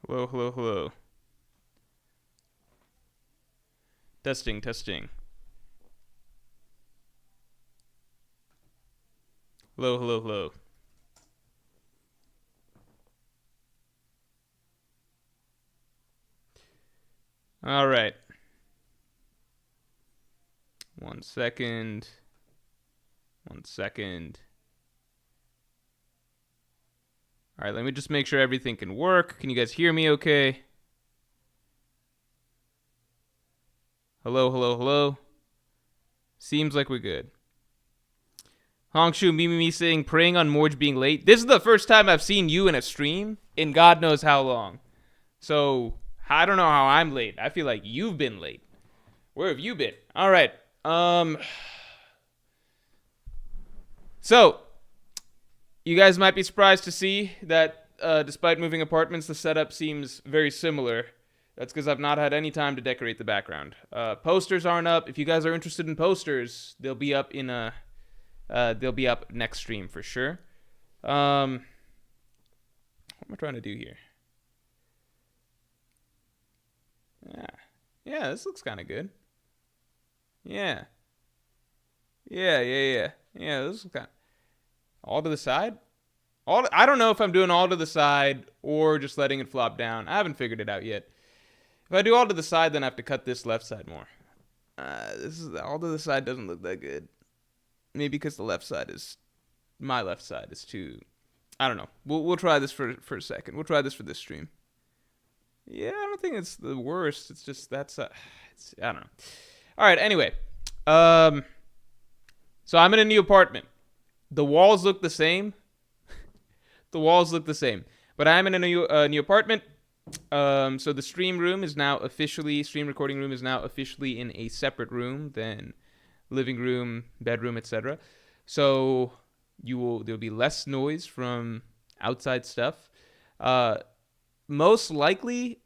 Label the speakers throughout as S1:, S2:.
S1: Hello, hello, hello. Testing, testing. Hello, hello, hello. All right. 1 second. 1 second. All right, let me just make sure everything can work. Can you guys hear me okay? Hello, hello, hello. Seems like we're good. Hongshu Mimi saying preying on Morj being late. This is the first time I've seen you in a stream in God knows how long. So I don't know how I'm late. I feel like you've been late. Where have you been? All right. So you guys might be surprised to see that despite moving apartments, the setup seems very similar. That's because I've not had any time to decorate the background. Posters aren't up. If you guys are interested in posters, they'll be up in a. They'll be up next stream for sure. What am I trying to do here? Yeah, this looks kind of good. Yeah, yeah. This is kind of all to the side. I don't know if I'm doing all to the side or just letting it flop down. I haven't figured it out yet. If I do all to the side, then I have to cut this left side more. This is all to the side doesn't look that good. Maybe because my left side is too. I don't know. We'll try this for a second. We'll try this for this stream. Yeah, I don't think it's the worst. It's just I don't know. All right. Anyway, so I'm in a new apartment. The walls look the same. But I'm in a new apartment. So the stream recording room is now officially in a separate room than living room, bedroom, etc. So there'll be less noise from outside stuff. Most likely,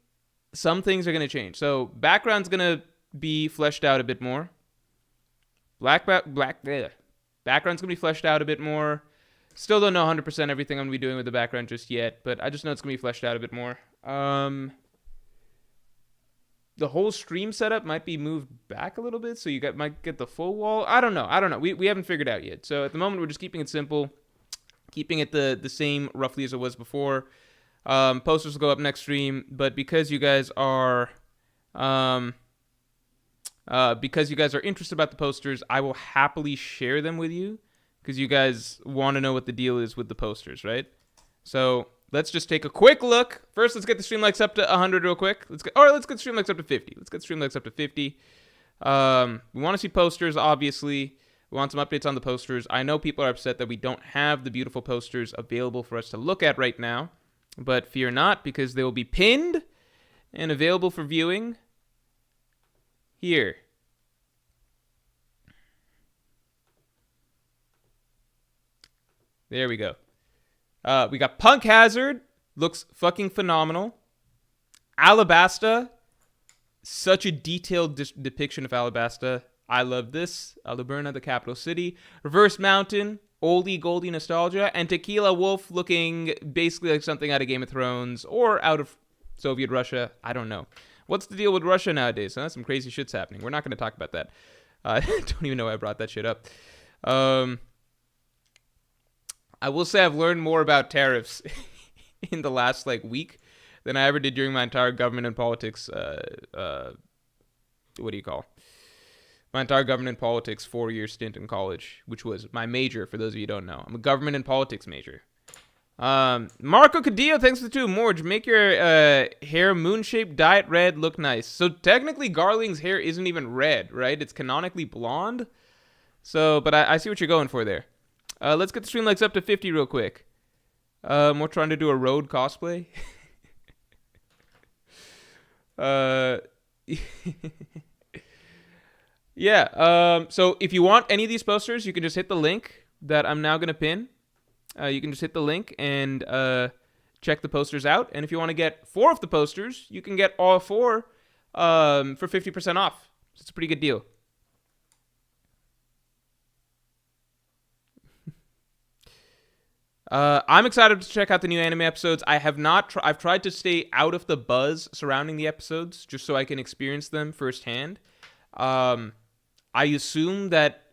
S1: some things are going to change. So background's going to be fleshed out a bit more. Background's going to be fleshed out a bit more. Still don't know 100% everything I'm going to be doing with the background just yet, but I just know it's going to be fleshed out a bit more. The whole stream setup might be moved back a little bit, so you might get the full wall. I don't know. We haven't figured out yet. So at the moment, we're just keeping it simple, keeping it the same roughly as it was before. Posters will go up next stream, but because you guys are interested about the posters, I will happily share them with you because you guys want to know what the deal is with the posters, right? So let's just take a quick look. First, let's get the stream likes up to 100 real quick. Let's get stream likes up to 50. We want to see posters, obviously. We want some updates on the posters. I know people are upset that we don't have the beautiful posters available for us to look at right now. But fear not, because they will be pinned and available for viewing here. There we go. We got Punk Hazard. Looks fucking phenomenal. Alabasta. Such a detailed depiction of Alabasta. I love this. Alabama, the capital city. Reverse Mountain. Oldie Goldie nostalgia. And Tequila Wolf looking basically like something out of Game of Thrones or out of Soviet Russia. I don't know. What's the deal with Russia nowadays? Huh? Some crazy shit's happening. We're not going to talk about that. I don't even know why I brought that shit up. I will say I've learned more about tariffs in the last week than I ever did during my entire government and politics. What do you call? My entire government and politics 4-year stint in college, which was my major. For those of you who don't know, I'm a government and politics major. Marco Cadillo, thanks for the 2. Morj, make your hair moon-shaped, dye it red, look nice. So technically, Garling's hair isn't even red, right? It's canonically blonde. So, but I see what you're going for there. Let's get the stream likes up to 50 real quick. We're trying to do a road cosplay. Yeah. So if you want any of these posters, you can just hit the link that I'm now going to pin. You can just hit the link and check the posters out. And if you want to get 4 of the posters, you can get all 4 for 50% off. So it's a pretty good deal. I'm excited to check out the new anime episodes. I have not. I've tried to stay out of the buzz surrounding the episodes, just so I can experience them firsthand. I assume that.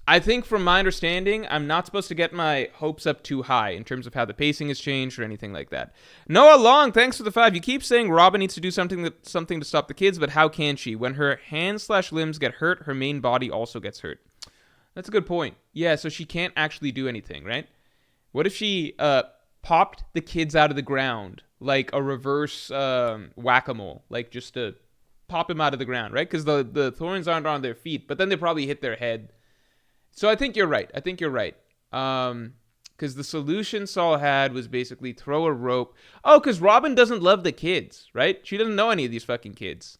S1: I think, from my understanding, I'm not supposed to get my hopes up too high in terms of how the pacing has changed or anything like that. Noah Long, thanks for the 5. You keep saying Robin needs to do something to stop the kids, but how can she? When her hands/limbs get hurt, her main body also gets hurt. That's a good point. Yeah, so she can't actually do anything, right? What if she popped the kids out of the ground like a reverse whack-a-mole, like just to pop him out of the ground, right? Because the thorns aren't on their feet, but then they probably hit their head. So I think you're right. Because the solution Saul had was basically throw a rope. Oh, because Robin doesn't love the kids, right? She doesn't know any of these fucking kids.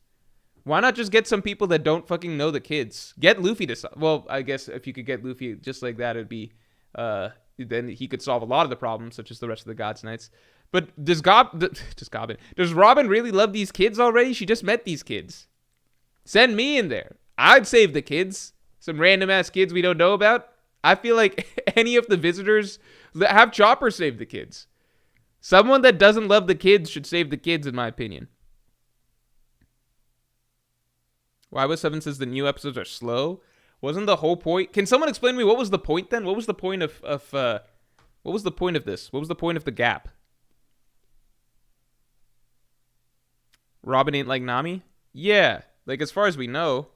S1: Why not just get some people that don't fucking know the kids? Get Luffy to solve. Well, I guess if you could get Luffy just like that, it'd be then he could solve a lot of the problems, such as the rest of the Gods Knights. But does Robin really love these kids already? She just met these kids. Send me in there. I'd save the kids. Some random ass kids we don't know about. I feel like any of the visitors have Chopper save the kids. Someone that doesn't love the kids should save the kids, in my opinion. Why was 7 says the new episodes are slow? Wasn't the whole point? Can someone explain to me what was the point then? What was the point of what was the point of this? What was the point of the gap? Robin ain't like Nami? Yeah, like as far as we know.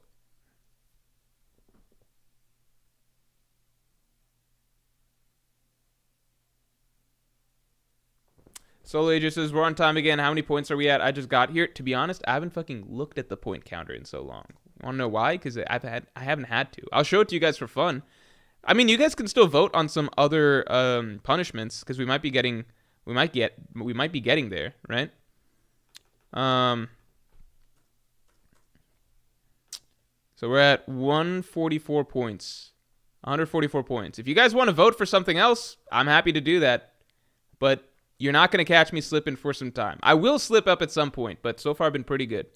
S1: Soul Ager says, we're on time again. How many points are we at? I just got here. To be honest, I haven't fucking looked at the point counter in so long. Want to know why? Because I haven't had to. I'll show it to you guys for fun. I mean, you guys can still vote on some other punishments because we might be getting there, right? So we're at 144 points. 144 points. If you guys want to vote for something else, I'm happy to do that. But you're not going to catch me slipping for some time. I will slip up at some point, but so far I've been pretty good.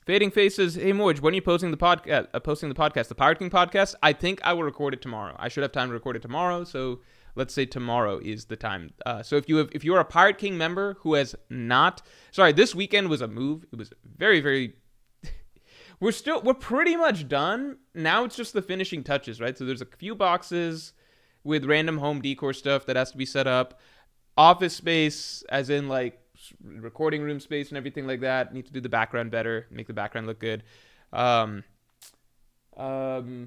S1: Fading Faces, hey Morj, when are you posting the podcast? The Pirate King podcast? I think I will record it tomorrow. I should have time to record it tomorrow, so let's say tomorrow is the time. So if you are a Pirate King member who has not, this weekend was a move. It was very, very. We're pretty much done. Now it's just the finishing touches, right? So there's a few boxes with random home decor stuff that has to be set up. Office space, as in like recording room space and everything like that. Need to do the background better, make the background look good. But we're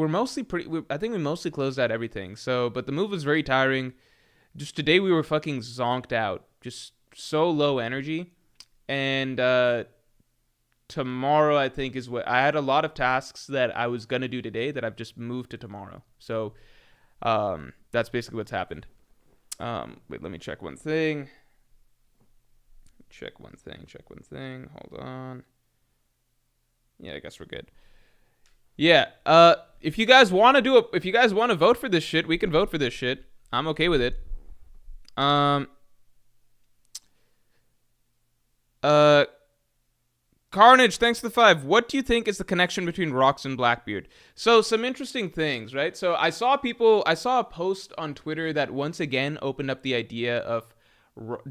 S1: mostly I think we mostly closed out everything. So, but the move was very tiring. Just today we were fucking zonked out. Just so low energy. And, tomorrow, I think, is what I had a lot of tasks that I was gonna do today that I've just moved to tomorrow. So, that's basically what's happened. Wait, let me check one thing. Check one thing. Hold on. Yeah, I guess we're good. Yeah. If you guys want to vote for this shit, we can vote for this shit. I'm okay with it. Carnage, thanks for the 5. What do you think is the connection between Rocks and Blackbeard? So, some interesting things, right? So, I saw a post on Twitter that once again opened up the idea of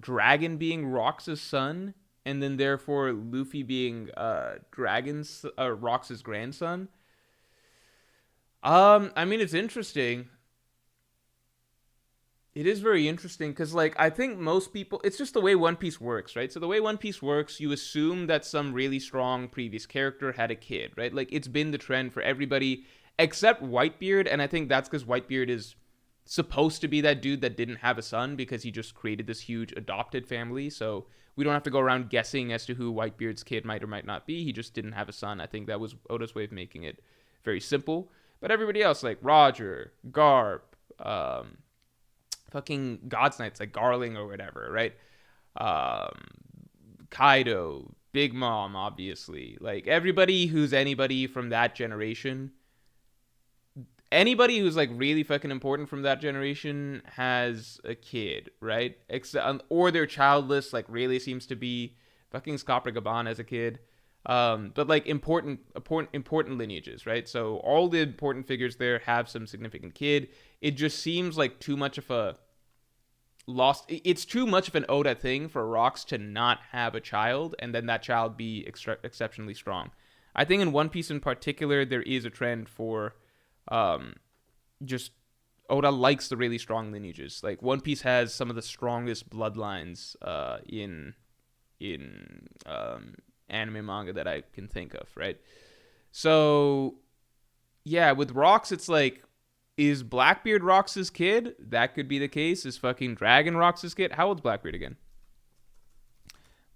S1: Dragon being Rocks' son, and then therefore Luffy being Rocks' grandson. I mean, it's interesting. It is very interesting because, like, I think most people, it's just the way One Piece works, right? So the way One Piece works, you assume that some really strong previous character had a kid, right? Like, it's been the trend for everybody except Whitebeard, and I think that's because Whitebeard is supposed to be that dude that didn't have a son because he just created this huge adopted family, so we don't have to go around guessing as to who Whitebeard's kid might or might not be. He just didn't have a son. I think that was Oda's way of making it very simple. But everybody else, like Roger, Garp, fucking God's Knights, like Garling or whatever, right? Kaido, Big Mom, obviously. Like, everybody who's anybody from that generation, anybody who's, like, really fucking important from that generation has a kid, right? Or they're childless, like, really seems to be. Fucking Scott Gaban as a kid. But like important lineages, right? So all the important figures there have some significant kid. It just seems like too much of a it's too much of an Oda thing for Rocks to not have a child and then that child be exceptionally strong. I think in One Piece in particular, there is a trend for just Oda likes the really strong lineages. Like One Piece has some of the strongest bloodlines in anime manga that I can think of, right? So yeah, with Rocks, it's like, is Blackbeard Rocks' kid? That could be the case. Is fucking Dragon Rocks' kid? How old's Blackbeard again?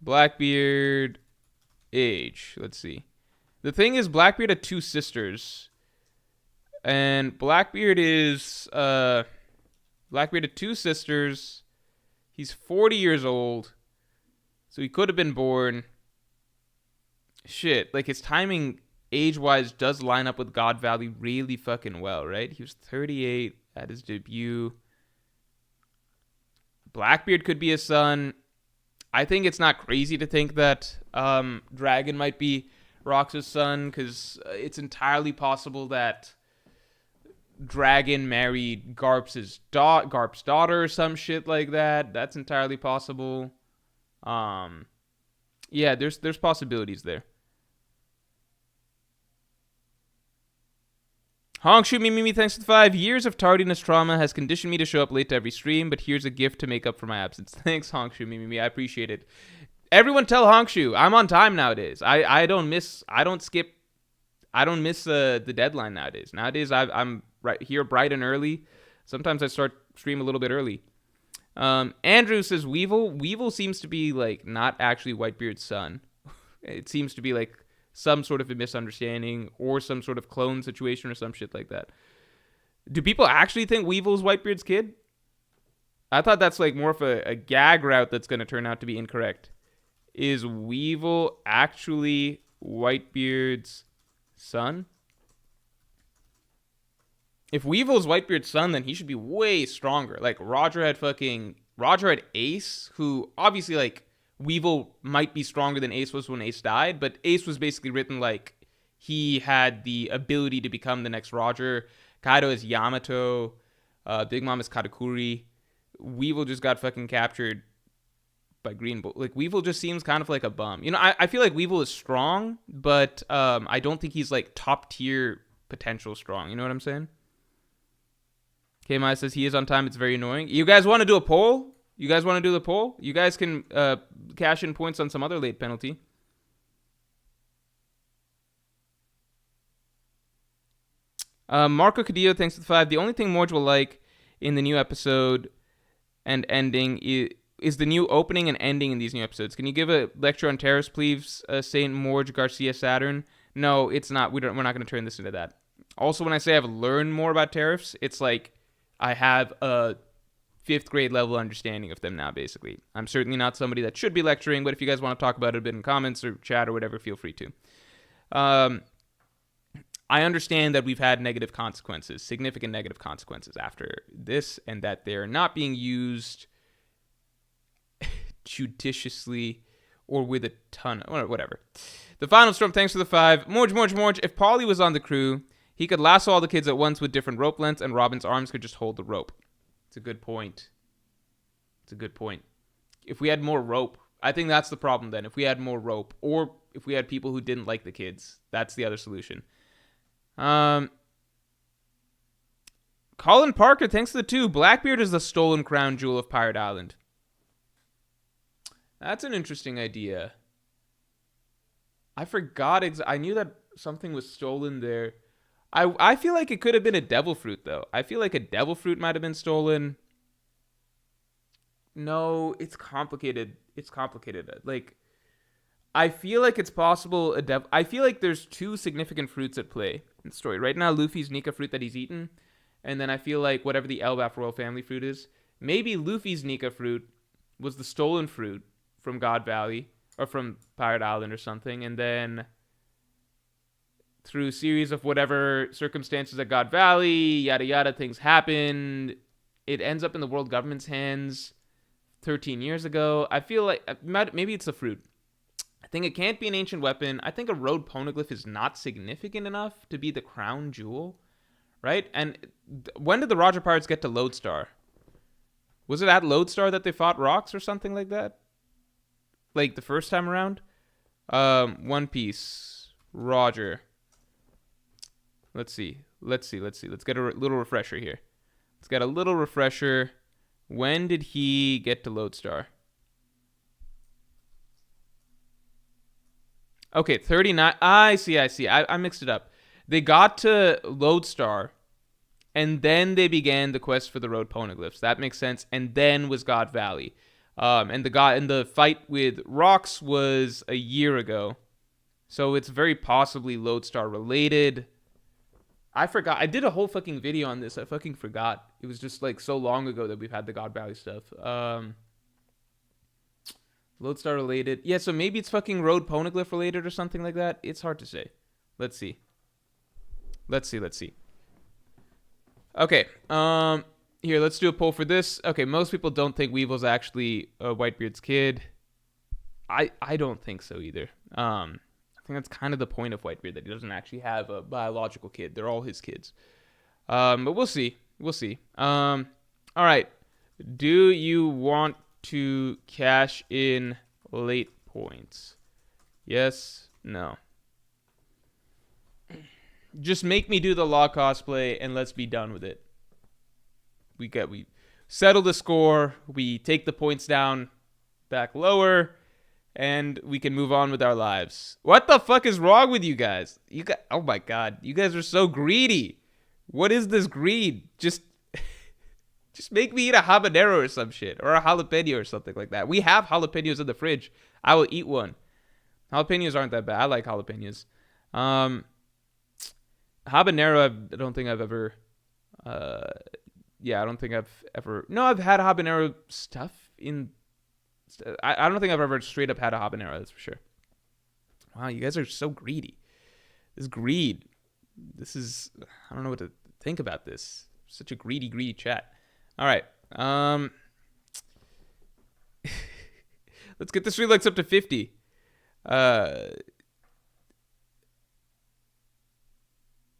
S1: Blackbeard age. Let's see. The thing is, Blackbeard had two sisters. And Blackbeard had two sisters. He's 40 years old. So he could have been born. Shit, like his timing age-wise does line up with God Valley really fucking well, right? He was 38 at his debut. Blackbeard could be his son. I think it's not crazy to think that Dragon might be Rox's son, because it's entirely possible that Dragon married Garp's daughter or some shit like that. That's entirely possible. Yeah, there's possibilities there. Hongshu Mimimi, thanks for the 5 years of tardiness trauma has conditioned me to show up late to every stream, but here's a gift to make up for my absence. Thanks, Hongshu Mimimi. I appreciate it. Everyone tell Hongshu I'm on time nowadays. I don't miss the deadline nowadays. Nowadays I'm right here bright and early. Sometimes I start stream a little bit early. Andrew says Weevil seems to be like not actually Whitebeard's son. It seems to be like some sort of a misunderstanding or some sort of clone situation or some shit like that. Do people actually think Weevil's Whitebeard's kid? I thought that's like more of a gag route that's going to turn out to be incorrect. Is Weevil actually Whitebeard's son? If Weevil's Whitebeard's son, then he should be way stronger. Like Roger had Ace, who obviously like Weevil might be stronger than Ace was when Ace died, but Ace was basically written like he had the ability to become the next Roger. Kaido is Yamato. Big Mom is Katakuri. Weevil just got fucking captured by Green Bull. Like Weevil just seems kind of like a bum. You know, I feel like Weevil is strong, but I don't think he's like top tier potential strong. You know what I'm saying? K-Mai says he is on time. It's very annoying. You guys want to do a poll? You guys want to do the poll? You guys can cash in points on some other late penalty. Marco Cadillo, thanks for the 5. The only thing Morj will like in the new episode and ending is the new opening and ending in these new episodes. Can you give a lecture on tariffs, please, Saint Morj Garcia Saturn? No, it's not. We're not going to turn this into that. Also, when I say I've learned more about tariffs, it's like I have a 5th grade level understanding of them now, basically. I'm certainly not somebody that should be lecturing, but if you guys want to talk about it a bit in comments or chat or whatever, feel free to. I understand that we've had negative consequences, significant negative consequences after this, and that they're not being used judiciously or with a ton of whatever. The Final Storm, thanks for the 5. Morj. If Paulie was on the crew, he could lasso all the kids at once with different rope lengths, and Robin's arms could just hold the rope. It's a good point. If we had more rope, I think that's the problem then. If we had more rope, or if we had people who didn't like the kids, that's the other solution. Colin Parker, thanks to the 2. Blackbeard is the stolen crown jewel of Pirate Island. That's an interesting idea. I forgot. I knew that something was stolen there. I feel like it could have been a devil fruit, though. I feel like a devil fruit might have been stolen. No, it's complicated. Like, I feel like it's possible I feel like there's 2 significant fruits at play in the story. Right now, Luffy's Nika fruit that he's eaten. And then I feel like whatever the Elbaf royal family fruit is, maybe Luffy's Nika fruit was the stolen fruit from God Valley or from Pirate Island or something. And then through a series of whatever circumstances at God Valley, yada yada, things happened. It ends up in the world government's hands 13 years ago. I feel like maybe it's a fruit. I think it can't be an ancient weapon. I think a road poneglyph is not significant enough to be the crown jewel, right? And when did the Roger Pirates get to Lodestar? Was it at Lodestar that they fought rocks or something like that? Like the first time around? One Piece. Roger. Let's see. Let's get a little refresher here. Let's get a little refresher. When did he get to Lodestar? Okay, 39. I see. I mixed it up. They got to Lodestar, and then they began the quest for the road poneglyphs. That makes sense. And then was God Valley. And the fight with rocks was a year ago. So it's very possibly Lodestar related. I forgot. I did a whole fucking video on this. I fucking forgot. It was just like so long ago that we've had the God Valley stuff. Lodestar related. Yeah, so maybe it's fucking road poneglyph related or something like that. It's hard to say. Let's see. Okay. Here, let's do a poll for this. Okay, most people don't think Weevil's actually Whitebeard's kid. I don't think so either. I think that's kind of the point of Whitebeard, that he doesn't actually have a biological kid. They're all his kids. But we'll see. All right. Do you want to cash in late points? Yes? No? Just make me do the Law cosplay and let's be done with it. We settle the score. We take the points down back lower. And we can move on with our lives. What the fuck is wrong with you guys? Oh my god. You guys are so greedy. What is this greed? Just make me eat a habanero or some shit. Or a jalapeno or something like that. We have jalapenos in the fridge. I will eat one. Jalapenos aren't that bad. I like jalapenos. Habanero, I don't think I've ever... I don't think I've ever... No, I've had habanero stuff in... I don't think I've ever straight up had a habanero, that's for sure. Wow, you guys are so greedy. This greed. This is... I don't know what to think about this. Such a greedy chat. All right. Let's get the street likes up to 50.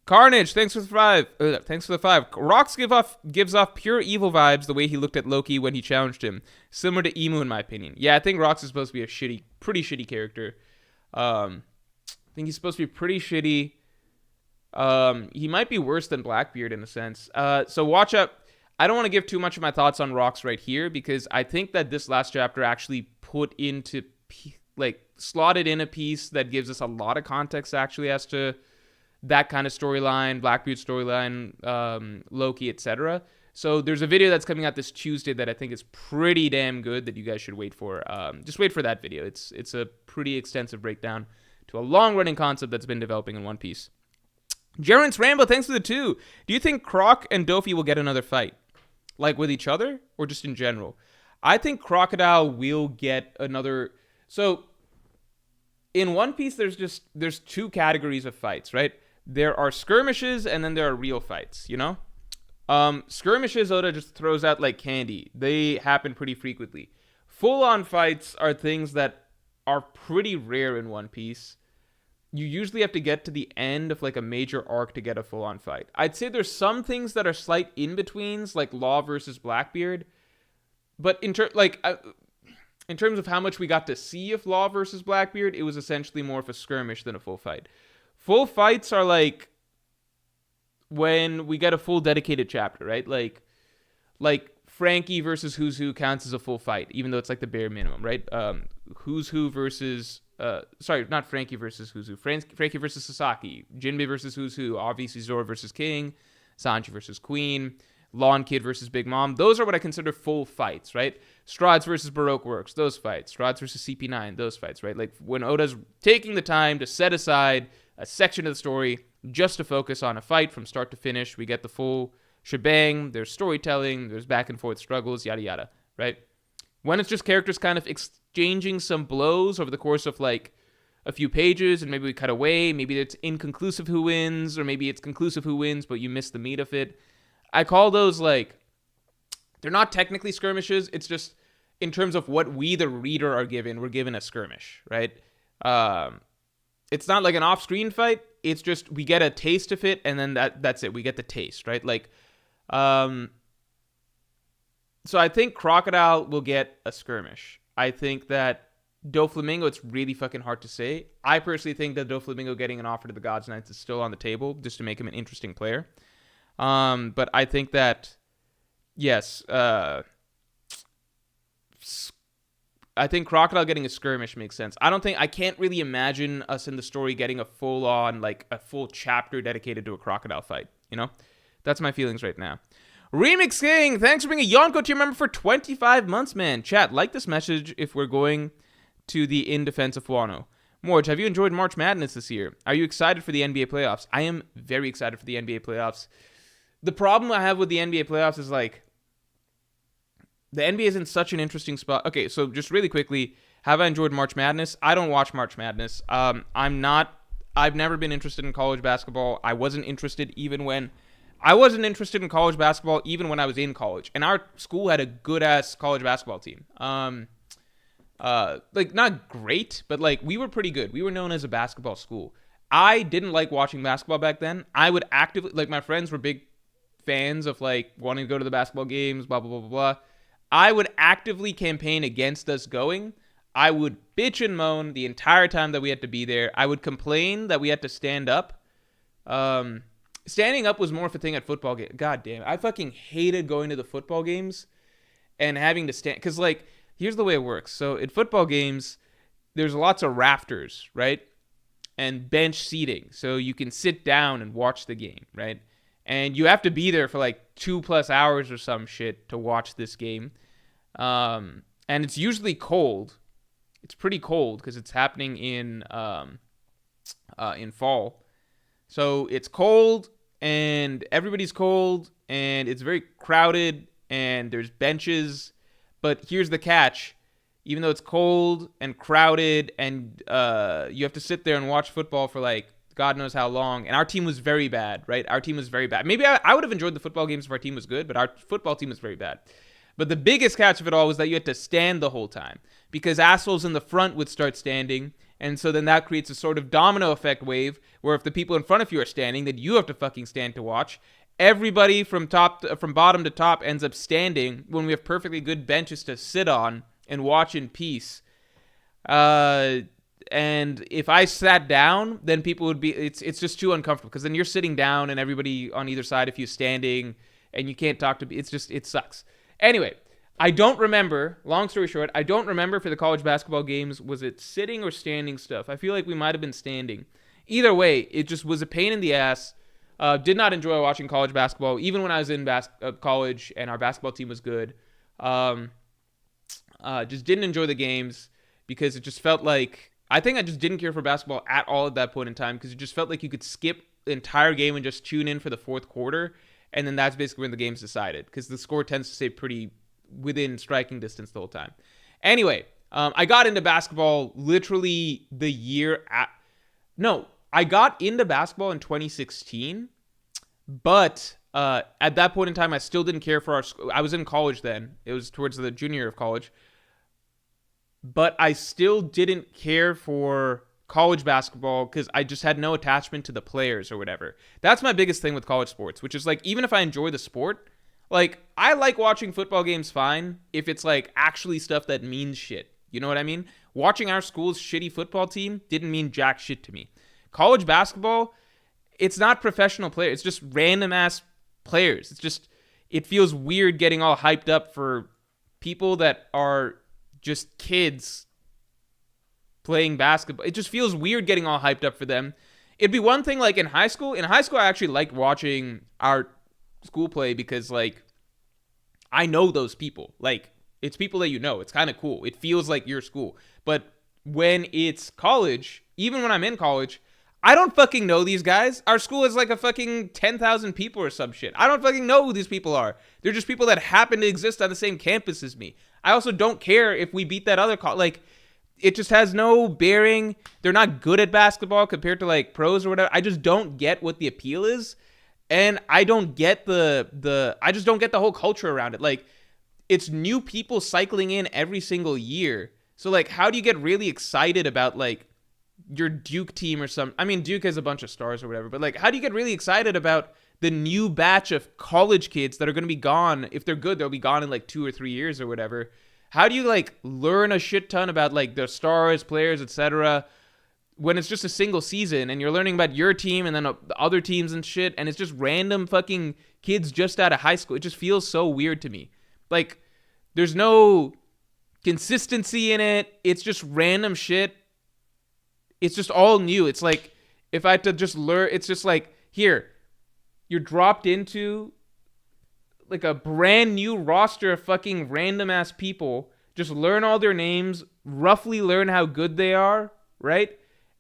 S1: Carnage, thanks for the 5. Rox gives off pure evil vibes the way he looked at Loki when he challenged him. Similar to Emu, in my opinion. Yeah, I think Rox is supposed to be a pretty shitty character. I think he's supposed to be pretty shitty. He might be worse than Blackbeard in a sense. So watch out. I don't want to give too much of my thoughts on Rox right here because I think that this last chapter actually slotted in a piece that gives us a lot of context actually as to that kind of storyline, Blackbeard storyline, Loki, etc. So there's a video that's coming out this Tuesday that I think is pretty damn good that you guys should wait for. Just wait for that video. It's a pretty extensive breakdown to a long-running concept that's been developing in One Piece. Gerrance Rambo, thanks for the 2. Do you think Croc and Dofi will get another fight? Like with each other or just in general? I think Crocodile will get another... So in One Piece, there's 2 categories of fights, right? There are skirmishes and then there are real fights, you know? Skirmishes, Oda just throws out like candy. They happen pretty frequently. Full-on fights are things that are pretty rare in One Piece. You usually have to get to the end of like a major arc to get a full-on fight. I'd say there's some things that are slight in-betweens, like Law versus Blackbeard. But in terms of how much we got to see of Law versus Blackbeard, it was essentially more of a skirmish than a full fight. Full fights are like when we get a full dedicated chapter, right? Like Frankie versus Who's Who counts as a full fight, even though it's like the bare minimum, right? Who's Who versus... not Frankie versus Who's Who. Frankie versus Sasaki. Jinbei versus Who's Who. Obviously Zoro versus King. Sanji versus Queen. Lawn Kid versus Big Mom. Those are what I consider full fights, right? Strides versus Baroque Works. Those fights. Strides versus CP9. Those fights, right? Like when Oda's taking the time to set aside a section of the story just to focus on a fight from start to finish. We get the full shebang. There's storytelling. There's back and forth struggles, yada yada, right? When it's just characters kind of exchanging some blows over the course of like a few pages and maybe we cut away, maybe it's inconclusive who wins or maybe it's conclusive who wins but you miss the meat of it. I call those like, they're not technically skirmishes. It's just in terms of what we, the reader, are given, we're given a skirmish, right? Um, it's not like an off-screen fight. It's just we get a taste of it, and then that's it. We get the taste, right? Like, so I think Crocodile will get a skirmish. I think that Doflamingo, it's really fucking hard to say. I personally think that Doflamingo getting an offer to the Gods Knights is still on the table just to make him an interesting player. But I think that, yes, I think Crocodile getting a skirmish makes sense. I can't really imagine us in the story getting a full-on, like, a full chapter dedicated to a Crocodile fight, you know? That's my feelings right now. Remix King, thanks for being a Yonko tier member for 25 months, man. Chat, like this message if we're going to the In Defense of Wano. Morj, have you enjoyed March Madness this year? Are you excited for the NBA playoffs? I am very excited for the NBA playoffs. The problem I have with the NBA playoffs is, like, the NBA is in such an interesting spot. Okay, so just really quickly, have I enjoyed March Madness? I don't watch March Madness. I've never been interested in college basketball. I wasn't interested in college basketball even when I was in college. And our school had a good-ass college basketball team. Like, not great, but, like, we were pretty good. We were known as a basketball school. I didn't like watching basketball back then. I would actively, like, my friends were big fans of, like, wanting to go to the basketball games, blah, blah, blah, blah, blah. I would actively campaign against us going. I would bitch and moan the entire time that we had to be there. I would complain that we had to stand up. Standing up was more of a thing at football games. God damn, I fucking hated going to the football games and having to stand. Because, like, here's the way it works. So at football games, there's lots of rafters, right? And bench seating. So you can sit down and watch the game, right? And you have to be there for like 2+ hours or some shit to watch this game. And it's usually cold. It's pretty cold because it's happening in fall. So it's cold and everybody's cold and it's very crowded and there's benches. But here's the catch. Even though it's cold and crowded and you have to sit there and watch football for like God knows how long. And our team was very bad, right? Our team was very bad. Maybe I would have enjoyed the football games if our team was good, but our football team was very bad. But the biggest catch of it all was that you had to stand the whole time because assholes in the front would start standing. And so then that creates a sort of domino effect wave where if the people in front of you are standing, then you have to fucking stand to watch. Everybody from bottom to top ends up standing when we have perfectly good benches to sit on and watch in peace. And if I sat down, then people would be, it's just too uncomfortable because then you're sitting down and everybody on either side of you standing and you can't talk to, it sucks. Anyway, I don't remember, long story short, I don't remember for the college basketball games, was it sitting or standing stuff? I feel like we might have been standing. Either way, it just was a pain in the ass. Did not enjoy watching college basketball, even when I was in college and our basketball team was good. Just didn't enjoy the games because it just felt like, I think I just didn't care for basketball at all at that point in time because it just felt like you could skip the entire game and just tune in for the fourth quarter, and then that's basically when the game's decided because the score tends to stay pretty within striking distance the whole time. Anyway, I got into basketball literally the year I got into basketball in 2016, but at that point in time, I still didn't care for our school. I was in college then. It was towards the junior year of college. But I still didn't care for college basketball because I just had no attachment to the players or whatever. That's my biggest thing with college sports, which is like, even if I enjoy the sport, like, I like watching football games fine if it's like actually stuff that means shit. You know what I mean? Watching our school's shitty football team didn't mean jack shit to me. College basketball, it's not professional players. It's just random ass players. It feels weird getting all hyped up for people that are just kids playing basketball. It just feels weird getting all hyped up for them. It'd be one thing like in high school. In high school, I actually liked watching our school play because, like, I know those people. Like, it's people that you know. It's kind of cool. It feels like your school. But when it's college, even when I'm in college, I don't fucking know these guys. Our school is like a fucking 10,000 people or some shit. I don't fucking know who these people are. They're just people that happen to exist on the same campus as me. I also don't care if we beat that other like, it just has no bearing. They're not good at basketball compared to like pros or whatever. I just don't get what the appeal is. And I don't get I just don't get the whole culture around it. Like, it's new people cycling in every single year. So like, how do you get really excited about like your Duke team or something. I mean, Duke has a bunch of stars or whatever, but like, how do you get really excited about the new batch of college kids that are going to be gone? If they're good, they'll be gone in like 2 or 3 years or whatever. How do you like learn a shit ton about like the stars, players, etc. when it's just a single season and you're learning about your team and then the other teams and shit, and it's just random fucking kids just out of high school? It just feels so weird to me. Like, there's no consistency in it. It's just random shit. It's just all new. It's like, if I had to just learn, it's just like, here, you're dropped into like a brand new roster of fucking random ass people. Just learn all their names, roughly learn how good they are, right?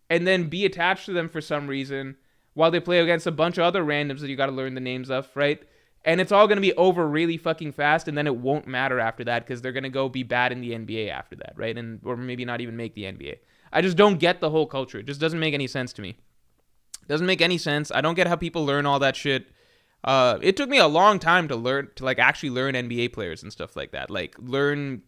S1: And then be attached to them for some reason while they play against a bunch of other randoms that you got to learn the names of, right? And it's all going to be over really fucking fast, and then it won't matter after that because they're going to go be bad in the NBA after that, right? And or maybe not even make the NBA. I just don't get the whole culture. It just doesn't make any sense to me. It doesn't make any sense. I don't get how people learn all that shit. It took me a long time to like actually learn NBA players and stuff like that. Like, learn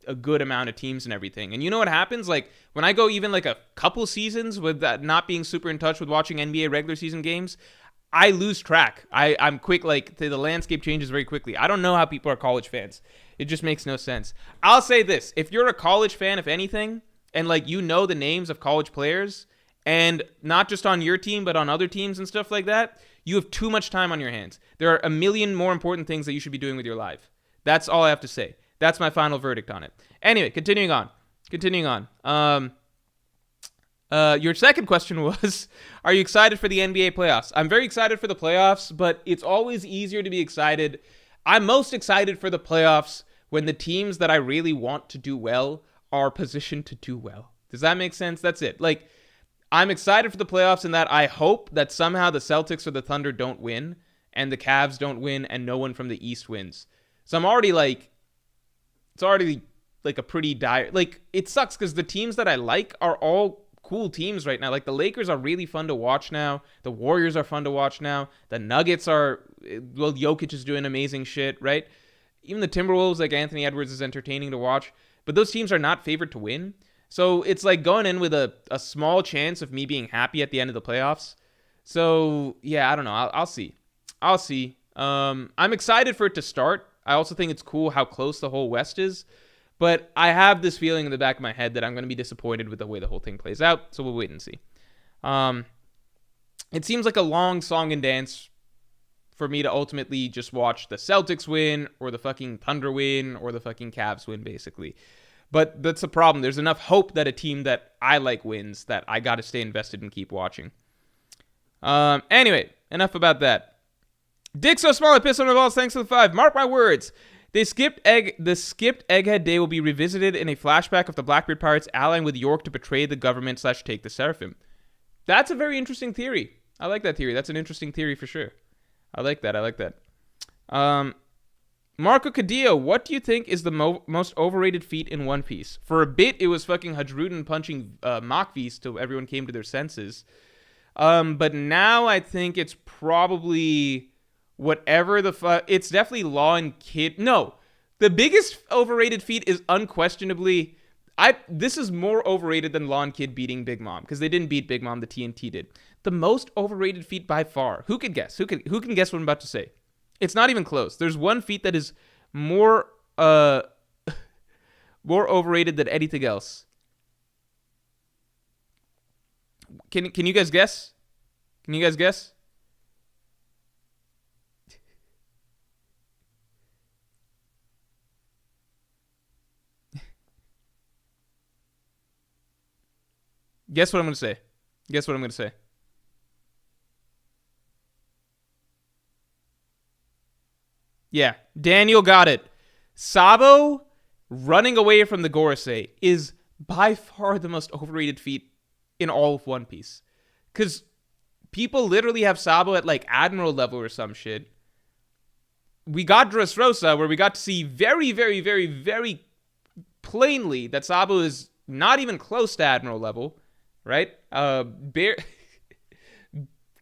S1: a good amount of teams and everything. And you know what happens? Like, when I go even like a couple seasons with that, not being super in touch with watching NBA regular season games, I lose track. I'm quick, like, the landscape changes very quickly. I don't know how people are college fans. It just makes no sense. I'll say this. If you're a college fan, if anything, and like you know the names of college players, and not just on your team, but on other teams and stuff like that, you have too much time on your hands. There are a million more important things that you should be doing with your life. That's all I have to say. That's my final verdict on it. Anyway, continuing on. Your second question was, are you excited for the NBA playoffs? I'm very excited for the playoffs, but it's always easier to be excited. I'm most excited for the playoffs when the teams that I really want to do well are positioned to do well. Does that make sense? That's it. Like, I'm excited for the playoffs in that I hope that somehow the Celtics or the Thunder don't win, and the Cavs don't win, and no one from the East wins. So I'm already like, it's already like a pretty dire, like, it sucks because the teams that I like are all cool teams right now. Like, the Lakers are really fun to watch now. The Warriors are fun to watch now. The Nuggets are, well, Jokic is doing amazing shit, right? Even the Timberwolves, like Anthony Edwards, is entertaining to watch. But those teams are not favored to win. So it's like going in with a small chance of me being happy at the end of the playoffs. So, yeah, I don't know. I'll see. I'm excited for it to start. I also think it's cool how close the whole West is. But I have this feeling in the back of my head that I'm going to be disappointed with the way the whole thing plays out. So we'll wait and see. It seems like a long song and dance for me to ultimately just watch the Celtics win or the fucking Thunder win or the fucking Cavs win, basically. But that's the problem. There's enough hope that a team that I like wins that I got to stay invested and keep watching. Anyway, enough about that. Dick so small I piss on my balls. Thanks for the 5. Mark my words. The skipped Egghead Day will be revisited in a flashback of the Blackbeard Pirates allying with York to betray the government / take the Seraphim. That's a very interesting theory. I like that theory. That's an interesting theory for sure. I like that. Marco Cadillo, what do you think is the most overrated feat in One Piece? For a bit, it was fucking Hadruden punching Mach-Beast till everyone came to their senses. But now I think it's probably whatever the it's definitely Law and Kid. No, the biggest overrated feat is unquestionably, this is more overrated than Law and Kid beating Big Mom, because they didn't beat Big Mom, the TNT did. The most overrated feat by far. Who could guess? Who can guess what I'm about to say? It's not even close. There's one feat that is more more overrated than anything else. Can you guys guess? Can you guys guess? Guess what I'm going to say. Yeah, Daniel got it. Sabo running away from the Gorosei is by far the most overrated feat in all of One Piece. Because people literally have Sabo at like Admiral level or some shit. We got Dressrosa where we got to see very, very, very, very plainly that Sabo is not even close to Admiral level, right?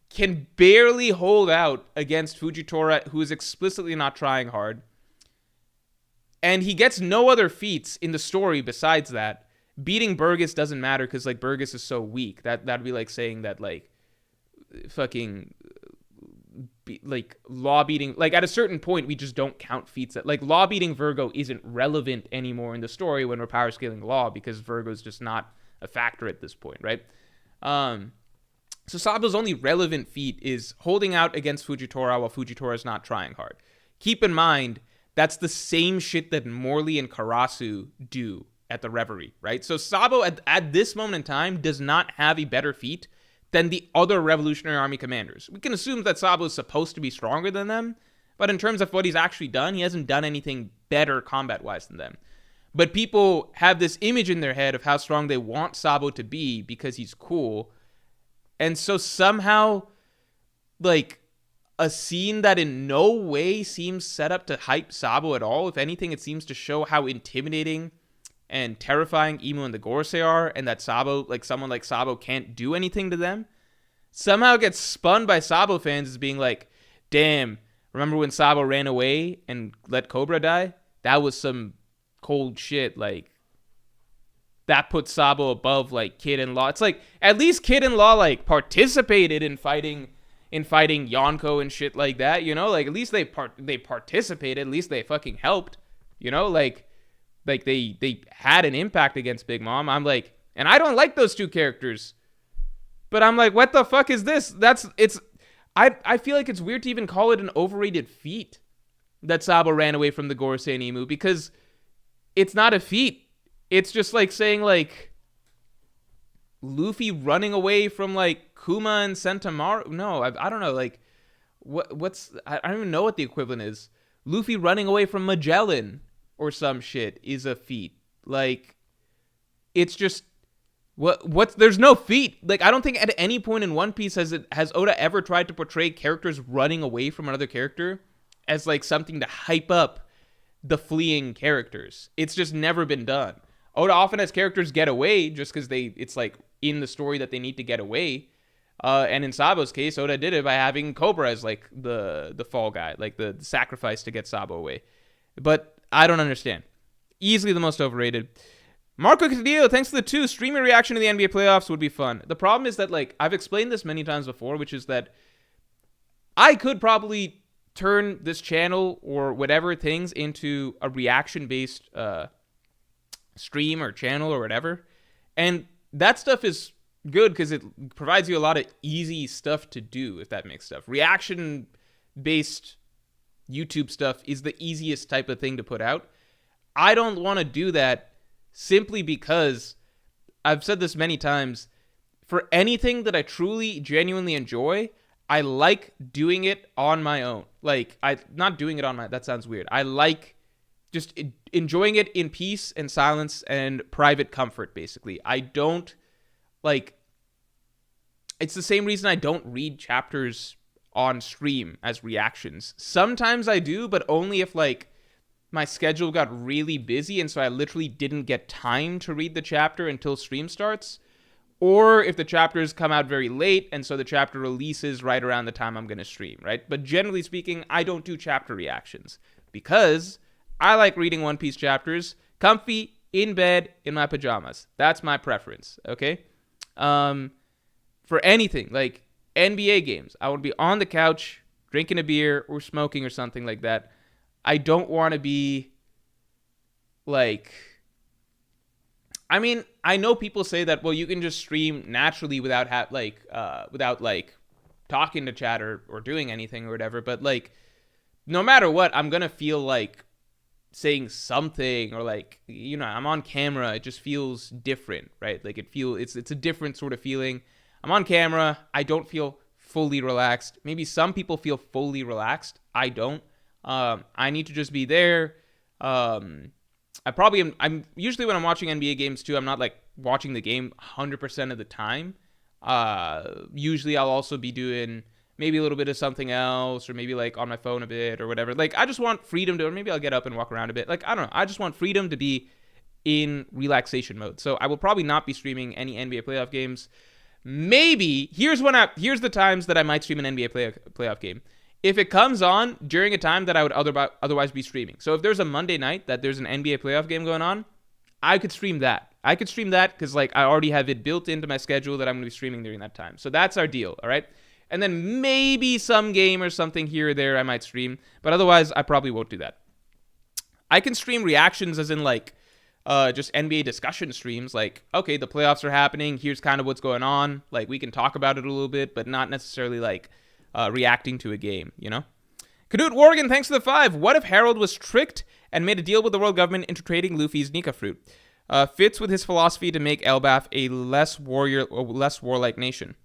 S1: Can barely hold out against Fujitora, who is explicitly not trying hard. And he gets no other feats in the story besides that. beating Burgess doesn't matter because like Burgess is so weak. That'd be like saying that like fucking like law beating, like at a certain point we just don't count feats that like law beating Virgo isn't relevant anymore in the story when we're power scaling law because Virgo's just not a factor at this point, right? So Sabo's only relevant feat is holding out against Fujitora while Fujitora is not trying hard. Keep in mind that's the same shit that Morley and Karasu do at the Reverie, right? So Sabo at this moment in time does not have a better feat than the other Revolutionary Army commanders. We can assume that Sabo is supposed to be stronger than them, but in terms of what he's actually done, he hasn't done anything better combat-wise than them. But people have this image in their head of how strong they want Sabo to be because he's cool. And so somehow, like, a scene that in no way seems set up to hype Sabo at all. If anything, it seems to show how intimidating and terrifying Emu and the Gorosei are, and that Sabo, like someone like Sabo, can't do anything to them, somehow gets spun by Sabo fans as being like, damn, remember when Sabo ran away and let Cobra die? That was some cold shit. Like, that puts Sabo above like Kid and Law. It's like, at least Kid and Law like participated in fighting Yonko and shit like that, you know? Like, at least they participated, at least they fucking helped, you know? Like they had an impact against Big Mom. I'm like, and I don't like those two characters, but I'm like, what the fuck is this? I feel like it's weird to even call it an overrated feat that Sabo ran away from the Gorosei and Emu, because it's not a feat. It's just like saying like Luffy running away from like Kuma and Sentomaru. No, I don't know. Like what's I don't even know what the equivalent is. Luffy running away from Magellan or some shit is a feat. Like, it's just what there's no feat. Like, I don't think at any point in One Piece has Oda ever tried to portray characters running away from another character as like something to hype up the fleeing characters. It's just never been done. Oda often has characters get away just because it's like in the story that they need to get away. And in Sabo's case, Oda did it by having Cobra as like the fall guy, like the sacrifice to get Sabo away. But I don't understand. Easily the most overrated. Marco Cadillo, thanks for the 2. Streaming reaction to the NBA playoffs would be fun. The problem is that, like, I've explained this many times before, which is that I could probably turn this channel or whatever things into a reaction-based stream or channel or whatever. And that stuff is good because it provides you a lot of easy stuff to do, if that makes stuff. Reaction-based YouTube stuff is the easiest type of thing to put out. I don't want to do that simply because I've said this many times. For anything that I truly, genuinely enjoy, I like doing it on my own. Like, not doing it on my, that sounds weird. I like just enjoying it in peace and silence and private comfort, basically. I don't, like, it's the same reason I don't read chapters on stream as reactions. Sometimes I do, but only if like my schedule got really busy and so I literally didn't get time to read the chapter until stream starts, or if the chapters come out very late and so the chapter releases right around the time I'm going to stream, right? But generally speaking, I don't do chapter reactions because I like reading One Piece chapters comfy in bed in my pajamas. That's my preference, okay? For anything like NBA games, I want to be on the couch drinking a beer or smoking or something like that. I don't want to be like, I mean, I know people say that, well, you can just stream naturally without talking to chat or doing anything or whatever. But like, no matter what, I'm going to feel like saying something or like, you know, I'm on camera. It just feels different, right? Like it's a different sort of feeling. I'm on camera. I don't feel fully relaxed. Maybe some people feel fully relaxed. I don't. I need to just be there. I'm usually when I'm watching NBA games too, I'm not like watching the game 100% of the time. Usually I'll also be doing maybe a little bit of something else or maybe like on my phone a bit or whatever. Like I just want freedom to, or maybe I'll get up and walk around a bit. Like, I don't know. I just want freedom to be in relaxation mode. So I will probably not be streaming any NBA playoff games. Maybe here's the times that I might stream an NBA playoff game. If it comes on during a time that I would otherwise be streaming. So if there's a Monday night that there's an NBA playoff game going on, I could stream that. I could stream that because like I already have it built into my schedule that I'm going to be streaming during that time. So that's our deal, all right? And then maybe some game or something here or there I might stream, but otherwise I probably won't do that. I can stream reactions as in like just NBA discussion streams. Like, okay, the playoffs are happening. Here's kind of what's going on. Like, we can talk about it a little bit, but not necessarily like reacting to a game, you know? Knut Worgen, thanks for the 5. What if Harold was tricked and made a deal with the world government into trading Luffy's Nika fruit? Fits with his philosophy to make Elbaf a less warlike nation.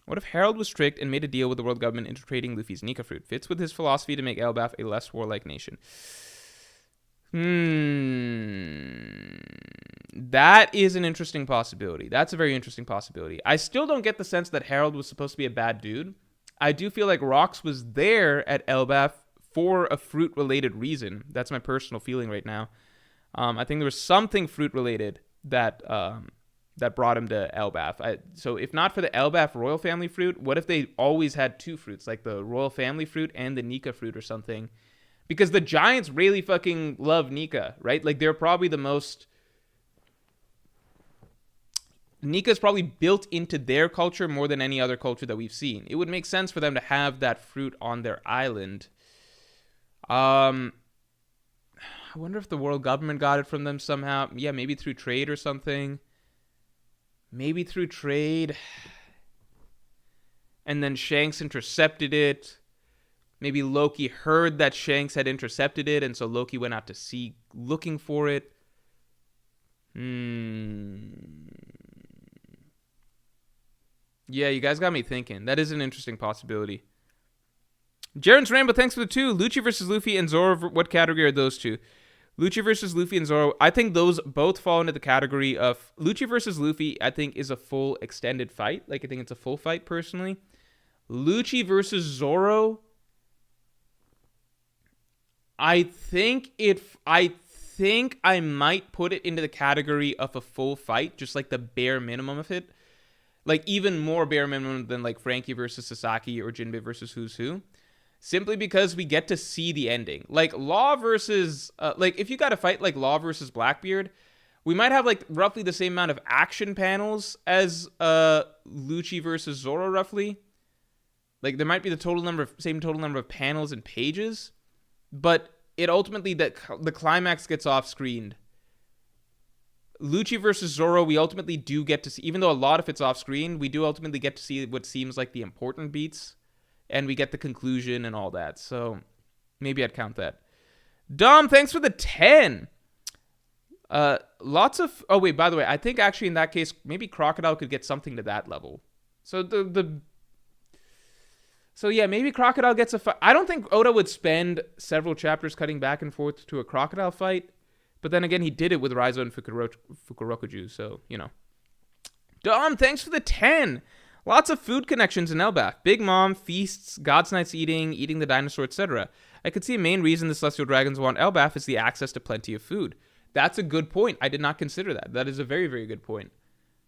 S1: What if Harold was tricked and made a deal with the world government into trading Luffy's Nika fruit? Fits with his philosophy to make Elbaf a less warlike nation. That is an interesting possibility. That's a very interesting possibility. I still don't get the sense that Harold was supposed to be a bad dude. I do feel like Rox was there at Elbaf for a fruit-related reason. That's my personal feeling right now. I think there was something fruit-related that brought him to Elbaf. So if not for the Elbaf royal family fruit, what if they always had two fruits, like the royal family fruit and the Nika fruit or something? Because the Giants really fucking love Nika, right? Like they're probably the most... Nika's probably built into their culture more than any other culture that we've seen. It would make sense for them to have that fruit on their island. I wonder if the world government got it from them somehow. Yeah, maybe through trade or something. Maybe through trade. And then Shanks intercepted it. Maybe Loki heard that Shanks had intercepted it, and so Loki went out to sea looking for it. Yeah, you guys got me thinking. That is an interesting possibility. Jaren's Rainbow, thanks for the 2. Lucci versus Luffy and Zoro, what category are those two? Lucci versus Luffy and Zoro, I think those both fall into the category of... Lucci versus Luffy, I think, is a full extended fight. Like, I think it's a full fight, personally. Lucci versus Zoro... I think I might put it into the category of a full fight, just like the bare minimum of it. Like, even more bare minimum than, like, Frankie versus Sasaki or Jinbei versus Who's Who. Simply because we get to see the ending. Like, Law versus... like, if you got to fight, like, Law versus Blackbeard, we might have, like, roughly the same amount of action panels as Lucci versus Zoro, roughly. Like, there might be the same total number of panels and pages, but it ultimately... the climax gets off-screened. Lucci versus Zoro, we ultimately do get to see, even though a lot of it's off screen, we do ultimately get to see what seems like the important beats, and we get the conclusion and all that. So maybe I'd count that. Dom, thanks for the 10. Lots of... Oh, wait, by the way, I think actually in that case, maybe Crocodile could get something to that level. So So yeah, maybe Crocodile gets a fight. I don't think Oda would spend several chapters cutting back and forth to a Crocodile fight. But then again, he did it with Raizo and Fukurokuju, so, you know. Dom, thanks for the 10. Lots of food connections in Elbaf. Big Mom, feasts, God's Nights eating the dinosaur, etc. I could see a main reason the Celestial Dragons want Elbaf is the access to plenty of food. That's a good point. I did not consider that. That is a very, very good point.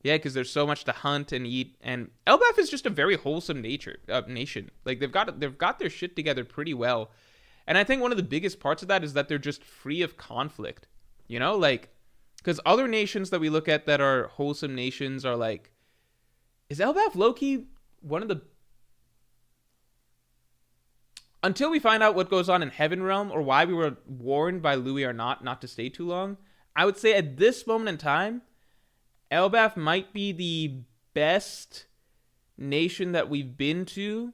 S1: Yeah, because there's so much to hunt and eat, and Elbaf is just a very wholesome nation. Like, they've got their shit together pretty well. And I think one of the biggest parts of that is that they're just free of conflict. You know, like, because other nations that we look at that are wholesome nations are like, is Elbaf low-key one of the... Until we find out what goes on in Heaven Realm or why we were warned by Louis or not to stay too long, I would say at this moment in time, Elbaf might be the best nation that we've been to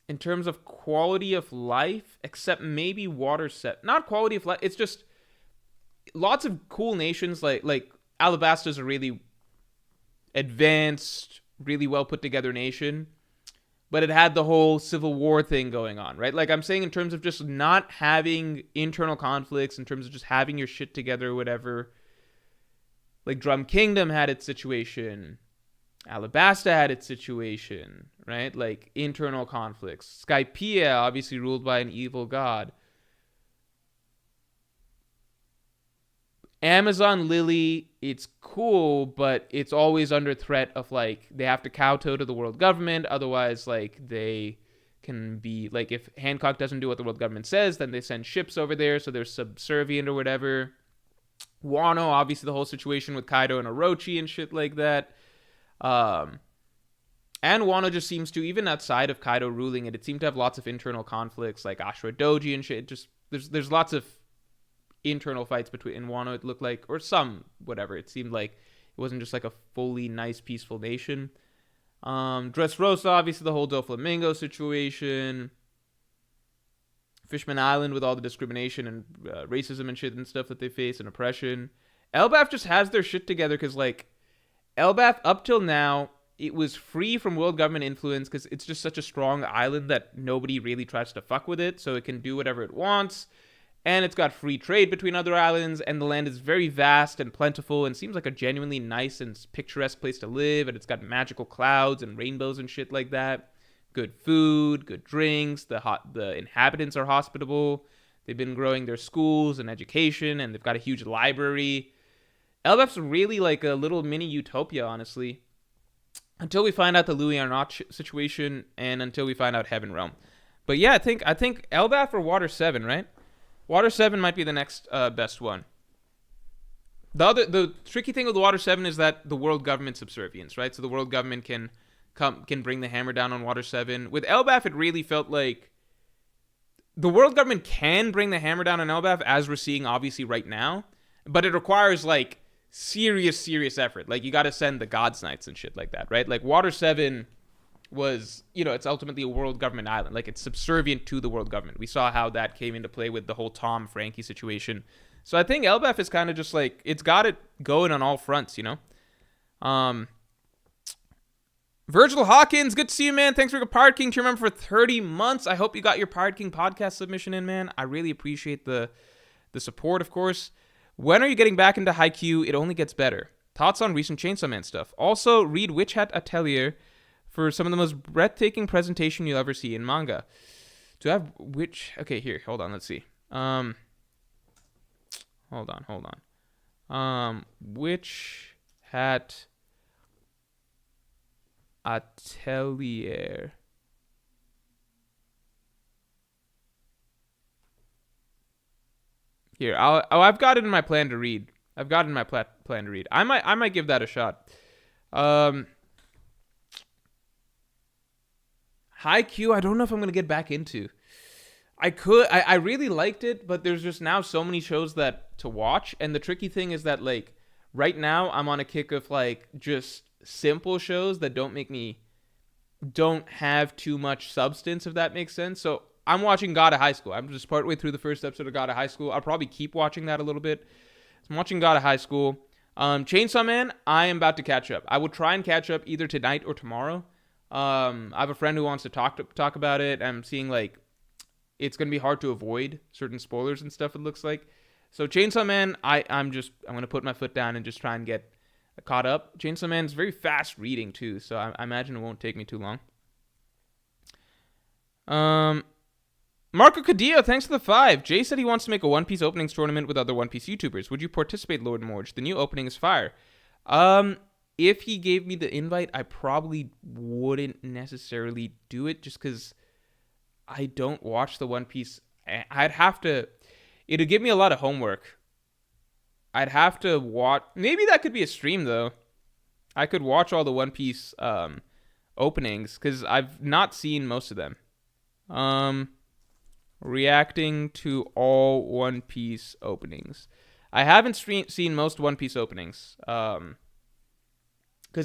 S1: in terms of quality of life, except maybe Waterset. Not quality of life, it's just lots of cool nations. Like Alabasta's a really advanced, really well put together nation, but it had the whole Civil War thing going on, right? Like, I'm saying in terms of just not having internal conflicts, in terms of just having your shit together or whatever. Like, Drum Kingdom had its situation. Alabasta had its situation, right? Like, internal conflicts. Skypiea, obviously ruled by an evil god. Amazon Lily, it's cool, but it's always under threat of, like, they have to kowtow to the world government. Otherwise, like, they can be like, if Hancock doesn't do what the world government says, then they send ships over there, so they're subservient or whatever. Wano, obviously the whole situation with Kaido and Orochi and shit like that. And Wano just seems to, even outside of Kaido ruling it, it seemed to have lots of internal conflicts, like Ashura Doji and shit. It just there's lots of internal fights between Wano, it looked like, or some whatever. It seemed like it wasn't just like a fully nice, peaceful nation. Dressrosa, obviously the whole Doflamingo situation. Fishman Island with all the discrimination and racism and shit and stuff that they face and oppression. Elbaf just has their shit together because, like, Elbaf, up till now, it was free from world government influence because it's just such a strong island that nobody really tries to fuck with it, so it can do whatever it wants. And it's got free trade between other islands, and the land is very vast and plentiful and seems like a genuinely nice and picturesque place to live, and it's got magical clouds and rainbows and shit like that. Good food, good drinks, the inhabitants are hospitable, they've been growing their schools and education, and they've got a huge library. Elbaf's really like a little mini utopia, honestly. Until we find out the Louis Arnott situation, and until we find out Heaven Realm. But yeah, I think Elbaf or Water 7, right? Water 7 might be the next best one. The tricky thing with Water 7 is that the world government subservience, right? So the world government can bring the hammer down on Water 7. With Elbaf, it really felt like the world government can bring the hammer down on Elbaf, as we're seeing obviously right now, but it requires like serious effort. Like, you got to send the God's Knights and shit like that, right? Like, Water 7 was, it's ultimately a world government island. Like, it's subservient to the world government. We saw how that came into play with the whole Tom Frankie situation. So I think Elbaf is kind of just like, it's got it going on all fronts, Virgil Hawkins, good to see you, man. Thanks for Pirate King to remember for 30 months. I hope you got your Pirate King podcast submission in, man. I really appreciate the support, of course. When are you getting back into Haikyuu? It only gets better. Thoughts on recent Chainsaw Man stuff. Also, read Witch Hat Atelier for some of the most breathtaking presentation you'll ever see in manga. Do I have which? Okay, here, hold on, let's see. Hold on. Witch Hat Atelier. Here, I've got it in my plan to read. Plan to read. I might give that a shot. Haikyuu, I don't know if I'm gonna get back into. I really liked it, but there's just now so many shows to watch, and the tricky thing is that, like, right now I'm on a kick of like just simple shows that don't have too much substance, if that makes sense. So I'm watching God of High School. I'm just partway through the first episode of God of High School. I'll probably keep watching that a little bit. So I'm watching God of High School. Chainsaw Man, I am about to catch up. I will try and catch up either tonight or tomorrow. I have a friend who wants to talk about it. I'm seeing like it's gonna be hard to avoid certain spoilers and stuff, it looks like. So Chainsaw Man, I'm gonna put my foot down and just try and get caught up. Chainsaw Man's very fast reading too, so I imagine it won't take me too long. Marco Cadillo, thanks for the 5. Jay said he wants to make a One Piece openings tournament with other One Piece YouTubers. Would you participate, Lord Morj? The new opening is fire. If he gave me the invite, I probably wouldn't necessarily do it just because I don't watch the One Piece. It'd give me a lot of homework. I'd have to watch. Maybe that could be a stream, though. I could watch all the One Piece openings because I've not seen most of them. Reacting to all One Piece openings. I haven't seen most One Piece openings. Because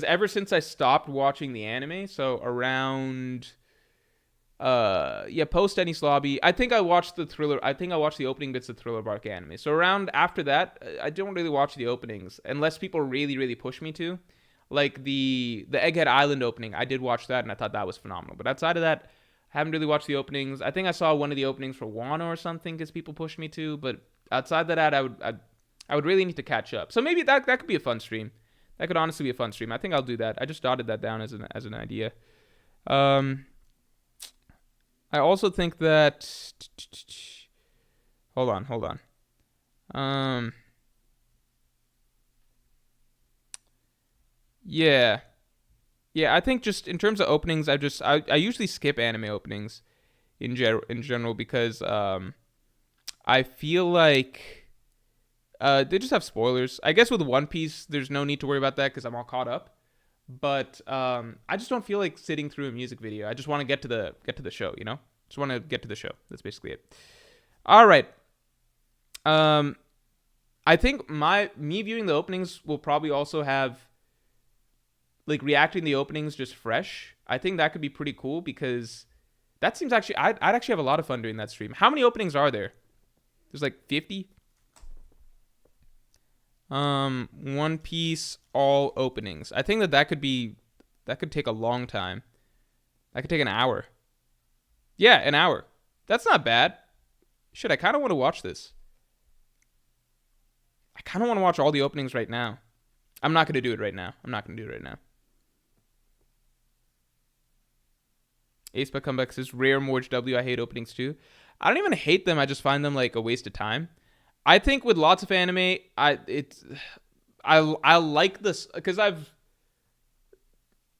S1: ever since I stopped watching the anime, so around post Enies Lobby, I think I watched the opening bits of Thriller Bark anime. So around after that, I don't really watch the openings unless people really, really push me to. Like the Egghead Island opening, I did watch that and I thought that was phenomenal. But outside of that, I haven't really watched the openings. I think I saw one of the openings for Wano or something because people pushed me to. But outside of that, I would really need to catch up. So maybe that could be a fun stream. That could honestly be a fun stream. I think I'll do that. I just jotted that down as an idea. I also think that. Hold on. Yeah, Yeah, I think just in terms of openings, I usually skip anime openings in general because I feel like they just have spoilers. I guess with One Piece, there's no need to worry about that because I'm all caught up. But I just don't feel like sitting through a music video. I just want to get to the show, you know? Just want to get to the show. That's basically it. All right. I think me viewing the openings will probably also have like reacting to the openings just fresh. I think that could be pretty cool because that seems actually I'd actually have a lot of fun doing that stream. How many openings are there? There's like 50. One Piece all openings. I think that could take a long time. That could take an hour. Yeah, an hour. That's not bad. Shit, I kind of want to watch this. I kind of want to watch all the openings right now. I'm not going to do it right now. Ace by Comeback says, rare Morj W. I hate openings too. I don't even hate them. I just find them like a waste of time. I think with lots of anime, I like this because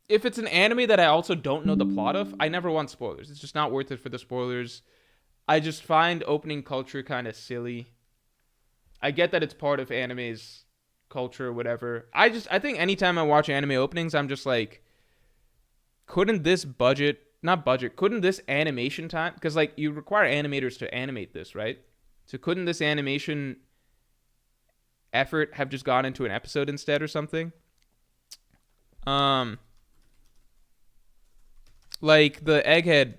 S1: if it's an anime that I also don't know the plot of, I never want spoilers. It's just not worth it for the spoilers. I just find opening culture kind of silly. I get that it's part of anime's culture or whatever. I think anytime I watch anime openings, I'm just like, couldn't this animation time, because like you require animators to animate this, right? So couldn't this animation effort have just gone into an episode instead or something? Like the Egghead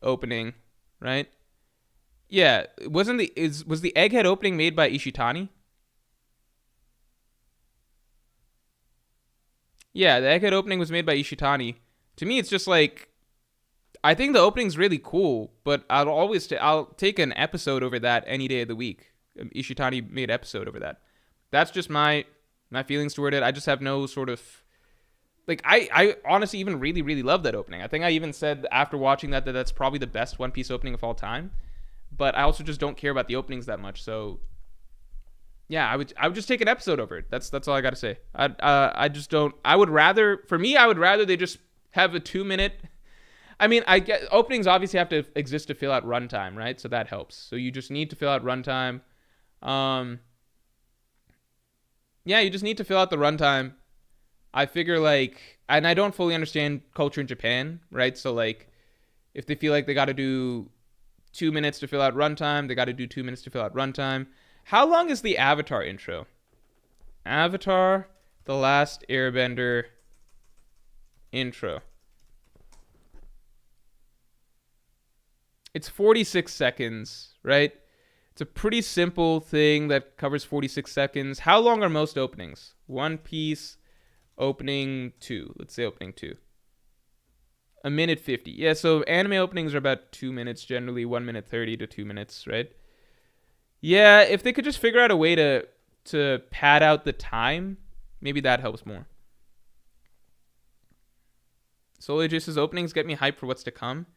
S1: opening, right? Yeah, was the Egghead opening made by Ishitani? Yeah, the Egghead opening was made by Ishitani. To me, it's just like, I think the opening's really cool, but I'll take an episode over that any day of the week. Ishitani made episode over that. That's just my feelings toward it. I just have no sort of like I honestly even really really love that opening. I think I even said after watching that that's probably the best One Piece opening of all time. But I also just don't care about the openings that much. So yeah, I would just take an episode over it. That's all I got to say. I just don't. I would rather they just have a 2-minute. I mean, I get openings obviously have to exist to fill out runtime, right? So that helps. So you just need to fill out runtime. Yeah, you just need to fill out the runtime. I figure like, and I don't fully understand culture in Japan, right? So like, if they feel like they got to do 2 minutes to fill out runtime, they got to do 2 minutes to fill out runtime. How long is the Avatar intro? Avatar, The Last Airbender intro. It's 46 seconds, right? It's a pretty simple thing that covers 46 seconds. How long are most openings? One Piece opening 2. Let's say opening 2. 1:50. Yeah, so anime openings are about 2 minutes generally, 1:30 to 2 minutes, right? Yeah, if they could just figure out a way to pad out the time, maybe that helps more. Solely just his openings get me hyped for what's to come.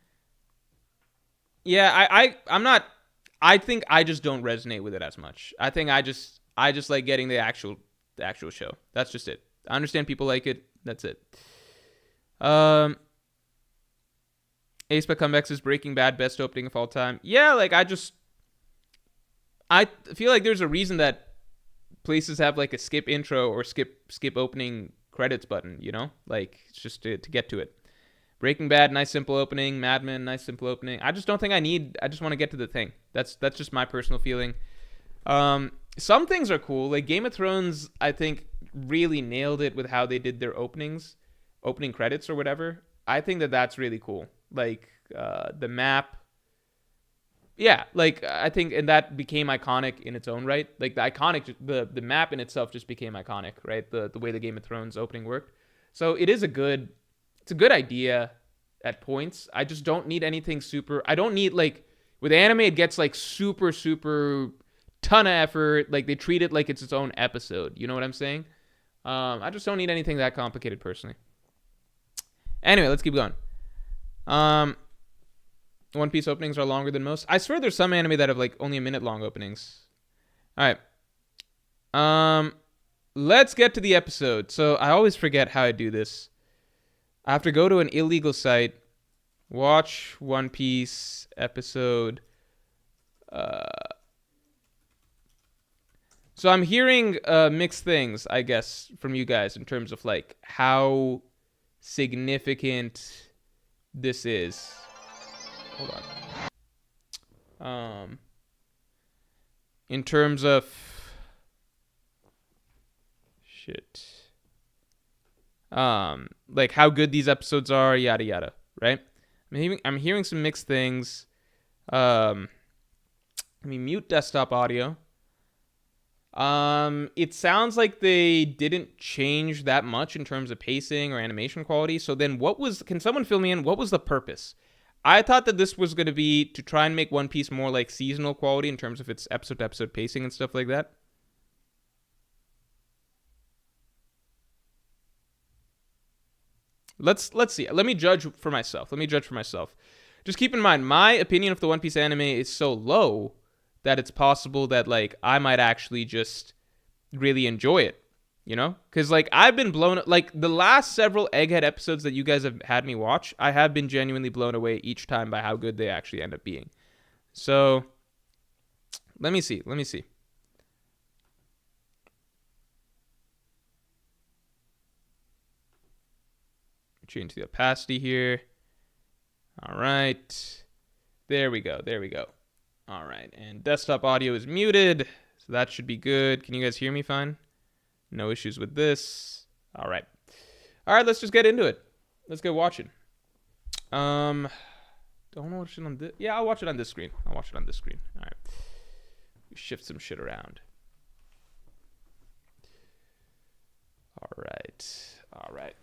S1: Yeah, I'm not. I think I just don't resonate with it as much. I think I just like getting the actual show. That's just it. I understand people like it. That's it. Ace by Comebacks is Breaking Bad best opening of all time. Yeah, like I feel like there's a reason that places have like a skip intro or skip opening credits button, you know? Like it's just to get to it. Breaking Bad, nice simple opening. Mad Men, nice simple opening. I just don't think I just want to get to the thing. That's just my personal feeling. Some things are cool. Like Game of Thrones, I think really nailed it with how they did their opening credits or whatever. I think that's really cool. Like the map. Yeah, like I think, and that became iconic in its own right. Like the map in itself just became iconic, right? The way the Game of Thrones opening worked. So it's a good idea at points. I just don't need anything super. I don't need like with anime it gets like super ton of effort. Like they treat it like it's its own episode. You know what I'm saying? I just don't need anything that complicated personally. Anyway, let's keep going. One Piece openings are longer than most. I swear there's some anime that have like only a minute long openings. All right. Let's get to the episode. So I always forget how I do this. I have to go to an illegal site, watch One Piece episode. So I'm hearing mixed things, I guess, from you guys in terms of like how significant this is. Hold on. In terms of shit. Like how good these episodes are, yada yada, right? I'm hearing some mixed things. Let me mute desktop audio. It sounds like they didn't change that much in terms of pacing or animation quality. So then can someone fill me in? What was the purpose? I thought that this was going to be to try and make One Piece more like seasonal quality in terms of its episode to episode pacing and stuff like that. Let's see. Let me judge for myself. Just keep in mind, my opinion of the One Piece anime is so low that it's possible that like I might actually just really enjoy it, you know? Because like I've been blown, like the last several Egghead episodes that you guys have had me watch, I have been genuinely blown away each time by how good they actually end up being. So let me see. Change the opacity here. All right. There we go. All right. And desktop audio is muted. So that should be good. Can you guys hear me fine? No issues with this. All right. Let's just get into it. Let's get watching. Don't watch it on this. Yeah, I'll watch it on this screen. All right. Shift some shit around. All right.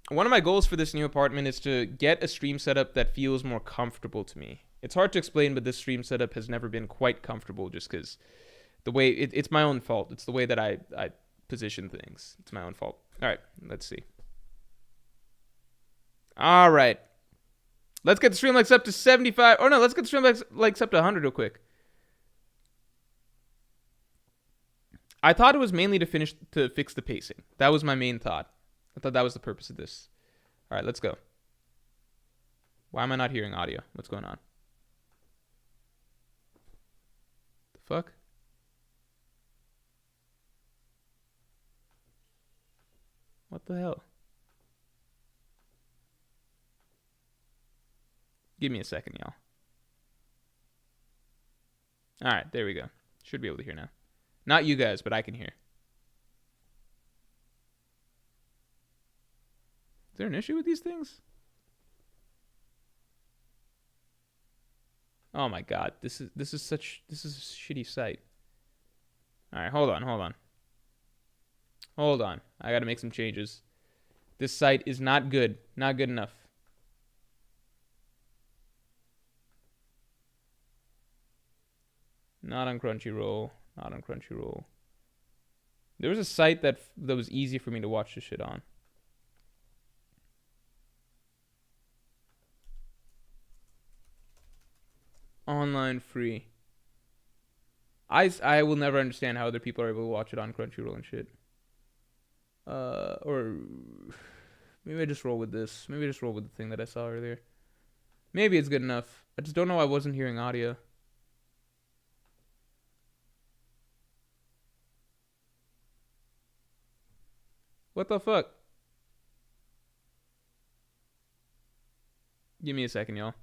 S1: One of my goals for this new apartment is to get a stream setup that feels more comfortable to me. It's hard to explain, but this stream setup has never been quite comfortable just because the way it's my own fault. It's the way that I position things. It's my own fault. All right, let's see. All right. Let's get the stream likes up to 75. Oh, no, let's get the stream likes up to 100 real quick. I thought it was mainly to fix the pacing. That was my main thought. I thought that was the purpose of this. All right, let's go. Why am I not hearing audio? What's going on? The fuck? What the hell? Give me a second, y'all. All right, there we go. Should be able to hear now. Not you guys, but I can hear. Is there an issue with these things? Oh my god, this is a shitty site. All right, hold on. I got to make some changes. This site is not good. Not good enough. Not on Crunchyroll. There was a site that was easy for me to watch this shit on. Online free. I will never understand how other people are able to watch it on Crunchyroll and shit. Or maybe I just roll with this. Maybe I just roll with the thing that I saw earlier. Maybe it's good enough. I just don't know why I wasn't hearing audio. What the fuck? Give me a second, y'all.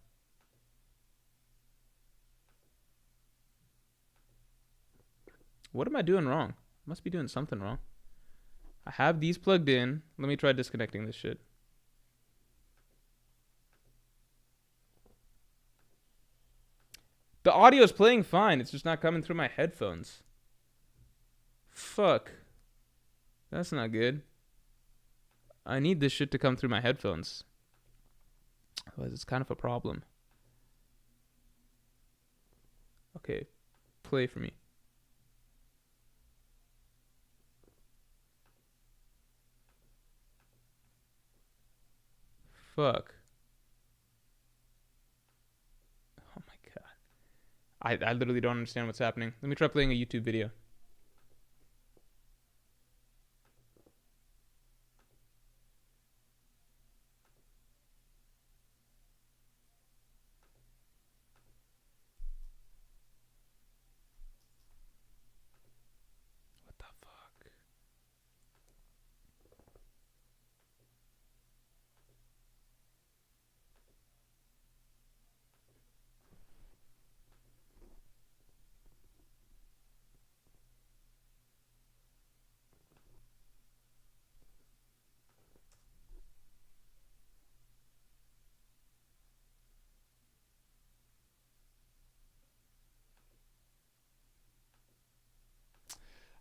S1: What am I doing wrong? I must be doing something wrong. I have these plugged in. Let me try disconnecting this shit. The audio is playing fine. It's just not coming through my headphones. Fuck. That's not good. I need this shit to come through my headphones. Otherwise, it's kind of a problem. Okay. Play for me. Fuck. Oh my god. I literally don't understand what's happening. Let me try playing a YouTube video.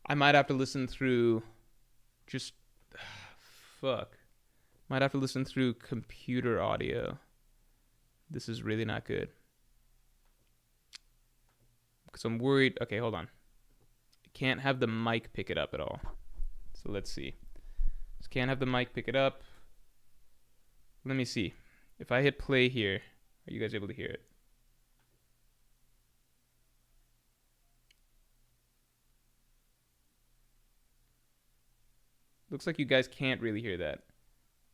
S1: I might have to listen through just fuck. Might have to listen through computer audio. This is really not good. Because I'm worried. Okay, hold on. I can't have the mic pick it up at all. So let's see. Just can't have the mic pick it up. Let me see. If I hit play here, are you guys able to hear it? Looks like you guys can't really hear that.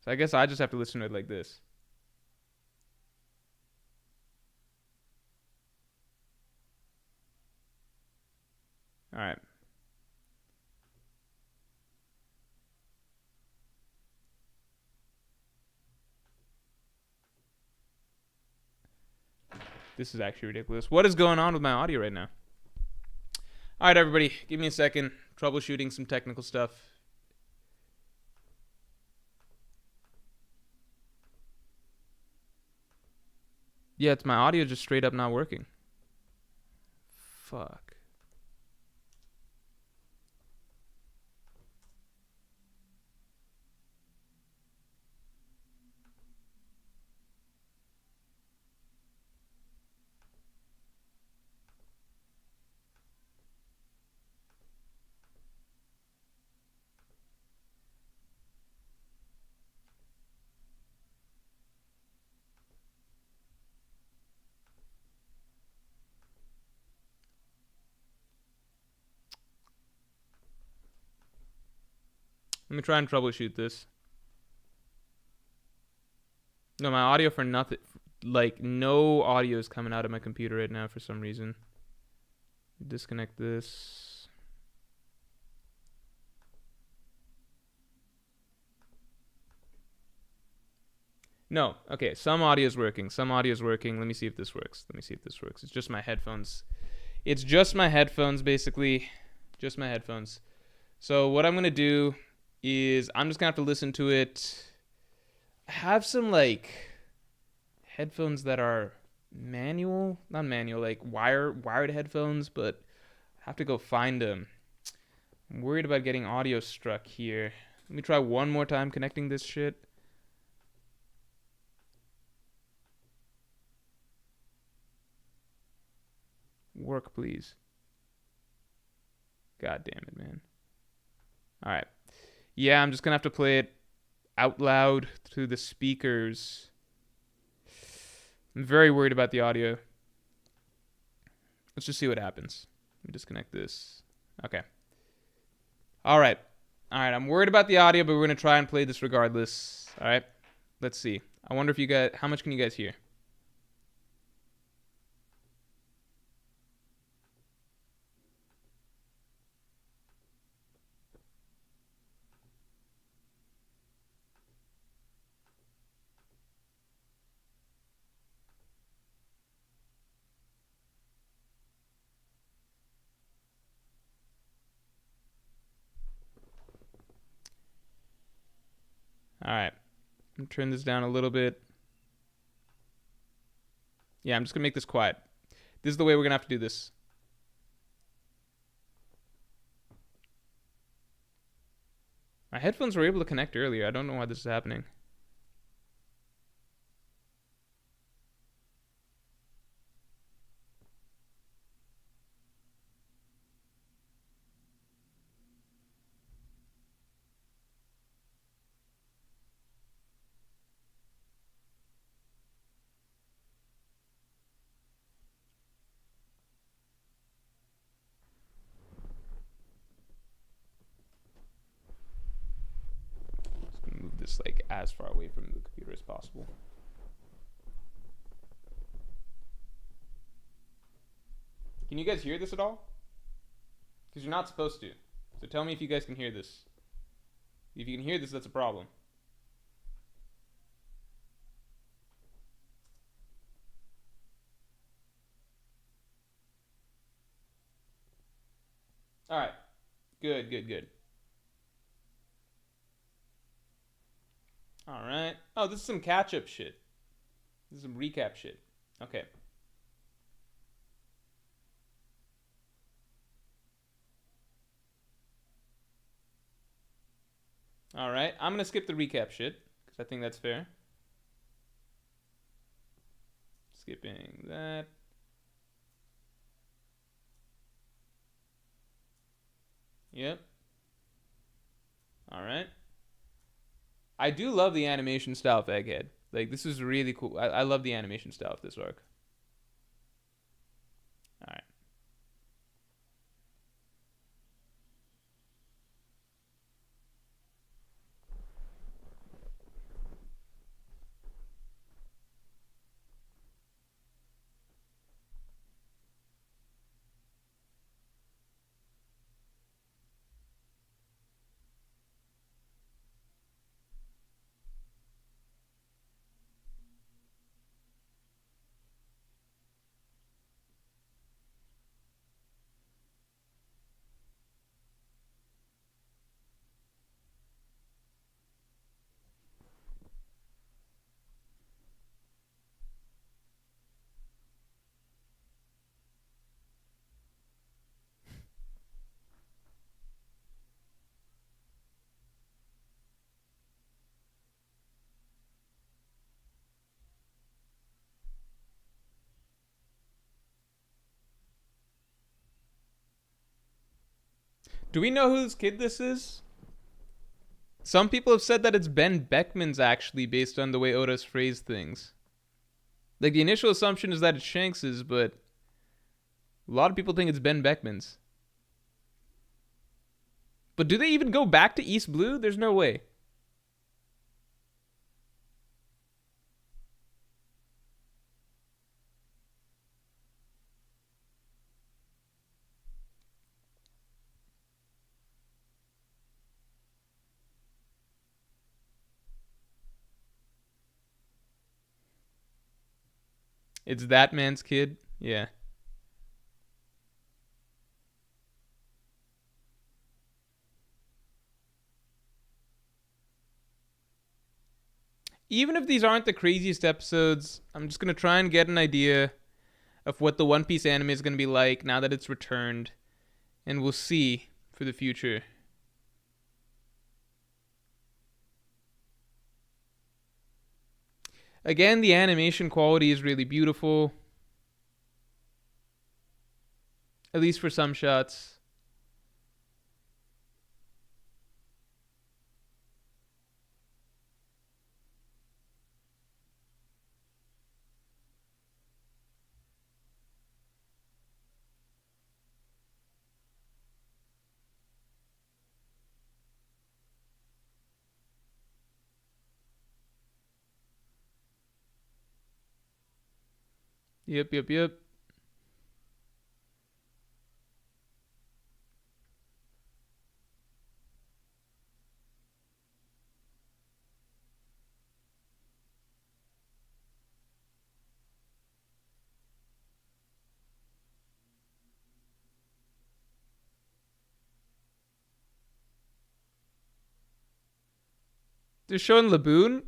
S1: So I guess I just have to listen to it like this. All right. This is actually ridiculous. What is going on with my audio right now? All right, everybody, give me a second. Troubleshooting some technical stuff. Yeah, it's my audio just straight up not working. Fuck. Let me try and troubleshoot this. No, my audio for nothing. Like, no audio is coming out of my computer right now for some reason. Disconnect this. No. Okay, some audio is working. Some audio is working. Let me see if this works. It's just my headphones. It's just my headphones, basically. Just my headphones. So what I'm going to do is I'm just going to have to listen to it. I have some, like, headphones that are manual. Not manual, like wired headphones, but I have to go find them. I'm worried about getting audio struck here. Let me try one more time connecting this shit. Work, please. God damn it, man. All right. Yeah, I'm just going to have to play it out loud through the speakers. I'm very worried about the audio. Let's just see what happens. Let me disconnect this. Okay. All right. I'm worried about the audio, but we're going to try and play this regardless. All right. Let's see. I wonder if you guys, how much can you guys hear? All right. I'm going to turn this down a little bit. Yeah, I'm just going to make this quiet. This is the way we're going to have to do this. My headphones were able to connect earlier. I don't know why this is happening. Just going to move this like as far away from the computer as possible. Can you guys hear this at all? Because you're not supposed to. So tell me if you guys can hear this. If you can hear this, that's a problem. All right. Good. All right. Oh, this is some catch-up shit. This is some recap shit. Okay. All right, I'm gonna skip the recap shit because I think that's fair. Skipping that. Yep. All right. I do love the animation style of Egghead. Like, this is really cool. I love the animation style of this arc. All right. Do we know whose kid this is? Some people have said that it's Ben Beckman's actually, based on the way Oda's phrased things. Like, the initial assumption is that it's Shanks's, but a lot of people think it's Ben Beckman's. But do they even go back to East Blue? There's no way. It's that man's kid? Yeah. Even if these aren't the craziest episodes, I'm just going to try and get an idea of what the One Piece anime is going to be like now that it's returned. And we'll see for the future. Again, the animation quality is really beautiful. At least for some shots. Yep, yep, yep. They're showing Laboon.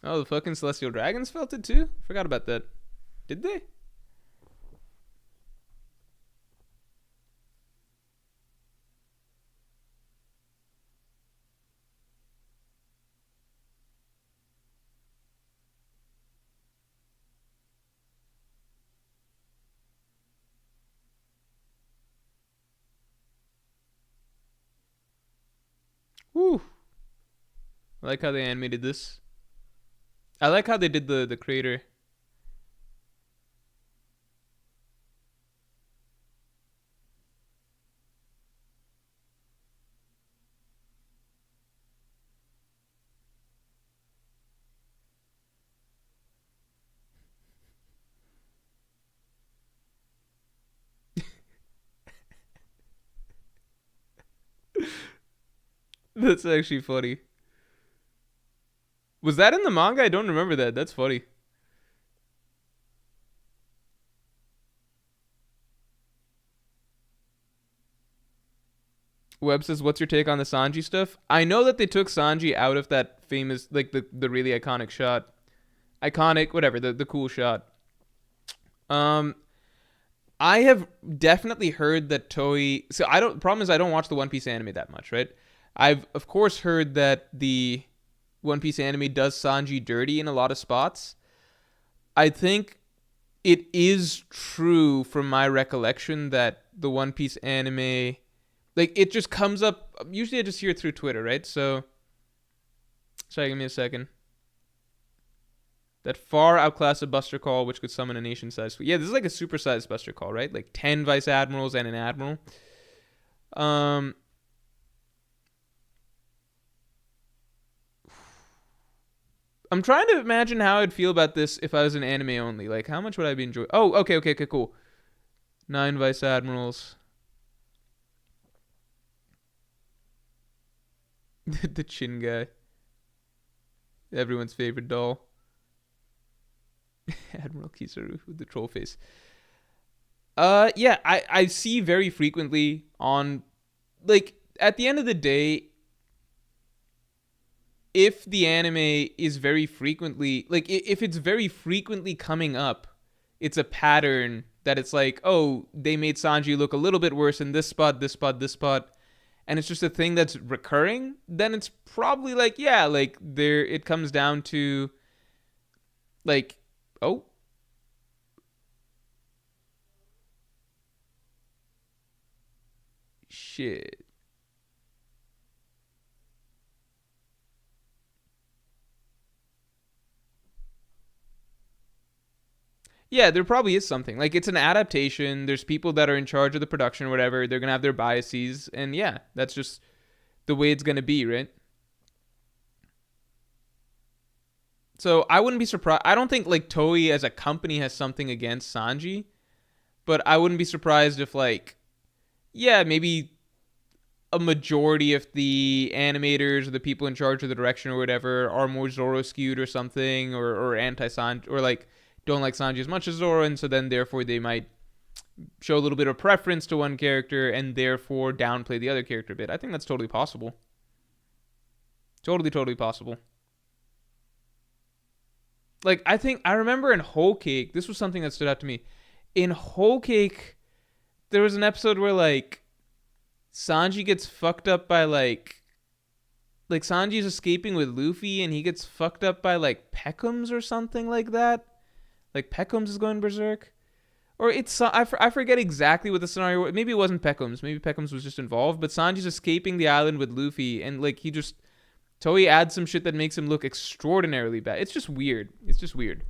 S1: Oh, the fucking Celestial Dragons felt it too? Forgot about that. Did they? Woo. I like how they animated this. I like how they did the crater. That's actually funny. Was that in the manga? I don't remember that. That's funny. Webb says, "What's your take on the Sanji stuff?" I know that they took Sanji out of that famous, like the really iconic shot, iconic whatever the cool shot. Um, I have definitely heard that Toei. So I don't. Problem is, I don't watch the One Piece anime that much, right? I've of course heard that the One Piece anime does Sanji dirty in a lot of spots. I think it is true from my recollection that the One Piece anime, like it just comes up. Usually, I just hear it through Twitter, right? So, sorry, give me a second. That far outclassed a Buster Call, which could summon a nation-sized fleet. Yeah, this is like a supersized Buster Call, right? Like 10 vice admirals and an admiral. Um, I'm trying to imagine how I'd feel about this if I was an anime only. Like, how much would I be enjoying? Oh, okay, cool. 9 vice admirals. The chin guy. Everyone's favorite doll. Admiral Kizaru with the troll face. Yeah, I see very frequently on, like, at the end of the day, if the anime is very frequently, like, if it's very frequently coming up, it's a pattern that it's like, oh, they made Sanji look a little bit worse in this spot, this spot, this spot, and it's just a thing that's recurring, then it's probably like, yeah, like, there, it comes down to, like, oh, shit. Yeah, there probably is something. Like, it's an adaptation. There's people that are in charge of the production or whatever. They're going to have their biases. And yeah, that's just the way it's going to be, right? So I wouldn't be surprised. I don't think, like, Toei as a company has something against Sanji. But I wouldn't be surprised if, like, yeah, maybe a majority of the animators or the people in charge of the direction or whatever are more Zoro skewed or something, or anti Sanji, or like don't like Sanji as much as Zoro, and so then therefore they might show a little bit of preference to one character and therefore downplay the other character a bit. I think that's totally possible. Totally possible. Like, I think I remember in Whole Cake, this was something that stood out to me. In Whole Cake, there was an episode where like Sanji gets fucked up by like Sanji's escaping with Luffy and he gets fucked up by like Peckham's or something like that. Like Peckham's is going berserk, or it's I forget exactly what the scenario was. Maybe it wasn't Peckham's. Maybe Peckham's was just involved. But Sanji's escaping the island with Luffy, and like he just Toei adds some shit that makes him look extraordinarily bad. It's just weird. It's just weird.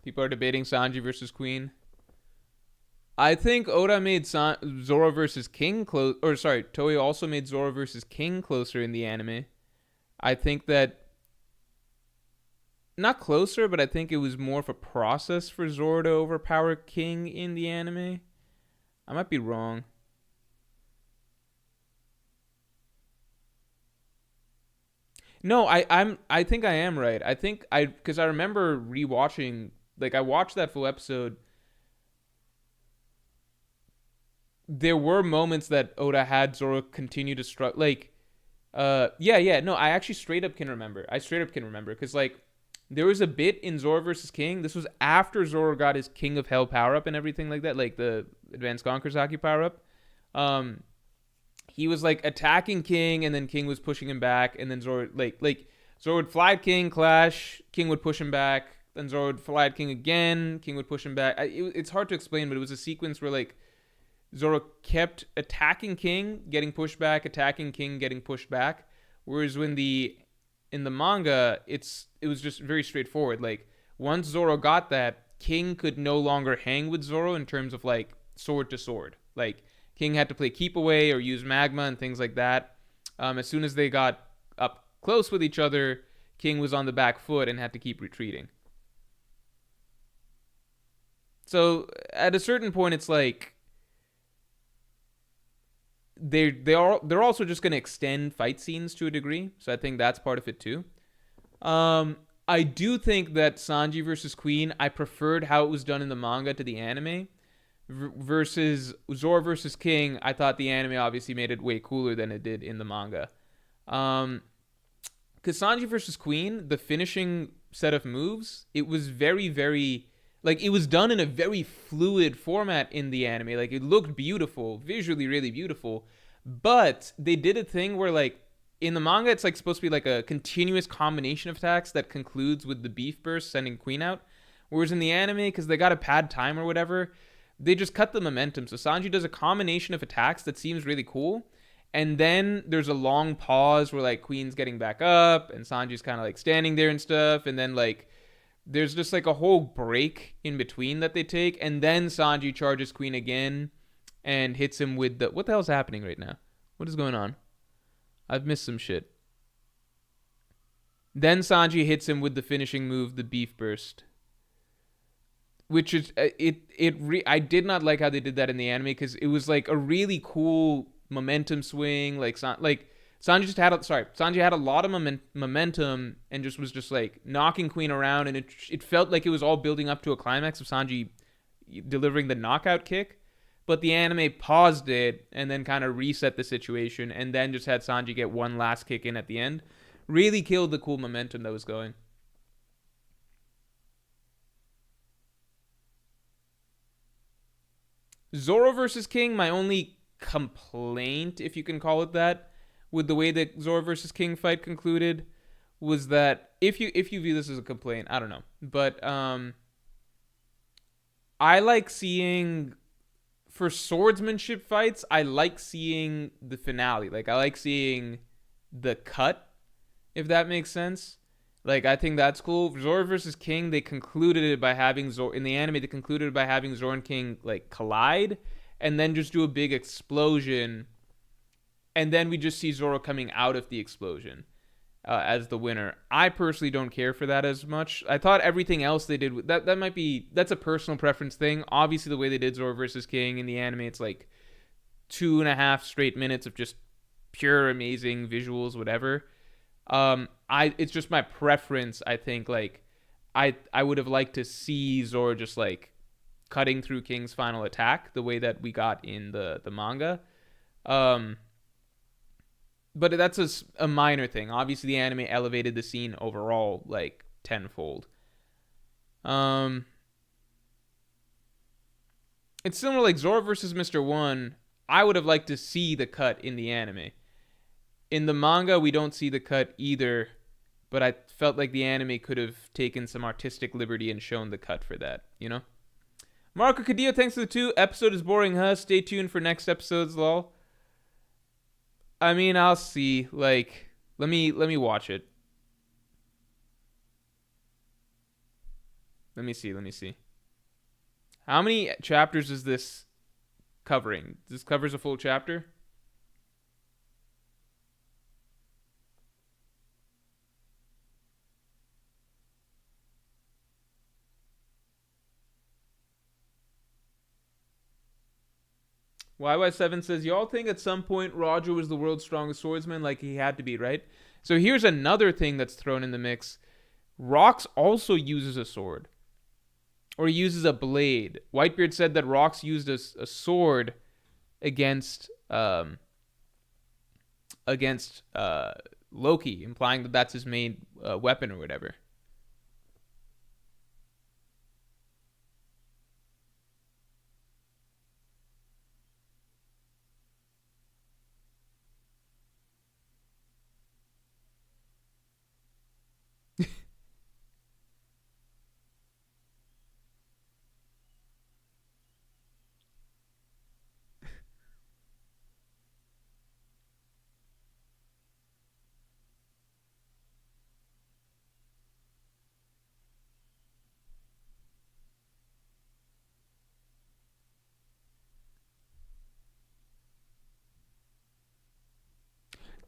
S1: People are debating Sanji versus Queen. I think Oda made Zoro versus King close, or sorry, Toei also made Zoro versus King closer in the anime. I think that not closer, but I think it was more of a process for Zoro to overpower King in the anime. I might be wrong. No, I think I am right. I think I because I remember rewatching, like I watched that full episode. There were moments that Oda had Zoro continue to struggle. Like, yeah. No, I actually straight up can remember. I straight up can remember because like there was a bit in Zoro versus King. This was after Zoro got his King of Hell power up and everything like that, like the Advanced Conqueror's Haki power up. Um, he was like attacking King, and then King was pushing him back, and then Zoro like Zoro would fly at King, clash. King would push him back. Then Zoro would fly at King again. King would push him back. It's hard to explain, but it was a sequence where like Zoro kept attacking King, getting pushed back, attacking King, getting pushed back. Whereas in the manga, it was just very straightforward. Like once Zoro got that, King could no longer hang with Zoro in terms of like sword to sword. Like King had to play keep away or use magma and things like that. As soon as they got up close with each other, King was on the back foot and had to keep retreating. So at a certain point, it's like they're also just going to extend fight scenes to a degree. So I think that's part of it too. I do think that Sanji versus Queen, I preferred how it was done in the manga to the anime. Versus Zoro versus King, I thought the anime obviously made it way cooler than it did in the manga. Because Sanji versus Queen, the finishing set of moves, it was very, very like it was done in a very fluid format in the anime. Like it looked beautiful, visually really beautiful. But they did a thing where like in the manga, it's like supposed to be like a continuous combination of attacks that concludes with the beef burst sending Queen out. Whereas in the anime, because they got to pad time or whatever, they just cut the momentum. So Sanji does a combination of attacks that seems really cool. And then there's a long pause where like Queen's getting back up and Sanji's kind of like standing there and stuff. And then like there's just like a whole break in between that they take. And then Sanji charges Queen again and hits him with the... What the hell's happening right now? What is going on? I've missed some shit. Then Sanji hits him with the finishing move, the beef burst. Which is... I did not like how they did that in the anime because it was like a really cool momentum swing. Sanji had a lot of momentum and just was just like knocking Queen around, and it felt like it was all building up to a climax of Sanji delivering the knockout kick. But the anime paused it and then kind of reset the situation and then just had Sanji get one last kick in at the end. Really killed the cool momentum that was going. Zoro versus King, my only complaint, if you can call it that, with the way that Zoro versus King fight concluded was that if you view this as a complaint, I don't know. But I like seeing... For swordsmanship fights, I like seeing the finale. Like, I like seeing the cut, if that makes sense. Like, I think that's cool. Zoro versus King, they concluded it by having Zoro... In the anime, they concluded it by having Zoro and King, like, collide, and then just do a big explosion, and then we just see Zoro coming out of the explosion as the winner. I personally don't care for that as much. I thought everything else they did that might be... That's a personal preference thing. Obviously, the way they did Zoro versus King in the anime, it's like 2.5 straight minutes of just pure amazing visuals, whatever. It's just my preference. I think like I would have liked to see Zoro just like cutting through King's final attack the way that we got in the manga. But that's a minor thing. Obviously, the anime elevated the scene overall like tenfold. It's similar like Zoro versus Mr. One. I would have liked to see the cut in the anime. In the manga, we don't see the cut either, but I felt like the anime could have taken some artistic liberty and shown the cut for that, you know? Marco Cadillo, thanks for the 2. Episode is boring, huh? Stay tuned for next episodes, lol. I mean, I'll see. Like, let me watch it. Let me see. How many chapters is this covering? This covers a full chapter? YY7 says, y'all think at some point Roger was the world's strongest swordsman like he had to be, right? So here's another thing that's thrown in the mix. Rox also uses a sword. Or he uses a blade. Whitebeard said that Rox used a sword against Loki, implying that that's his main weapon or whatever.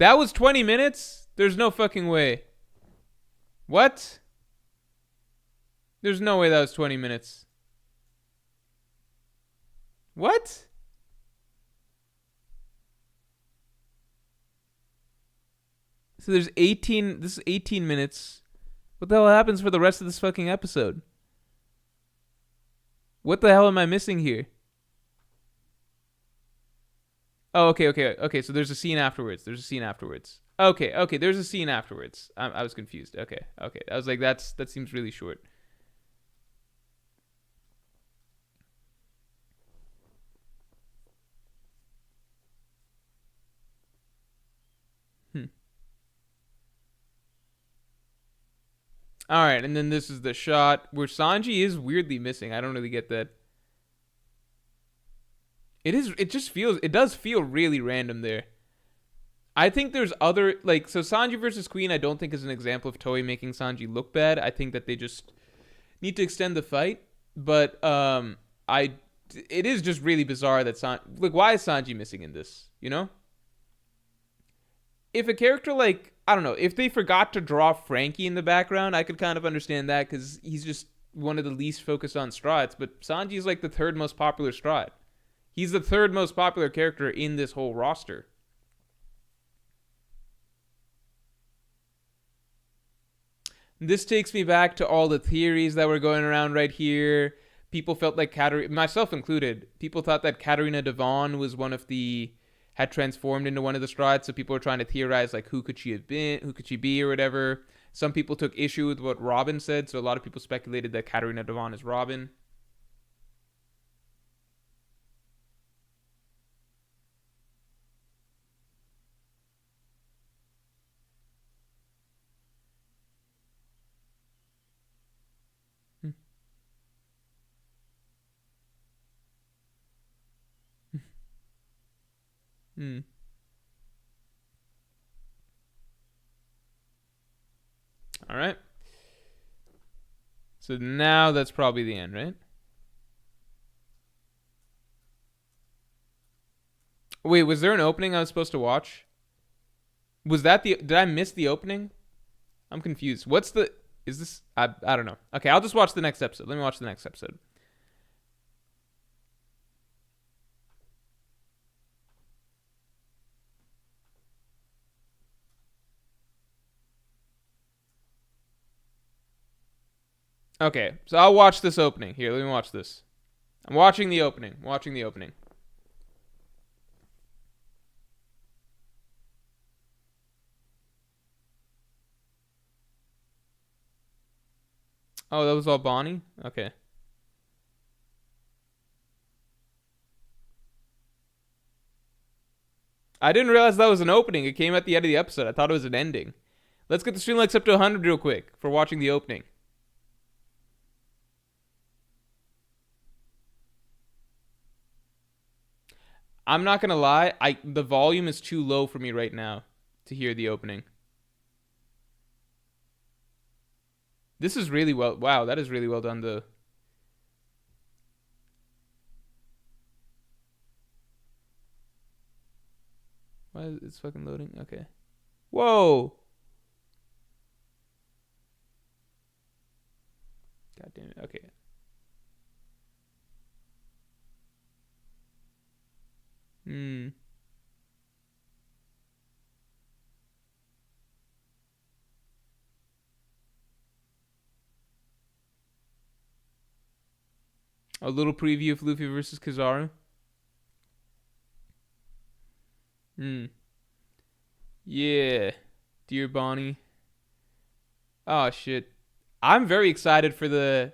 S1: That was 20 minutes? There's no fucking way. What? There's no way that was 20 minutes. What? So there's 18. This is 18 minutes. What the hell happens for the rest of this fucking episode? What the hell am I missing here? Oh, okay. So there's a scene afterwards. Okay, there's a scene afterwards. I was confused. Okay. I was like, that seems really short. All right, and then this is the shot where Sanji is weirdly missing. I don't really get that. It does feel really random there. I think there's other, like, so Sanji versus Queen I don't think is an example of Toei making Sanji look bad. I think that they just need to extend the fight, but it is just really bizarre that why is Sanji missing in this, you know? If a character like, I don't know, if they forgot to draw Frankie in the background, I could kind of understand that because he's just one of the least focused on Strides, but Sanji is like the third most popular Stride. He's the third most popular character in this whole roster. This takes me back to all the theories that were going around right here. People felt like myself included, people thought that Katarina Devon was had transformed into one of the Strides, so people were trying to theorize, like, who could she be, or whatever. Some people took issue with what Robin said, so a lot of people speculated that Katarina Devon is Robin. All right. So now that's probably the end, right? Wait, was there an opening I was supposed to watch? Did I miss the opening? I'm confused. Is this, I don't know. Okay, I'll just watch the next episode. Let me watch the next episode. Okay, so I'll watch this opening. Here, let me watch this. I'm watching the opening. Oh, that was all Bonnie? Okay. I didn't realize that was an opening. It came at the end of the episode. I thought it was an ending. Let's get the stream likes up to 100 real quick for watching the opening. I'm not gonna lie, the volume is too low for me right now to hear the opening. This is really well. Wow, that is really well done, though. Why is it fucking loading? Okay. Whoa. God damn it. Okay. A little preview of Luffy versus Kizaru. Yeah. Dear Bonnie. Oh, shit. I'm very excited for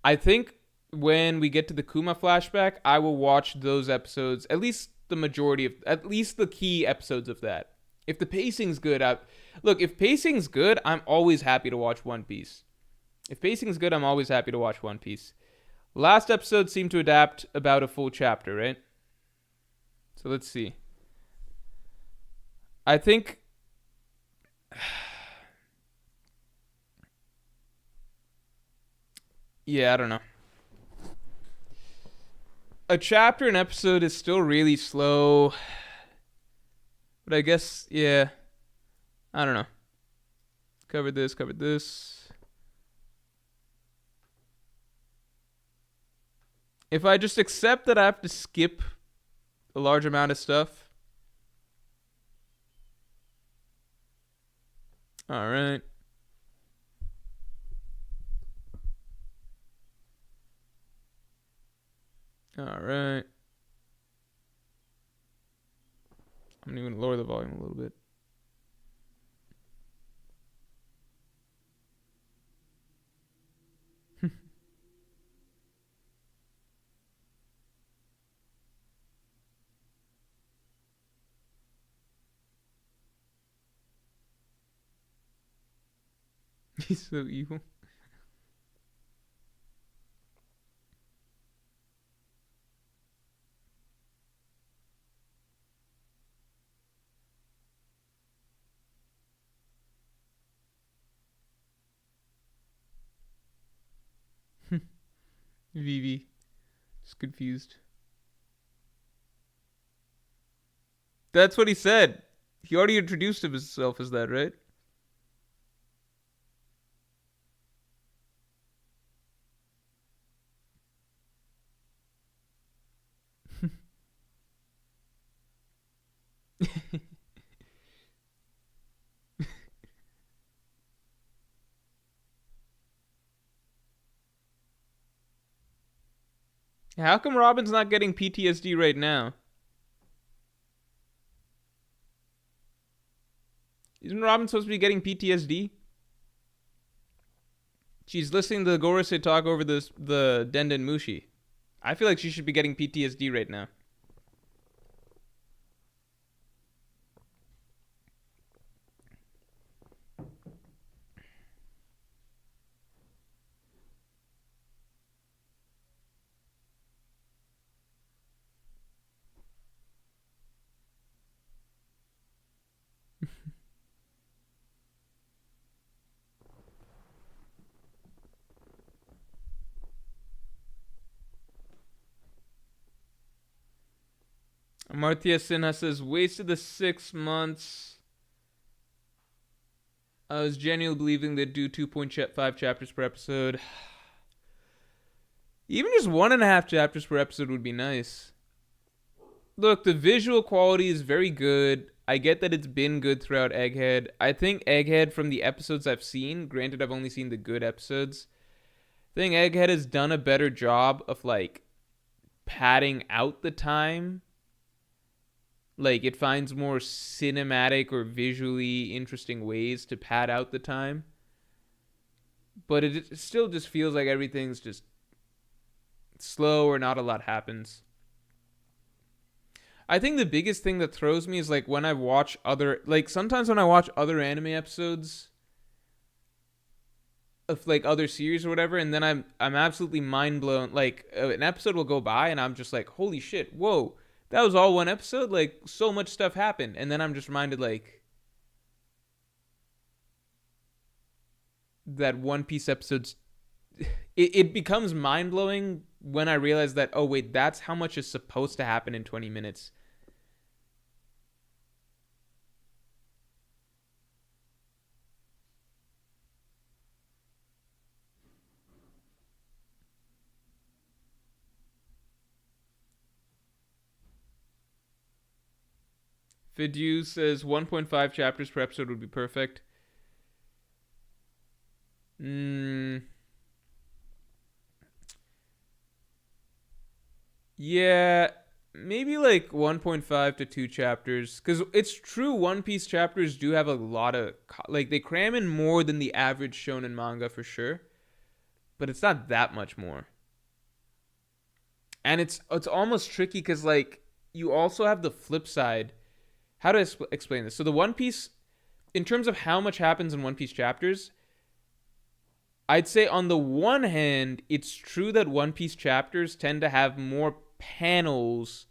S1: I think when we get to the Kuma flashback, I will watch those episodes, at least the key episodes of that. If the pacing's good, if pacing's good, I'm always happy to watch One Piece. Last episode seemed to adapt about a full chapter, right? So let's see. I think... yeah, I don't know. A chapter an episode is still really slow. But I guess, yeah. I don't know. Covered this. If I just accept that I have to skip a large amount of stuff. All right. All right. I'm going to lower the volume a little bit. He's so evil. Vivi. Just confused. That's what he said. He already introduced himself as that, right? How come Robin's not getting PTSD right now? Isn't Robin supposed to be getting PTSD? She's listening to the Gorosei talk over the Denden Mushi. I feel like she should be getting PTSD right now. Amartya Sinha says, wasted the 6 months. I was genuinely believing they'd do 2.5 chapters per episode. Even just 1.5 chapters per episode would be nice. Look, the visual quality is very good. I get that it's been good throughout Egghead. I think Egghead, from the episodes I've seen, granted I've only seen the good episodes, I think Egghead has done a better job of, like, padding out the time. Like, it finds more cinematic or visually interesting ways to pad out the time. But it still just feels like everything's just slow or not a lot happens. I think the biggest thing that throws me is, like, when I watch sometimes when I watch other anime episodes of, like, other series or whatever, and then I'm absolutely mind blown. Like, an episode will go by and I'm just like, holy shit, whoa, that was all one episode? Like, so much stuff happened. And then I'm just reminded, like, that One Piece episodes, it becomes mind-blowing when I realize that, oh, wait, that's how much is supposed to happen in 20 minutes. Fidu says 1.5 chapters per episode would be perfect. Yeah, maybe like 1.5 to 2 chapters. Because it's true, One Piece chapters do have a lot of... Like, they cram in more than the average shonen manga for sure. But it's not that much more. And it's almost tricky because, like, you also have the flip side. How do I explain this? So the One Piece, in terms of how much happens in One Piece chapters, I'd say on the one hand, it's true that One Piece chapters tend to have more panels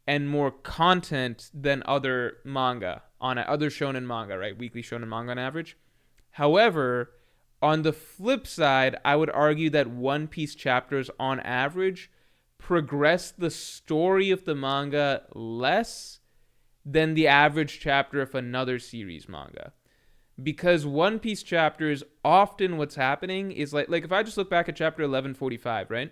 S1: and more content than other manga, other shonen manga, right? Weekly shonen manga on average. However, on the flip side, I would argue that One Piece chapters on average progress the story of the manga less than the average chapter of another series manga. because One Piece chapters, often what's happening is like if I just look back at chapter 1145, right?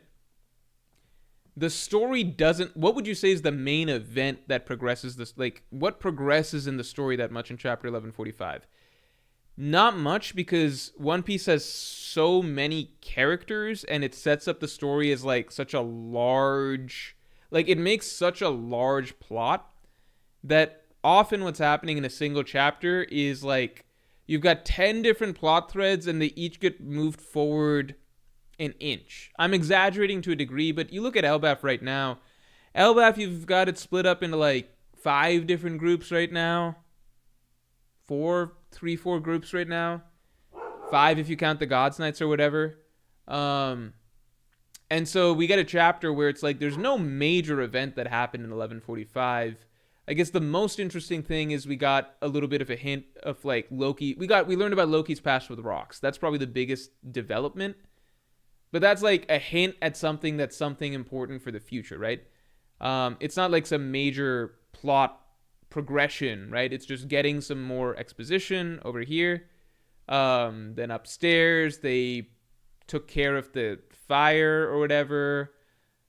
S1: The story doesn't, what would you say is the main event that progresses this, like what progresses in the story that much in chapter 1145? Not much, because One Piece has so many characters and it sets up the story as like such a large, like it makes such a large plot that often what's happening in a single chapter is like you've got 10 different plot threads and they each get moved forward an inch. I'm exaggerating to a degree, but you look at Elbaf right now. Elbaf, you've got it split up into like 5 different groups right now. 4 groups right now. 5 if you count the God's Knights or whatever. And so we get a chapter where it's like there's no major event that happened in 1145. I guess the most interesting thing is we got a little bit of a hint of like Loki. We learned about Loki's past with rocks. That's probably the biggest development. But that's like a hint at something that's something important for the future, right? It's not like some major plot progression, right? It's just getting some more exposition over here. Then upstairs, they took care of the fire or whatever.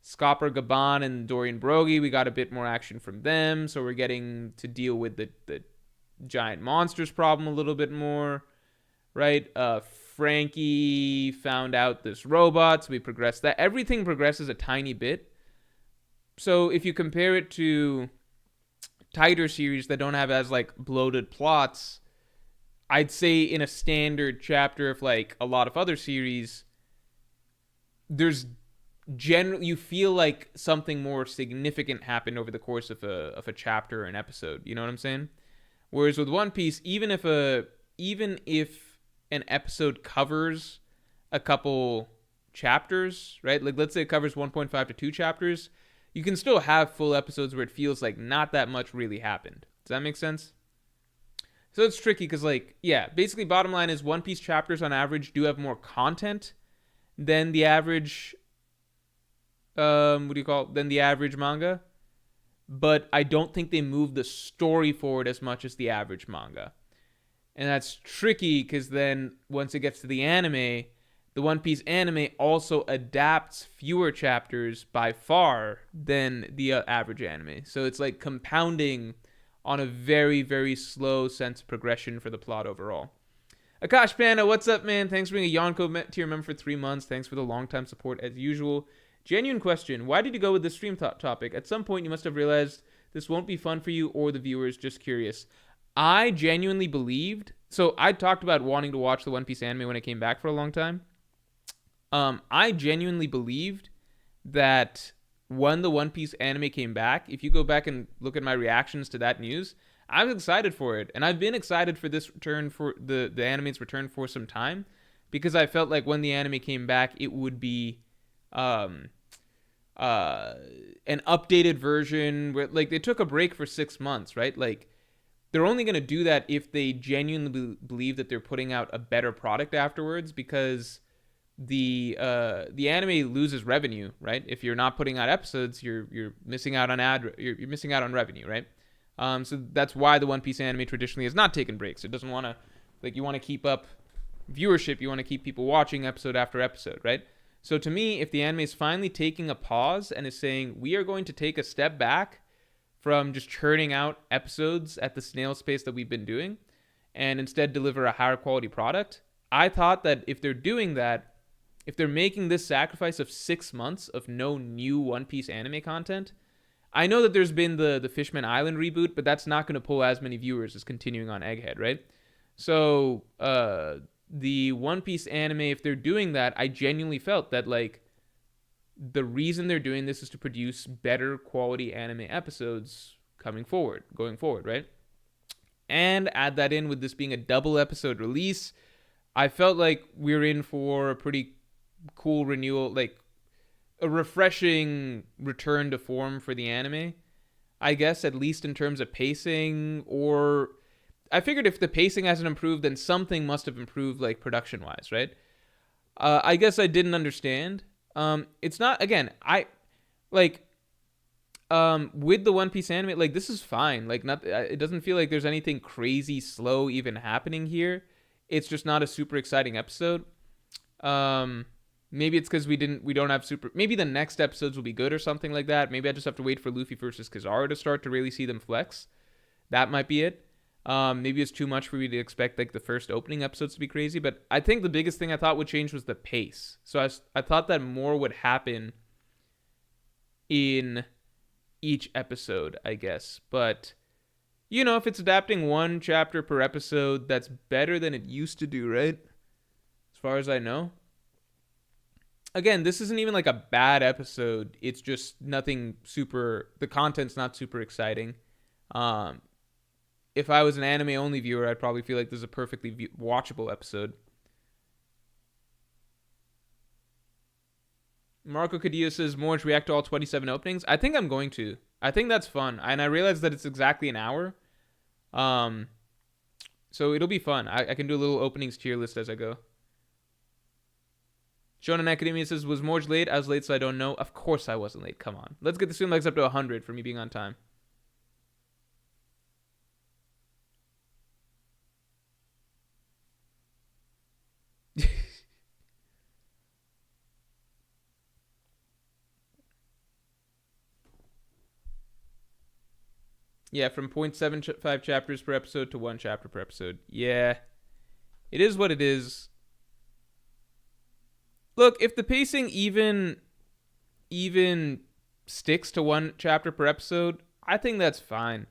S1: Scopper Gaban and Dorian Brogy, we got a bit more action from them, so we're getting to deal with the giant monsters problem a little bit more, right? Frankie found out this robot, so we progressed that. Everything progresses a tiny bit. So if you compare it to tighter series that don't have as like bloated plots, I'd say in a standard chapter of like a lot of other series, there's generally, you feel like something more significant happened over the course of a chapter or an episode. You know what I'm saying? Whereas with One Piece, even if an episode covers a couple chapters, right? Like let's say it covers 1.5 to 2 chapters, you can still have full episodes where it feels like not that much really happened. Does that make sense? So it's tricky because like, yeah, basically bottom line is One Piece chapters on average do have more content than the average than the average manga, but I don't think they move the story forward as much as the average manga. And that's tricky because then once it gets to the anime, the One Piece anime also adapts fewer chapters by far than the average anime. So it's like compounding on a very, very slow sense of progression for the plot overall. Akash Panda, what's up, man? Thanks for being a Yonko tier member for 3 months. Thanks for the long-time support as usual. Genuine question. Why did you go with this stream topic? At some point, you must have realized this won't be fun for you or the viewers. Just curious. I genuinely believed... So, I talked about wanting to watch the One Piece anime when it came back for a long time. I genuinely believed that when the One Piece anime came back, if you go back and look at my reactions to that news, I was excited for it. And I've been excited for this return, for the anime's return for some time. Because I felt like when the anime came back, it would be... an updated version where like they took a break for 6 months, right? Like they're only going to do that if they genuinely believe that they're putting out a better product afterwards, because the anime loses revenue, right? If you're not putting out episodes, you're missing out on you're missing out on revenue, right? So that's why the One Piece anime traditionally has not taken breaks. It doesn't want to, like, you want to keep up viewership, you want to keep people watching episode after episode, right? So to me, if the anime is finally taking a pause and is saying, we are going to take a step back from just churning out episodes at the snail's pace that we've been doing and instead deliver a higher quality product, I thought that if they're doing that, if they're making this sacrifice of 6 months of no new One Piece anime content, I know that there's been the Fishman Island reboot, but that's not going to pull as many viewers as continuing on Egghead, right? So, the One Piece anime, if they're doing that, I genuinely felt that like the reason they're doing this is to produce better quality anime episodes going forward, right? And add that in with this being a double episode release, I felt like we're in for a pretty cool renewal, like a refreshing return to form for the anime, I guess, at least in terms of pacing. Or I figured if the pacing hasn't improved, then something must have improved, like production-wise, right? I guess I didn't understand. It's not, again, with the One Piece anime, like, this is fine. Like, not it doesn't feel like there's anything crazy slow even happening here. It's just not a super exciting episode. Um, maybe it's because we don't have super. Maybe the next episodes will be good or something like that. Maybe I just have to wait for Luffy versus Kizaru to start to really see them flex. That might be it. Maybe it's too much for me to expect like the first opening episodes to be crazy, but I think the biggest thing I thought would change was the pace. So I thought that more would happen in each episode, I guess. But you know, if it's adapting one chapter per episode, that's better than it used to do, right? As far as I know. Again, this isn't even like a bad episode. It's just nothing super. The content's not super exciting. Um, if I was an anime only viewer, I'd probably feel like this is a perfectly watchable episode. Marco Cadillo says, Morj, react to all 27 openings. I think I'm going to. I think that's fun. And I realize that it's exactly an hour. So it'll be fun. I can do a little openings tier list as I go. Shonen Academia says, was Morj late? I was late, so I don't know. Of course I wasn't late. Come on. Let's get the stream likes up to 100 for me being on time. Yeah, from 0.75 chapters per episode to 1 chapter per episode. Yeah. It is what it is. Look, if the pacing even sticks to 1 chapter per episode, I think that's fine.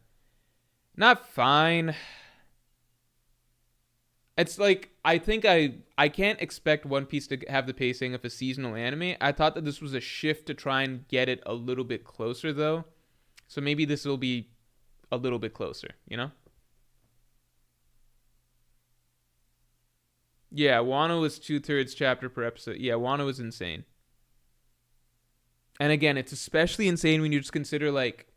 S1: Not fine. It's like I think I can't expect One Piece to have the pacing of a seasonal anime. I thought that this was a shift to try and get it a little bit closer though. So maybe this will be a little bit closer, you know? Yeah, Wano was 2/3 chapter per episode. Yeah, Wano was insane. And again, it's especially insane when you just consider like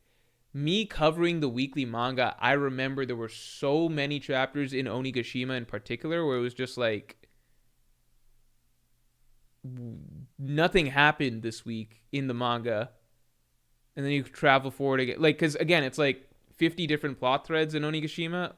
S1: me covering the weekly manga. I remember there were so many chapters in Onigashima in particular where it was just like nothing happened this week in the manga. And then you travel forward again. Like, because again, it's like 50 different plot threads in Onigashima,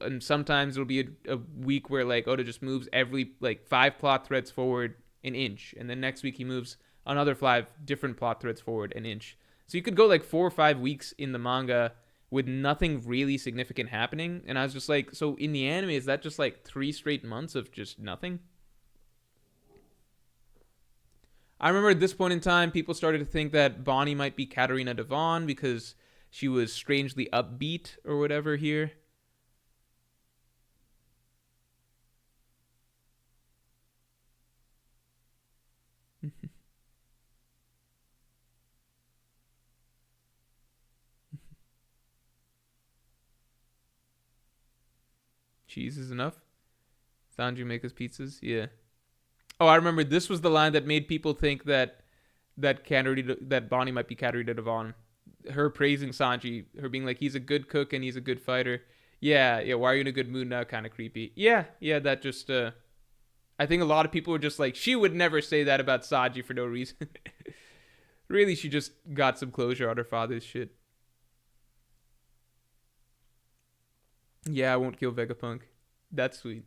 S1: and sometimes it'll be a week where like Oda just moves every like 5 plot threads forward an inch, and then next week he moves another 5 different plot threads forward an inch. So you could go like 4 or 5 weeks in the manga with nothing really significant happening, and I was just like, so in the anime, is that just like 3 straight months of just nothing? I remember at this point in time, people started to think that Bonnie might be Katarina Devon because she was strangely upbeat or whatever here. Cheese is enough. Sanju make us pizzas. Yeah. Oh, I remember this was the line that made people think that Bonnie might be Katarina Devon. Her praising Sanji, her being like, he's a good cook and he's a good fighter. Yeah, yeah. Why are you in a good mood now? Kind of creepy. Yeah, yeah. That just. I think a lot of people were just like, she would never say that about Sanji for no reason. Really, she just got some closure on her father's shit. Yeah, I won't kill Vegapunk. That's sweet.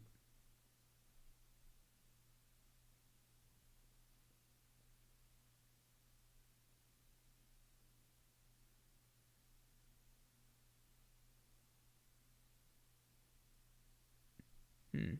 S1: Hmm.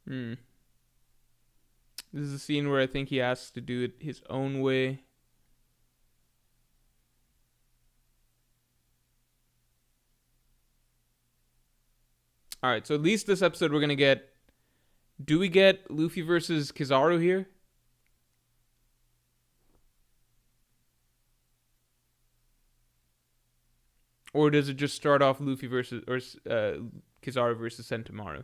S1: Hmm. This is a scene where I think he asks to do it his own way. All right, so at least this episode we're gonna get. Do we get Luffy versus Kizaru here? Or does it just start off Luffy versus or Kizaru versus Sentomaru?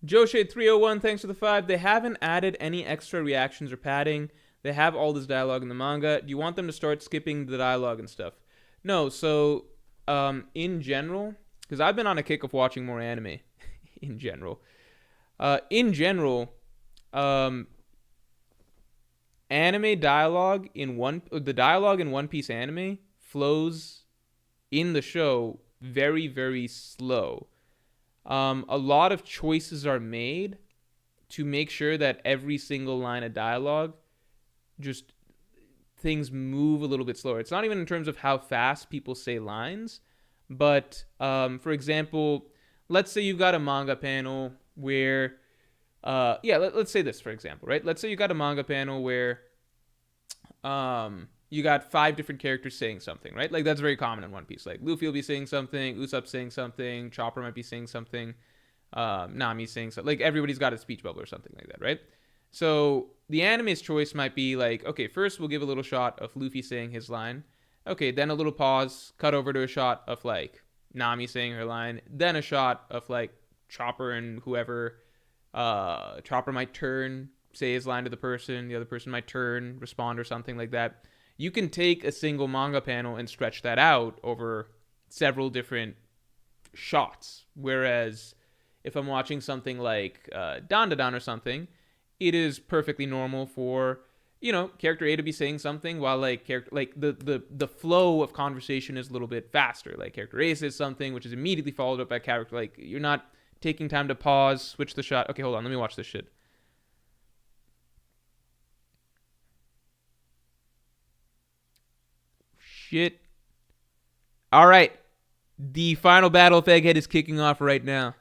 S1: Joshade301, thanks for the 5. They haven't added any extra reactions or padding. They have all this dialogue in the manga. Do you want them to start skipping the dialogue and stuff? No, so in general, because I've been on a kick of watching more anime in general. Um, anime dialogue the dialogue in One Piece anime flows in the show very, very slow. A lot of choices are made to make sure that every single line of dialogue, just things move a little bit slower. It's not even in terms of how fast people say lines, but for example, let's say you've got a manga panel where, let's say this, for example, right? Let's say you got a manga panel where you got 5 different characters saying something, right? Like, that's very common in One Piece. Like, Luffy will be saying something, Usopp saying something, Chopper might be saying something, Nami's saying something. Like, everybody's got a speech bubble or something like that, right? So the anime's choice might be like, okay, first we'll give a little shot of Luffy saying his line. Okay, then a little pause, cut over to a shot of, like, Nami saying her line. Then a shot of, like, Chopper and whoever. Chopper might turn, say his line to the other person might turn, respond or something like that. You can take a single manga panel and stretch that out over several different shots. Whereas if I'm watching something like Dandadan or something, it is perfectly normal for, character A to be saying something while the flow of conversation is a little bit faster. Like, character A says something, which is immediately followed up by character. Like, you're not taking time to pause, switch the shot. Okay, hold on, let me watch this shit. Shit. All right. The final battle of Egghead is kicking off right now.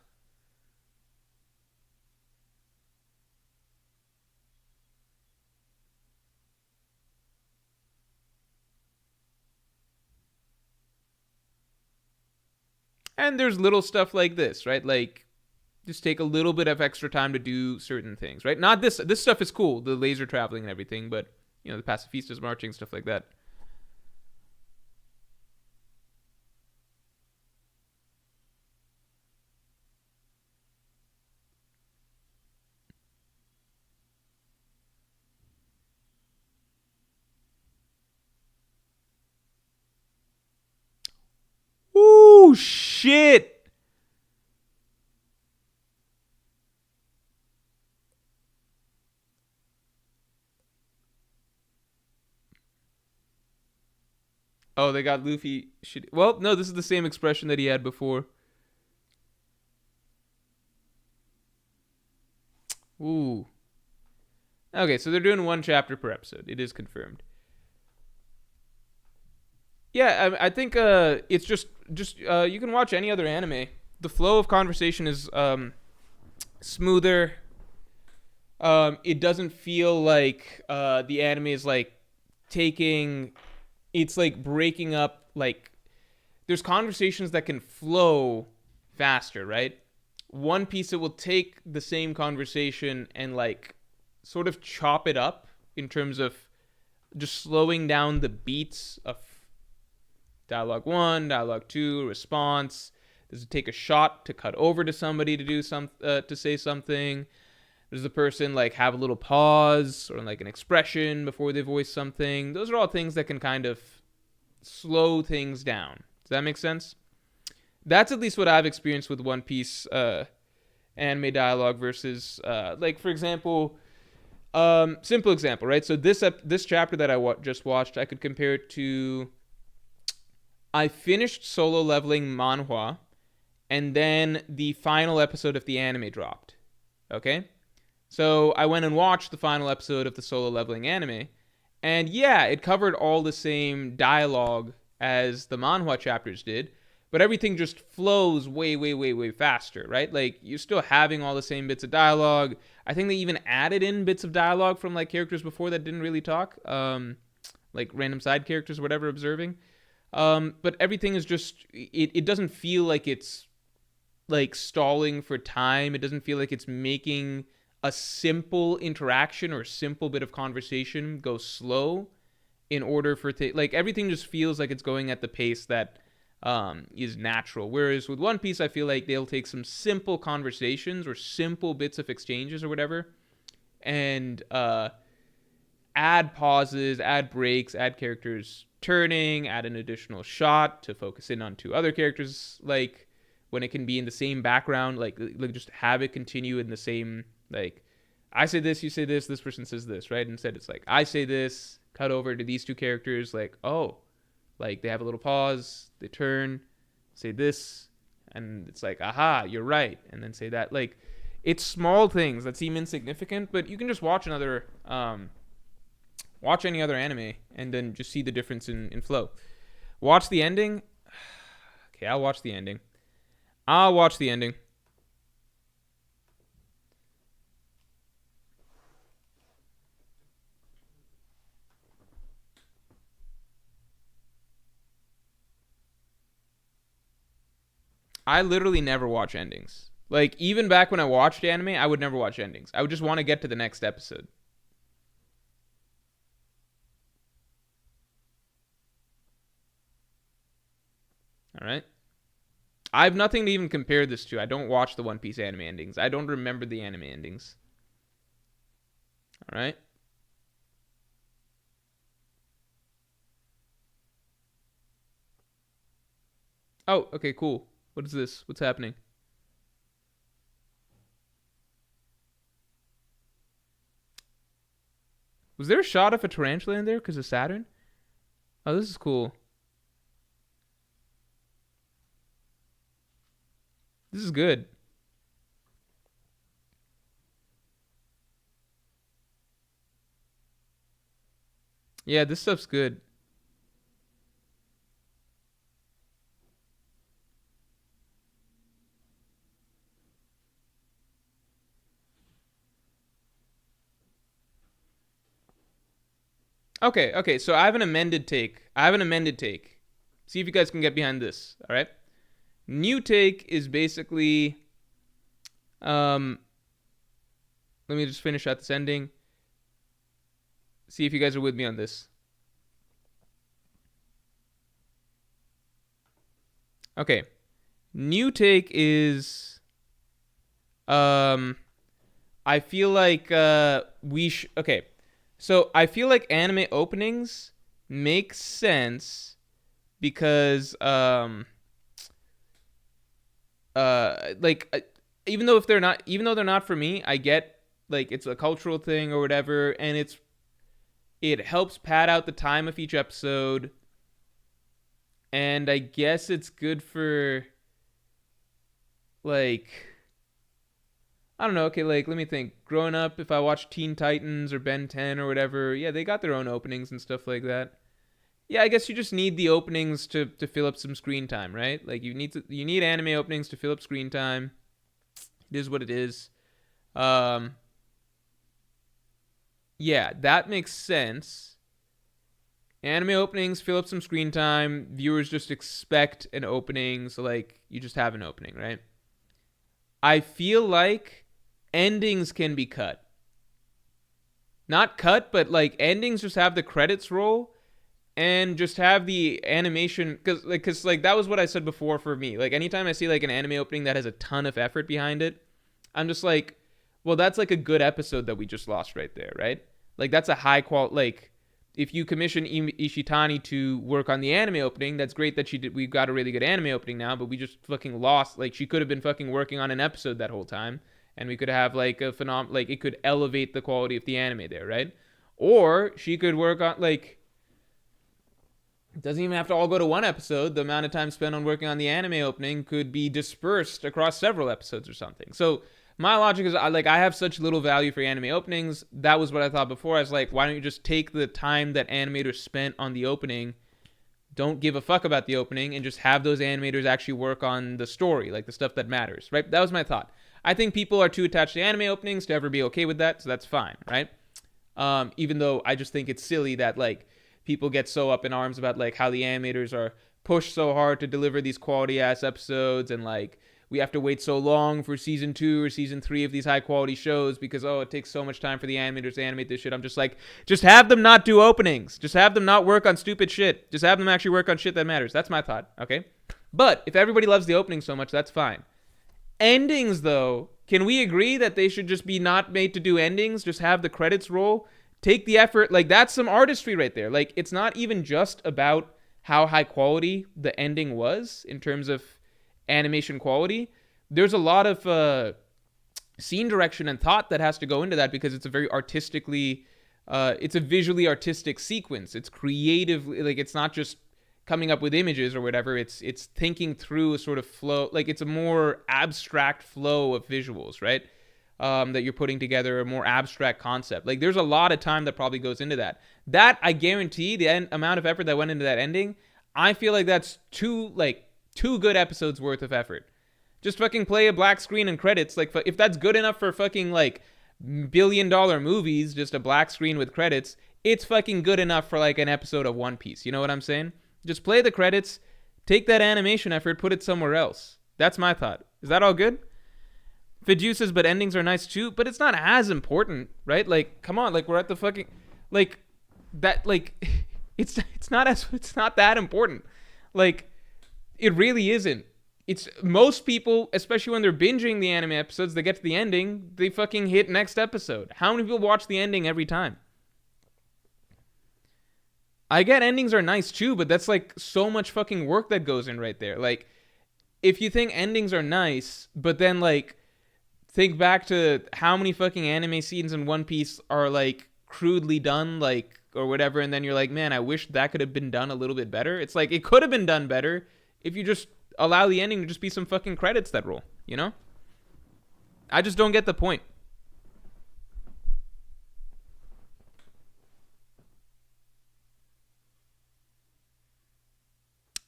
S1: And there's little stuff like this, right? Like, just take a little bit of extra time to do certain things, right? Not this. This stuff is cool, the laser traveling and everything, but, the pacifistas marching, stuff like that. Ooh, shit. Oh, they got Luffy. Well, no, this is the same expression that he had before. Ooh. Okay, so they're doing 1 chapter per episode. It is confirmed. Yeah, I think it's just you can watch any other anime. The flow of conversation is smoother. It doesn't feel like the anime is like taking. It's like breaking up. Like, there's conversations that can flow faster, right? One Piece, it will take the same conversation and like sort of chop it up in terms of just slowing down the beats of dialogue 1, dialogue 2, response. Does it take a shot to cut over to somebody to do to say something? Does the person like have a little pause or like an expression before they voice something? Those are all things that can kind of slow things down. Does that make sense? That's at least what I've experienced with One Piece anime dialogue versus like, for example, simple example, right? So this chapter that I just watched, I could compare it to. I finished Solo Leveling manhwa, and then the final episode of the anime dropped. Okay? So I went and watched the final episode of the Solo Leveling anime, and yeah, it covered all the same dialogue as the manhwa chapters did, but everything just flows way, way, way, way faster, right? Like, you're still having all the same bits of dialogue. I think they even added in bits of dialogue from like characters before that didn't really talk, like random side characters or whatever observing. But everything is just, it doesn't feel like it's like stalling for time. It doesn't feel like it's making a simple interaction or a simple bit of conversation go slow in order for like everything just feels like it's going at the pace that is natural. Whereas with One Piece, I feel like they'll take some simple conversations or simple bits of exchanges or whatever, and add pauses, add breaks, add characters turning, add an additional shot to focus in on two other characters, like when it can be in the same background, like just have it continue in the same, like, I say this, you say this person says this, right? Instead it's like, I say this, cut over to these two characters, like, oh, like they have a little pause, they turn, say this, and it's like, aha, you're right, and then say that. Like, it's small things that seem insignificant, but you can just watch watch any other anime and then just see the difference in flow. Watch the ending. Okay, I'll watch the ending. I literally never watch endings. Like, even back when I watched anime, I would never watch endings. I would just want to get to the next episode. All right. I have nothing to even compare this to. I don't watch the One Piece anime endings. I don't remember the anime endings. All right. Oh, okay, cool. What is this? What's happening? Was there a shot of a tarantula in there because of Saturn? Oh, this is cool. This is good. Yeah, this stuff's good. Okay, so I have an amended take. See if you guys can get behind this, all right? New take is basically, let me just finish out this ending. See if you guys are with me on this. Okay. New take is, I feel like, okay. So I feel like anime openings make sense because, even though they're not for me, I get, like, it's a cultural thing or whatever, and it helps pad out the time of each episode, and I guess it's good for, like, I don't know. Okay, like, let me think. Growing up, if I watched Teen Titans or Ben 10 or whatever, yeah, they got their own openings and stuff like that. Yeah, I guess you just need the openings to fill up some screen time, right? Like, you need anime openings to fill up screen time. It is what it is. Yeah, that makes sense. Anime openings fill up some screen time. Viewers just expect an opening, so, like, you just have an opening, right? I feel like endings can be cut. Not cut, but, like, endings just have the credits roll and just have the animation, because that was what I said before for me. Like, anytime I see, like, an anime opening that has a ton of effort behind it, I'm just like, well, that's like a good episode that we just lost right there, right? Like, that's a high quality, like, if you commission Ishitani to work on the anime opening, that's great that we've got a really good anime opening now, but we just fucking lost. Like, she could have been fucking working on an episode that whole time, and we could have, like, like, it could elevate the quality of the anime there, right? Or she could work on, like, it doesn't even have to all go to one episode. The amount of time spent on working on the anime opening could be dispersed across several episodes or something. So my logic is, I have such little value for anime openings. That was what I thought before. I was like, why don't you just take the time that animators spent on the opening, don't give a fuck about the opening and just have those animators actually work on the story, like the stuff that matters, right? That was my thought. I think people are too attached to anime openings to ever be okay with that, so that's fine, right? Even though I just think it's silly that like people get so up in arms about like how the animators are pushed so hard to deliver these quality ass episodes, and like we have to wait so long for season 2 or season 3 of these high quality shows because it takes so much time for the animators to animate this shit. I'm just like, just have them not do openings. Just have them not work on stupid shit. Just have them actually work on shit that matters. That's my thought, okay? But if everybody loves the opening so much, that's fine. Endings, though, can we agree that they should just be not made to do endings? Just have the credits roll? Take the effort. Like, that's some artistry right there. Like, it's not even just about how high quality the ending was in terms of animation quality. There's a lot of scene direction and thought that has to go into that because it's a very artistically, it's a visually artistic sequence. It's creatively, like, it's not just coming up with images or whatever. It's thinking through a sort of flow. Like, it's a more abstract flow of visuals, right? That you're putting together, a more abstract concept. Like, there's a lot of time that probably goes into that. That, I guarantee, the amount of effort that went into that ending, I feel like that's two good episodes worth of effort. Just fucking play a black screen and credits. Like, if that's good enough for fucking, like, billion-dollar movies, just a black screen with credits, it's fucking good enough for, like, an episode of One Piece. You know what I'm saying? Just play the credits, take that animation effort, put it somewhere else. That's my thought. Is that all good? Fidju says, but endings are nice too, but it's not as important, right? Like, come on, like, we're at the fucking, like, that, like, it's not that important. Like, it really isn't. It's most people, especially when they're binging the anime episodes, they get to the ending, they fucking hit next episode. How many people watch the ending every time? I get endings are nice too, but that's like so much fucking work that goes in right there. Like, if you think endings are nice, but then like think back to how many fucking anime scenes in One Piece are like crudely done, like, or whatever, and then you're like, man, I wish that could have been done a little bit better. It's like, it could have been done better if you just allow the ending to just be some fucking credits that roll, you know? I just don't get the point.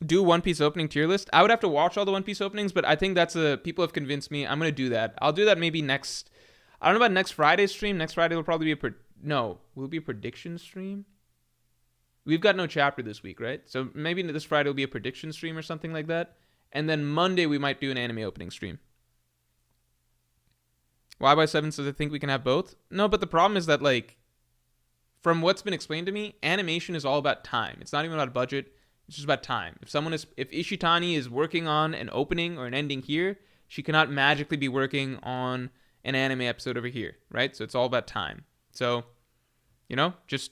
S1: Do One Piece opening tier list. I would have to watch all the One Piece openings, but I think people have convinced me. I'm going to do that. I'll do that maybe next, I don't know about next Friday's stream. Next Friday will probably be will it be a prediction stream? We've got no chapter this week, right? So maybe this Friday will be a prediction stream or something like that. And then Monday we might do an anime opening stream. Y7 says, I think we can have both. No, but the problem is that, like, from what's been explained to me, animation is all about time. It's not even about budget. It's just about time. If Ishitani is working on an opening or an ending here, she cannot magically be working on an anime episode over here, right? So it's all about time. So, you know, just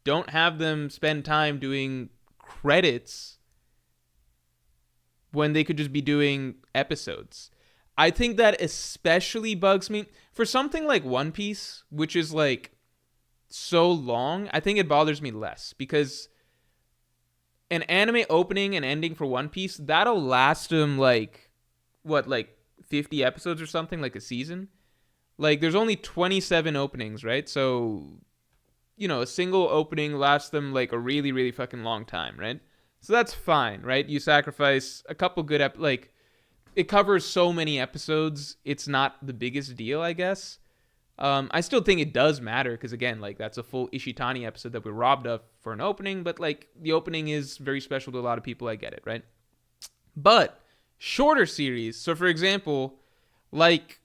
S1: don't have them spend time doing credits when they could just be doing episodes. I think that especially bugs me for something like One Piece, which is like so long. I think it bothers me less because an anime opening and ending for One Piece, that'll last them like 50 episodes or something, like a season. Like, there's only 27 openings, right? So, you know, a single opening lasts them like a really, really fucking long time, right? So that's fine, right? You sacrifice a couple good it covers so many episodes, it's not the biggest deal, I guess. I still think it does matter because, again, like, that's a full Ishitani episode that we're robbed of for an opening, but, like, the opening is very special to a lot of people. I get it, right? But shorter series, so for example, like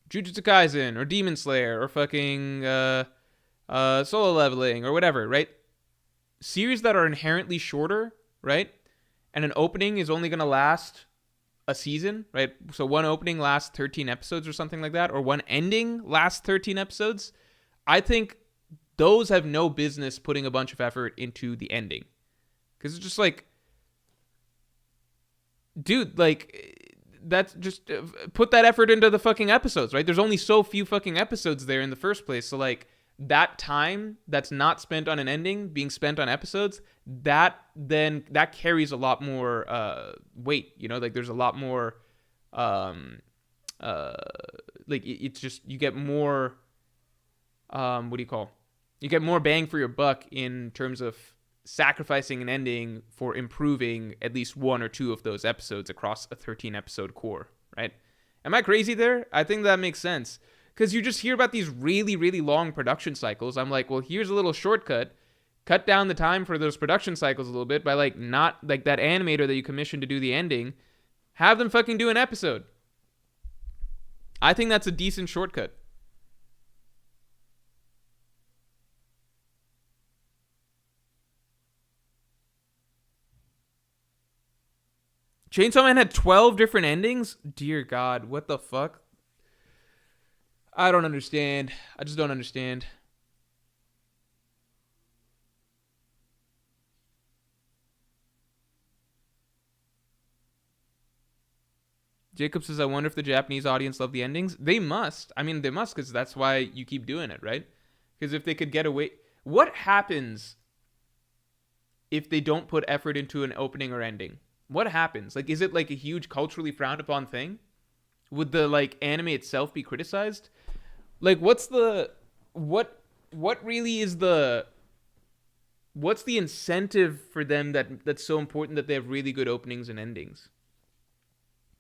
S1: Jujutsu Kaisen or Demon Slayer or fucking Solo Leveling or whatever, right? Series that are inherently shorter, right? And an opening is only going to last a season, right? So one opening lasts 13 episodes or something like that, or one ending lasts 13 episodes. I think those have no business putting a bunch of effort into the ending. Because it's just like, dude, like, that's just put that effort into the fucking episodes, right? There's only so few fucking episodes there in the first place. So, like, that time that's not spent on an ending being spent on episodes, that carries a lot more weight, you know? Like, there's a lot more like, it's just, you get more you get more bang for your buck in terms of sacrificing an ending for improving at least one or two of those episodes across a 13 episode core, right? Am I crazy there? I think that makes sense. Because you just hear about these really, really long production cycles. I'm like, well, here's a little shortcut. Cut down the time for those production cycles a little bit by like not like that animator that you commissioned to do the ending. Have them fucking do an episode. I think that's a decent shortcut. Chainsaw Man had 12 different endings? Dear God, what the fuck? I don't understand. I just don't understand. Jacob says, I wonder if the Japanese audience love the endings. They must. I mean, they must, because that's why you keep doing it, right? Because if they could get away... What happens if they don't put effort into an opening or ending? What happens? Like, is it like a huge culturally frowned upon thing? Would the like anime itself be criticized? Like, what's the what really is the what's the incentive for them that's so important that they have really good openings and endings?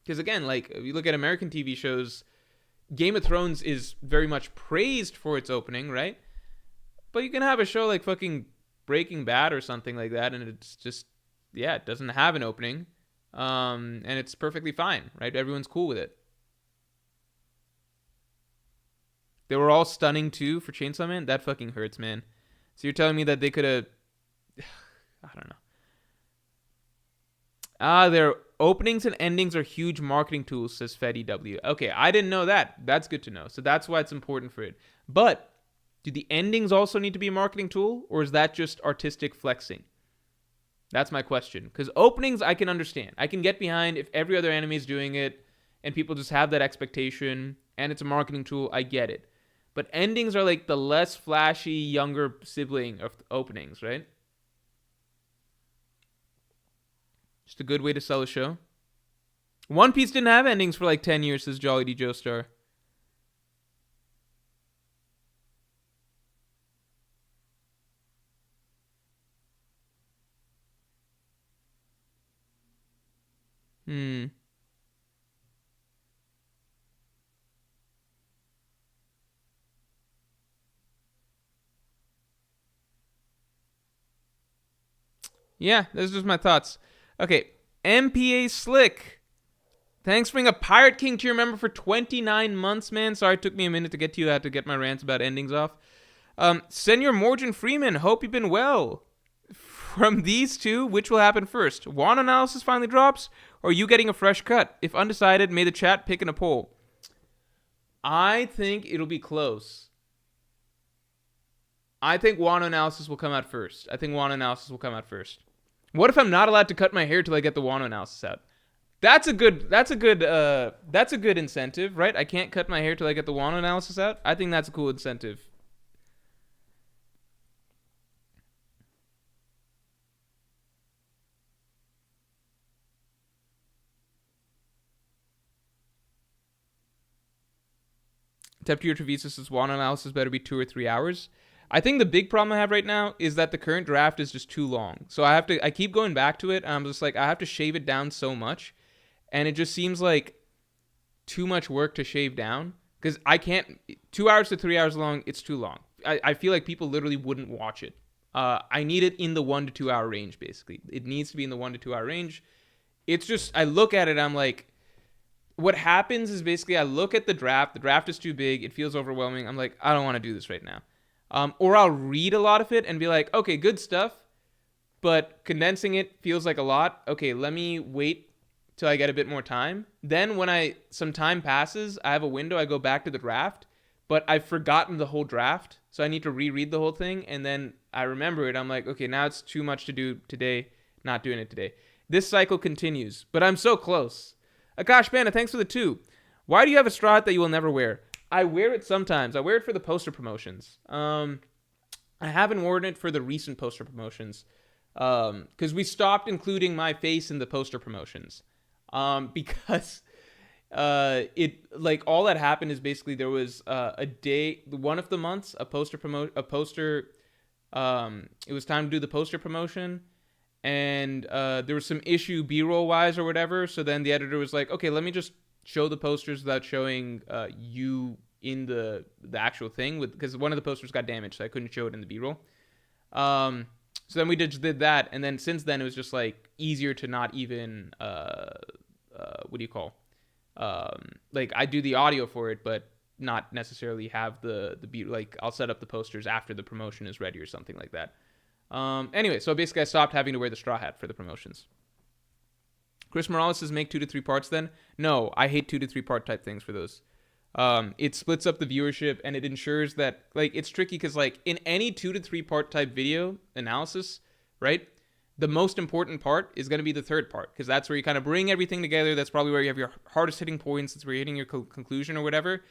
S1: Because again, like if you look at American TV shows, Game of Thrones is very much praised for its opening, right? But you can have a show like fucking Breaking Bad or something like that, and it's just it doesn't have an opening, and it's perfectly fine, right? Everyone's cool with it. They were all stunning too for Chainsaw Man. That fucking hurts, man. So you're telling me that they could have, I don't know. Their openings and endings are huge marketing tools, says FedEW. Okay, I didn't know that. That's good to know. So that's why it's important for it. But do the endings also need to be a marketing tool, or is that just artistic flexing? That's my question. Because openings, I can understand. I can get behind if every other anime is doing it, and people just have that expectation, and it's a marketing tool. I get it. But endings are like the less flashy, younger sibling of openings, right? Just a good way to sell a show. One Piece didn't have endings for like 10 years, says Jolly D. Joestar. Yeah, those are just my thoughts. Okay, MPA Slick. Thanks for being a Pirate King tier member for 29 months, man. Sorry it took me a minute to get to you. I had to get my rants about endings off. Senor Morgan Freeman, hope you've been well. From these two, which will happen first? Wano analysis finally drops, or are you getting a fresh cut? If undecided, may the chat pick in a poll. I think it'll be close. I think Wano analysis will come out first. What if I'm not allowed to cut my hair till I get the Wano analysis out? That's a good incentive, right? I can't cut my hair till I get the Wano analysis out. I think that's a cool incentive. Teptier Treviso says Wano analysis better be 2 or 3 hours. I think the big problem I have right now is that the current draft is just too long. So I keep going back to it, and I'm just like, I have to shave it down so much. And it just seems like too much work to shave down. Because I can't, 2 hours to 3 hours long, it's too long. I feel like people literally wouldn't watch it. I need it in the 1 to 2 hour range, basically. It needs to be in the 1 to 2 hour range. It's just, I look at it, I'm like, what happens is basically I look at the draft is too big, it feels overwhelming. I'm like, I don't want to do this right now. Or I'll read a lot of it and be like, okay, good stuff, but condensing it feels like a lot. Okay, let me wait till I get a bit more time. Then when some time passes, I have a window, I go back to the draft, but I've forgotten the whole draft, so I need to reread the whole thing, and then I remember it. I'm like, okay, now it's too much to do today, not doing it today. This cycle continues, but I'm so close. Akash Panda, thanks for the 2. Why do you have a straw hat that you will never wear? I wear it sometimes. I wear it for the poster promotions. I haven't worn it for the recent poster promotions because we stopped including my face in the poster promotions because it like all that happened is basically there was a day, one of the months, a poster It was time to do the poster promotion, and there was some issue B-roll wise or whatever. So then the editor was like, okay, let me just show the posters without showing you in the actual thing, because one of the posters got damaged, so I couldn't show it in the B-roll. So then we just did that, and then since then it was just like easier to not even what do you call, like I do the audio for it, but not necessarily have the beat. Like I'll set up the posters after the promotion is ready or something like that. Anyway, so basically I stopped having to wear the straw hat for the promotions. Chris Morales says make 2 to 3 parts then. No, I hate 2 to 3 part type things for those. It splits up the viewership, and it ensures that, like, it's tricky because, like, in any 2 to 3 part type video analysis, right, the most important part is going to be the third part, because that's where you kind of bring everything together. That's probably where you have your hardest hitting points. That's where you're hitting your conclusion or whatever.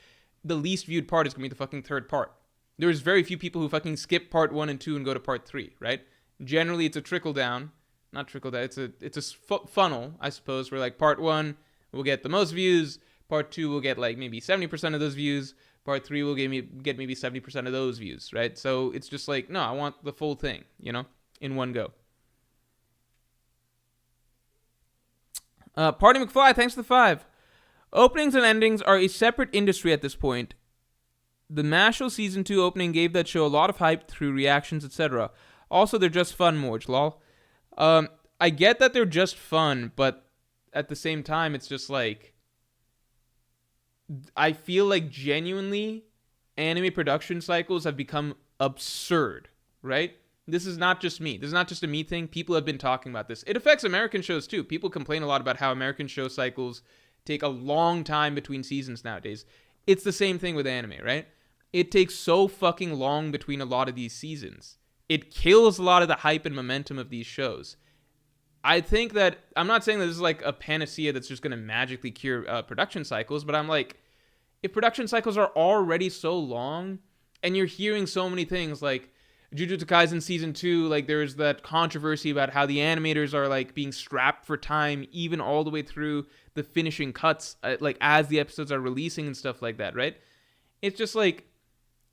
S1: The least viewed part is going to be the fucking third part. There's very few people who fucking skip part 1 and 2 and go to part 3, right? Generally, it's a trickle down. Not trickle down. It's a funnel, I suppose, where, like, part 1 will get the most views. Part 2 will get like maybe 70% of those views. Part 3 will get maybe 70% of those views, right? So it's just like, no, I want the full thing, in one go. Party McFly, thanks for the 5. Openings and endings are a separate industry at this point. The Mashal Season 2 opening gave that show a lot of hype through reactions, etc. Also, they're just fun, Morj, lol. I get that they're just fun, but at the same time, it's just like, I feel like genuinely anime production cycles have become absurd, right? This is not just me. This is not just a me thing. People have been talking about this. It affects American shows too. People complain a lot about how American show cycles take a long time between seasons nowadays. It's the same thing with anime, right? It takes so fucking long between a lot of these seasons. It kills a lot of the hype and momentum of these shows. I think that, I'm not saying that this is like a panacea that's just going to magically cure production cycles, but I'm like, if production cycles are already so long, and you're hearing so many things like Jujutsu Kaisen Season 2, like there's that controversy about how the animators are like being strapped for time, even all the way through the finishing cuts, like as the episodes are releasing and stuff like that, right? It's just like,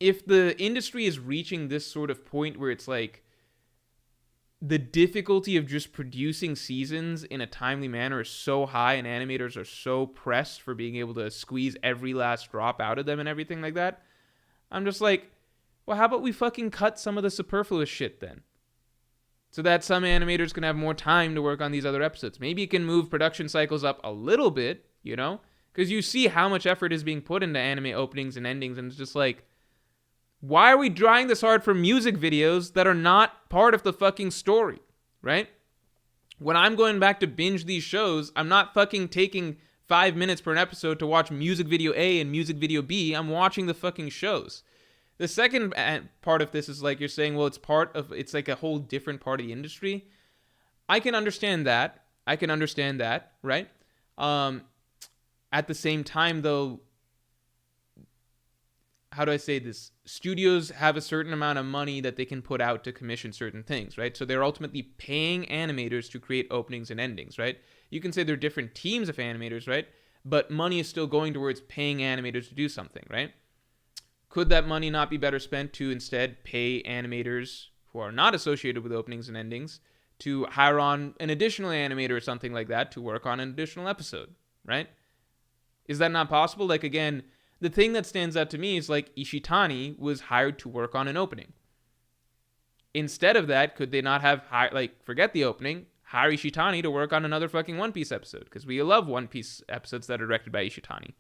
S1: if the industry is reaching this sort of point where it's like, the difficulty of just producing seasons in a timely manner is so high, and animators are so pressed for being able to squeeze every last drop out of them and everything like that, I'm just like, well, how about we fucking cut some of the superfluous shit then? So that some animators can have more time to work on these other episodes. Maybe it can move production cycles up a little bit, Because you see how much effort is being put into anime openings and endings, and it's just like, why are we trying this hard for music videos that are not part of the fucking story, right? When I'm going back to binge these shows, I'm not fucking taking 5 minutes per episode to watch music video A and music video B. I'm watching the fucking shows. The second part of this is like you're saying, well, it's like a whole different part of the industry. I can understand that. Right? At the same time, though, how do I say this? Studios have a certain amount of money that they can put out to commission certain things, right? So they're ultimately paying animators to create openings and endings, right? You can say they're different teams of animators, right? But money is still going towards paying animators to do something, right? Could that money not be better spent to instead pay animators who are not associated with openings and endings to hire on an additional animator or something like that to work on an additional episode, right? Is that not possible? Like, again, the thing that stands out to me is like Ishitani was hired to work on an opening. Instead of that, could they not have forget the opening, hire Ishitani to work on another fucking One Piece episode? Because we love One Piece episodes that are directed by Ishitani.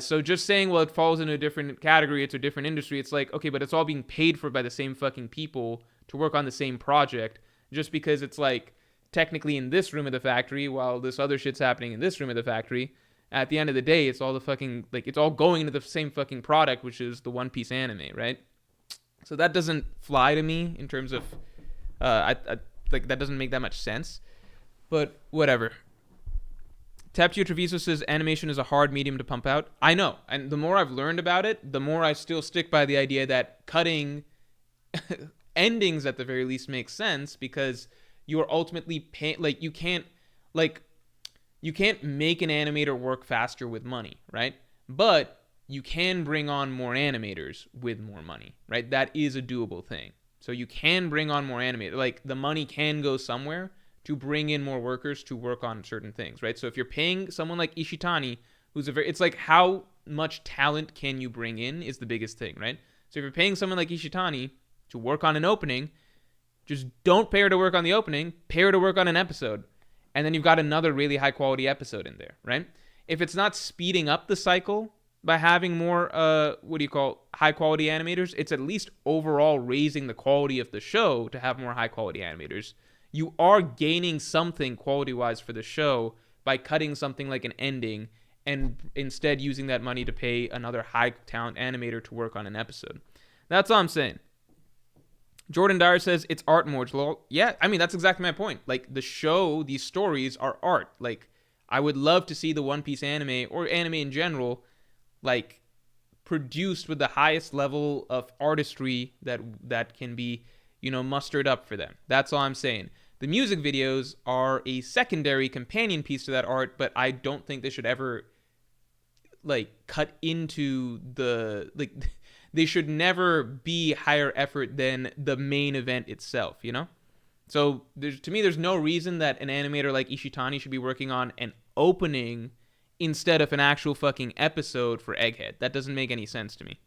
S1: So just saying, well, it falls into a different category, it's a different industry, it's like, okay, but it's all being paid for by the same fucking people to work on the same project, just because it's like technically in this room of the factory while this other shit's happening in this room of the factory. At the end of the day, it's all the fucking, like, it's all going into the same fucking product, which is the One Piece anime, right? So that doesn't fly to me in terms of, that doesn't make that much sense. But whatever. Tapio Treviso says animation is a hard medium to pump out. I know, and the more I've learned about it, the more I still stick by the idea that cutting endings at the very least makes sense, because you are ultimately you can't make an animator work faster with money, right? But you can bring on more animators with more money, right? That is a doable thing. So you can bring on more animators. Like, the money can go somewhere to bring in more workers to work on certain things, right? So if you're paying someone like Ishitani, who's it's like, how much talent can you bring in is the biggest thing, right? So if you're paying someone like Ishitani to work on an opening, just don't pay her to work on the opening, pay her to work on an episode. And then you've got another really high quality episode in there, right? If it's not speeding up the cycle by having more, high quality animators, it's at least overall raising the quality of the show to have more high quality animators. You are gaining something quality wise for the show by cutting something like an ending and instead using that money to pay another high talent animator to work on an episode. That's all I'm saying. Jordan Dyer says it's art, Morj. Lol. Yeah, I mean, that's exactly my point. Like, the show, these stories are art. Like, I would love to see the One Piece anime, or anime in general, like, produced with the highest level of artistry that can be, mustered up for them. That's all I'm saying. The music videos are a secondary companion piece to that art, but I don't think they should ever, like, cut into the, like, they should never be higher effort than the main event itself, So to me, there's no reason that an animator like Ishitani should be working on an opening instead of an actual fucking episode for Egghead. That doesn't make any sense to me.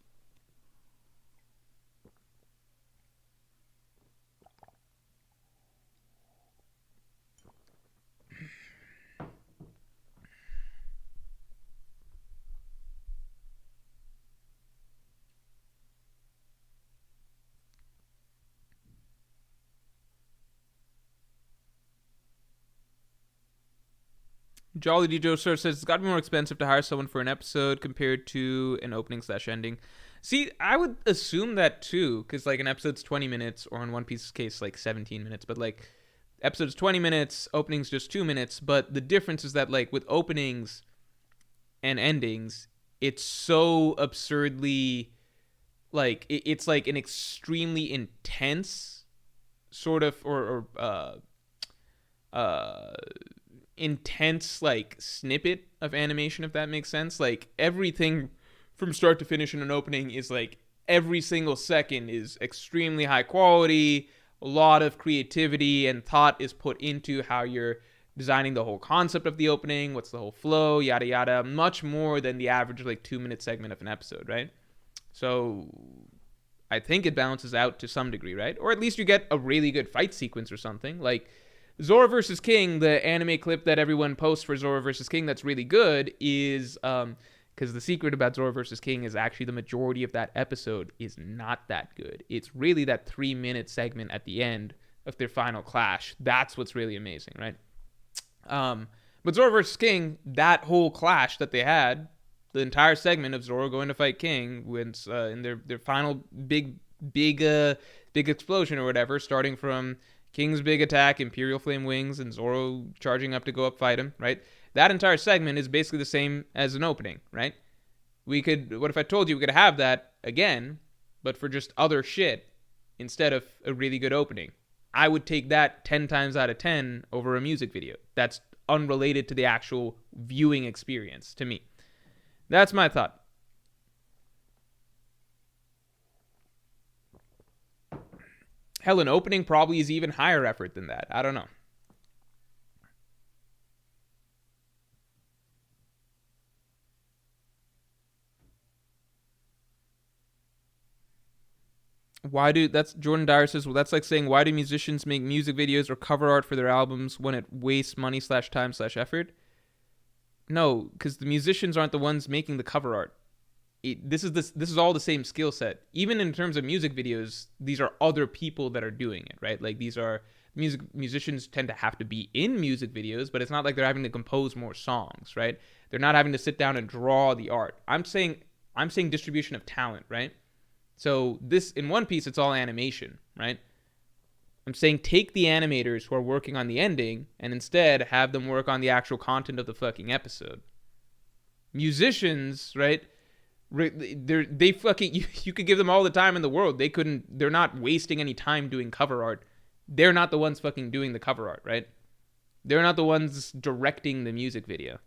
S1: Jolly D. Joe Sir says it's got to be more expensive to hire someone for an episode compared to an opening/ending. See, I would assume that too, because like an episode's 20 minutes, or in One Piece's case, like 17 minutes. But like, episode's 20 minutes, opening's just 2 minutes. But the difference is that like with openings and endings, it's so absurdly, like, it's like an extremely intense sort of, intense like snippet of animation, if that makes sense. Like, everything from start to finish in an opening is like, every single second is extremely high quality. A lot of creativity and thought is put into how you're designing the whole concept of the opening, what's the whole flow, yada yada, much more than the average like 2-minute segment of an episode, right? So I think it balances out to some degree, right? Or at least you get a really good fight sequence or something. Like, Zoro vs. King, the anime clip that everyone posts for Zoro vs. King that's really good is, because the secret about Zoro vs. King is actually the majority of that episode is not that good. It's really that 3-minute segment at the end of their final clash. That's what's really amazing, right? But Zoro vs. King, that whole clash that they had, the entire segment of Zoro going to fight King when in their final big explosion or whatever, starting from King's big attack, Imperial Flame Wings, and Zoro charging up to go up fight him, right? That entire segment is basically the same as an opening, right? What if I told you we could have that again, but for just other shit instead of a really good opening? I would take that 10 times out of 10 over a music video. That's unrelated to the actual viewing experience to me. That's my thought. Hell, an opening probably is even higher effort than that. I don't know. That's Jordan Dyer says, well, that's like saying, why do musicians make music videos or cover art for their albums when it wastes money/time/effort? No, because the musicians aren't the ones making the cover art. This is all the same skill set. Even in terms of music videos, these are other people that are doing it, right? Like, these are musicians tend to have to be in music videos, but it's not like they're having to compose more songs, right? They're not having to sit down and draw the art. I'm saying distribution of talent, right? So this, in One Piece, it's all animation, right? I'm saying take the animators who are working on the ending and instead have them work on the actual content of the fucking episode. Musicians, right? They fucking, you could give them all the time in the world. They're not wasting any time doing cover art. They're not the ones fucking doing the cover art, right? They're not the ones directing the music video.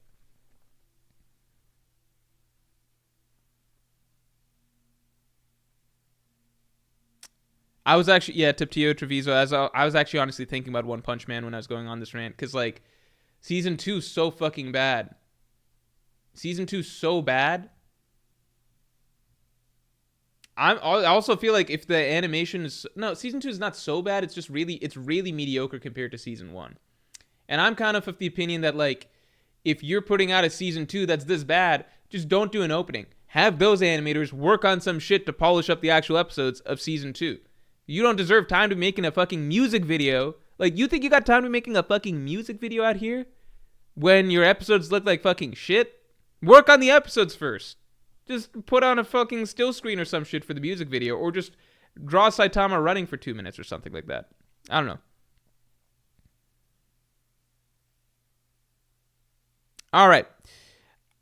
S1: I was actually, yeah, Tiptio Treviso. As I was actually honestly thinking about One Punch Man when I was going on this rant, because like season 2's so fucking bad. Season 2's so bad. I also feel like if the animation is no, season 2 is not so bad. It's just really mediocre compared to season 1. And I'm kind of the opinion that like if you're putting out a season 2 that's this bad, just don't do an opening. Have those animators work on some shit to polish up the actual episodes of season 2. You don't deserve time to be making a fucking music video. Like, you think you got time to be making a fucking music video out here when your episodes look like fucking shit? Work on the episodes first. Just put on a fucking still screen or some shit for the music video, or just draw Saitama running for 2 minutes or something like that. I don't know. All right.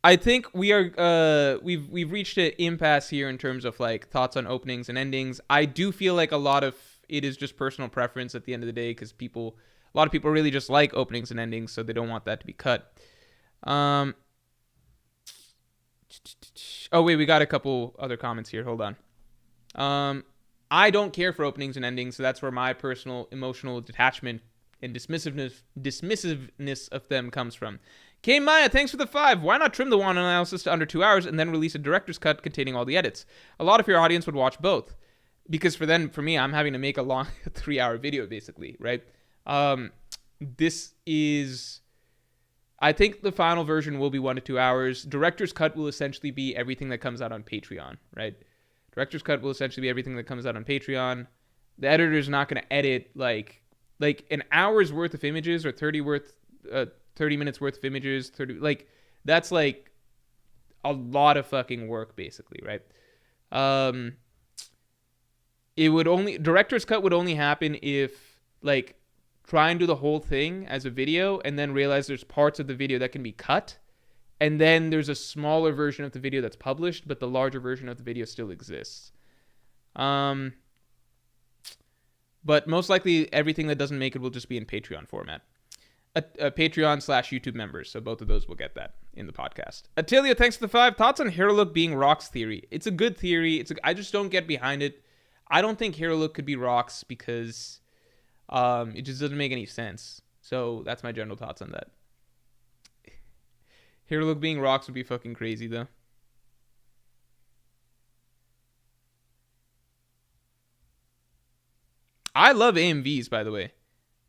S1: I think we are we've reached an impasse here in terms of like thoughts on openings and endings. I do feel like a lot of it is just personal preference at the end of the day, because a lot of people really just like openings and endings, so they don't want that to be cut. Oh wait, we got a couple other comments here. Hold on. I don't care for openings and endings, so that's where my personal emotional detachment and dismissiveness of them comes from. K Maya, thanks for the 5. Why not trim the one analysis to under 2 hours and then release a director's cut containing all the edits? A lot of your audience would watch both. Because for me, I'm having to make a long 3-hour video, basically, right? This is... I think the final version will be 1 to 2 hours. Director's cut will essentially be everything that comes out on Patreon, right? Director's cut will essentially be everything that comes out on Patreon. The editor's not going to edit like an hour's worth of images or 30 minutes worth of images. That's like a lot of fucking work, basically, right? Director's cut would only happen if like try and do the whole thing as a video and then realize there's parts of the video that can be cut, and then there's a smaller version of the video that's published, but the larger version of the video still exists. But most likely everything that doesn't make it will just be in Patreon format. A Patreon/YouTube members, so both of those will get that in the podcast. Attilia, thanks for the 5. Thoughts on Hero Look being Rock's theory? It's a good theory. I just don't get behind it. I don't think Hero Look could be Rock's because it just doesn't make any sense. So that's my general thoughts on that. Hero Look being Rock's would be fucking crazy, though. I love AMVs, by the way.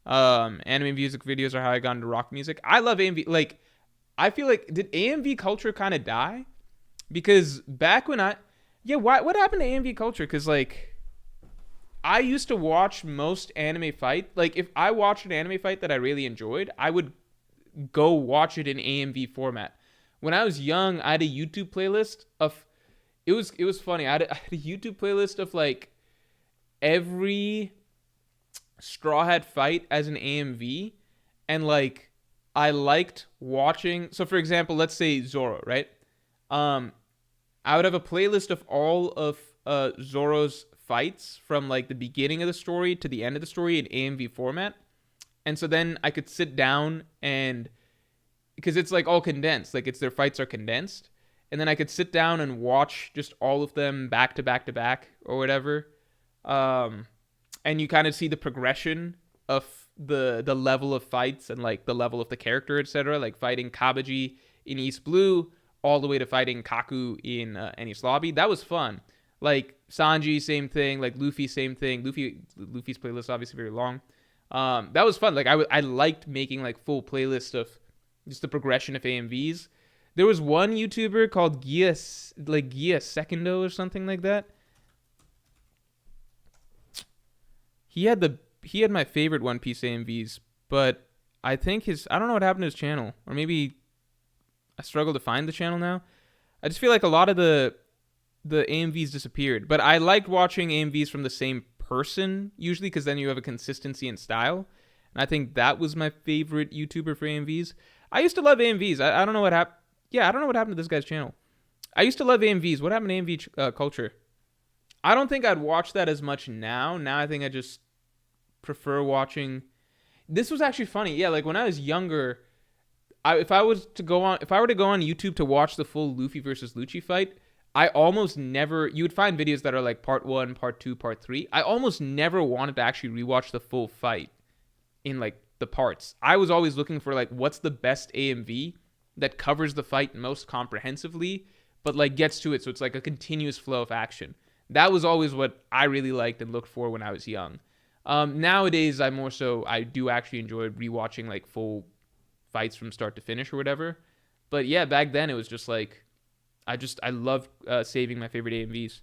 S1: Anime music videos are how I got into rock music. I love AMV. Like, I feel like, did AMV culture kind of die? Because back when what happened to AMV culture? Because, like, I used to watch most anime fight. Like, if I watched an anime fight that I really enjoyed, I would go watch it in AMV format. When I was young, I had a YouTube playlist of, it was funny. I had a YouTube playlist of, like, every Straw Hat fight as an AMV, and like I liked watching. So for example, let's say Zoro, right? I would have a playlist of all of Zoro's fights from like the beginning of the story to the end of the story in AMV format, and so then I could sit down and, because it's like all condensed, like their fights are condensed, and then I could sit down and watch just all of them back to back to back or whatever. And you kind of see the progression of the level of fights and like the level of the character, etc. Like fighting Kabaji in East Blue all the way to fighting Kaku in Enies Lobby. That was fun. Like Sanji, same thing. Like Luffy, same thing. Luffy's playlist obviously very long. That was fun. Like I liked making like full playlists of just the progression of AMVs. There was one YouTuber called Gia Secondo or something like that. He had my favorite One Piece AMVs, but I think I don't know what happened to his channel, or maybe I struggle to find the channel now. I just feel like a lot of the AMVs disappeared, but I liked watching AMVs from the same person usually, because then you have a consistency in style, and I think that was my favorite YouTuber for AMVs. I used to love AMVs. I don't know what happened. Yeah, I don't know what happened to this guy's channel. I used to love AMVs. What happened to AMV culture? I don't think I'd watch that as much now. Now I think I just prefer watching. This was actually funny. Yeah, like when I was younger, if I were to go on YouTube to watch the full Luffy versus Lucci fight, I almost never, you would find videos that are like part 1, part 2, part 3. I almost never wanted to actually rewatch the full fight in like the parts. I was always looking for like what's the best AMV that covers the fight most comprehensively, but like gets to it so it's like a continuous flow of action. That was always what I really liked and looked for when I was young. Nowadays, I do actually enjoy rewatching like full fights from start to finish or whatever. But yeah, back then it was just like, I love saving my favorite AMVs.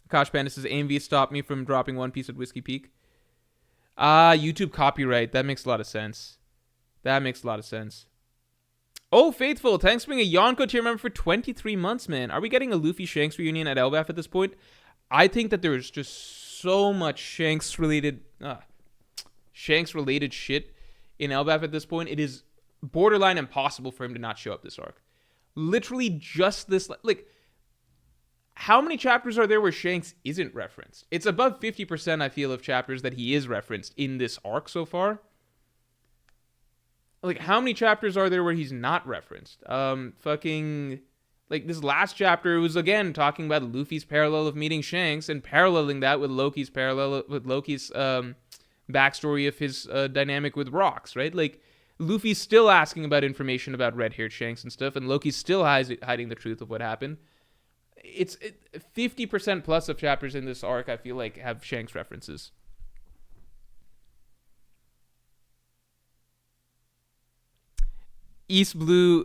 S1: Kosh Panda says AMV stopped me from dropping One Piece at Whiskey Peak. YouTube copyright. That makes a lot of sense. Oh, Faithful, thanks for being a Yonko tier member for 23 months, man. Are we getting a Luffy Shanks reunion at LBAF at this point? I think that there's just so much Shanks related shit in LBAF at this point. It is borderline impossible for him to not show up this arc. Literally just this, like, how many chapters are there where Shanks isn't referenced? It's above 50%, I feel, of chapters that he is referenced in this arc so far. Like, how many chapters are there where he's not referenced? Like, this last chapter was, again, talking about Luffy's parallel of meeting Shanks and paralleling that with Loki's backstory of his dynamic with rocks, right? Like, Luffy's still asking about information about red-haired Shanks and stuff, and Loki's still hiding the truth of what happened. It's 50% plus of chapters in this arc, I feel like, have Shanks references. East Blue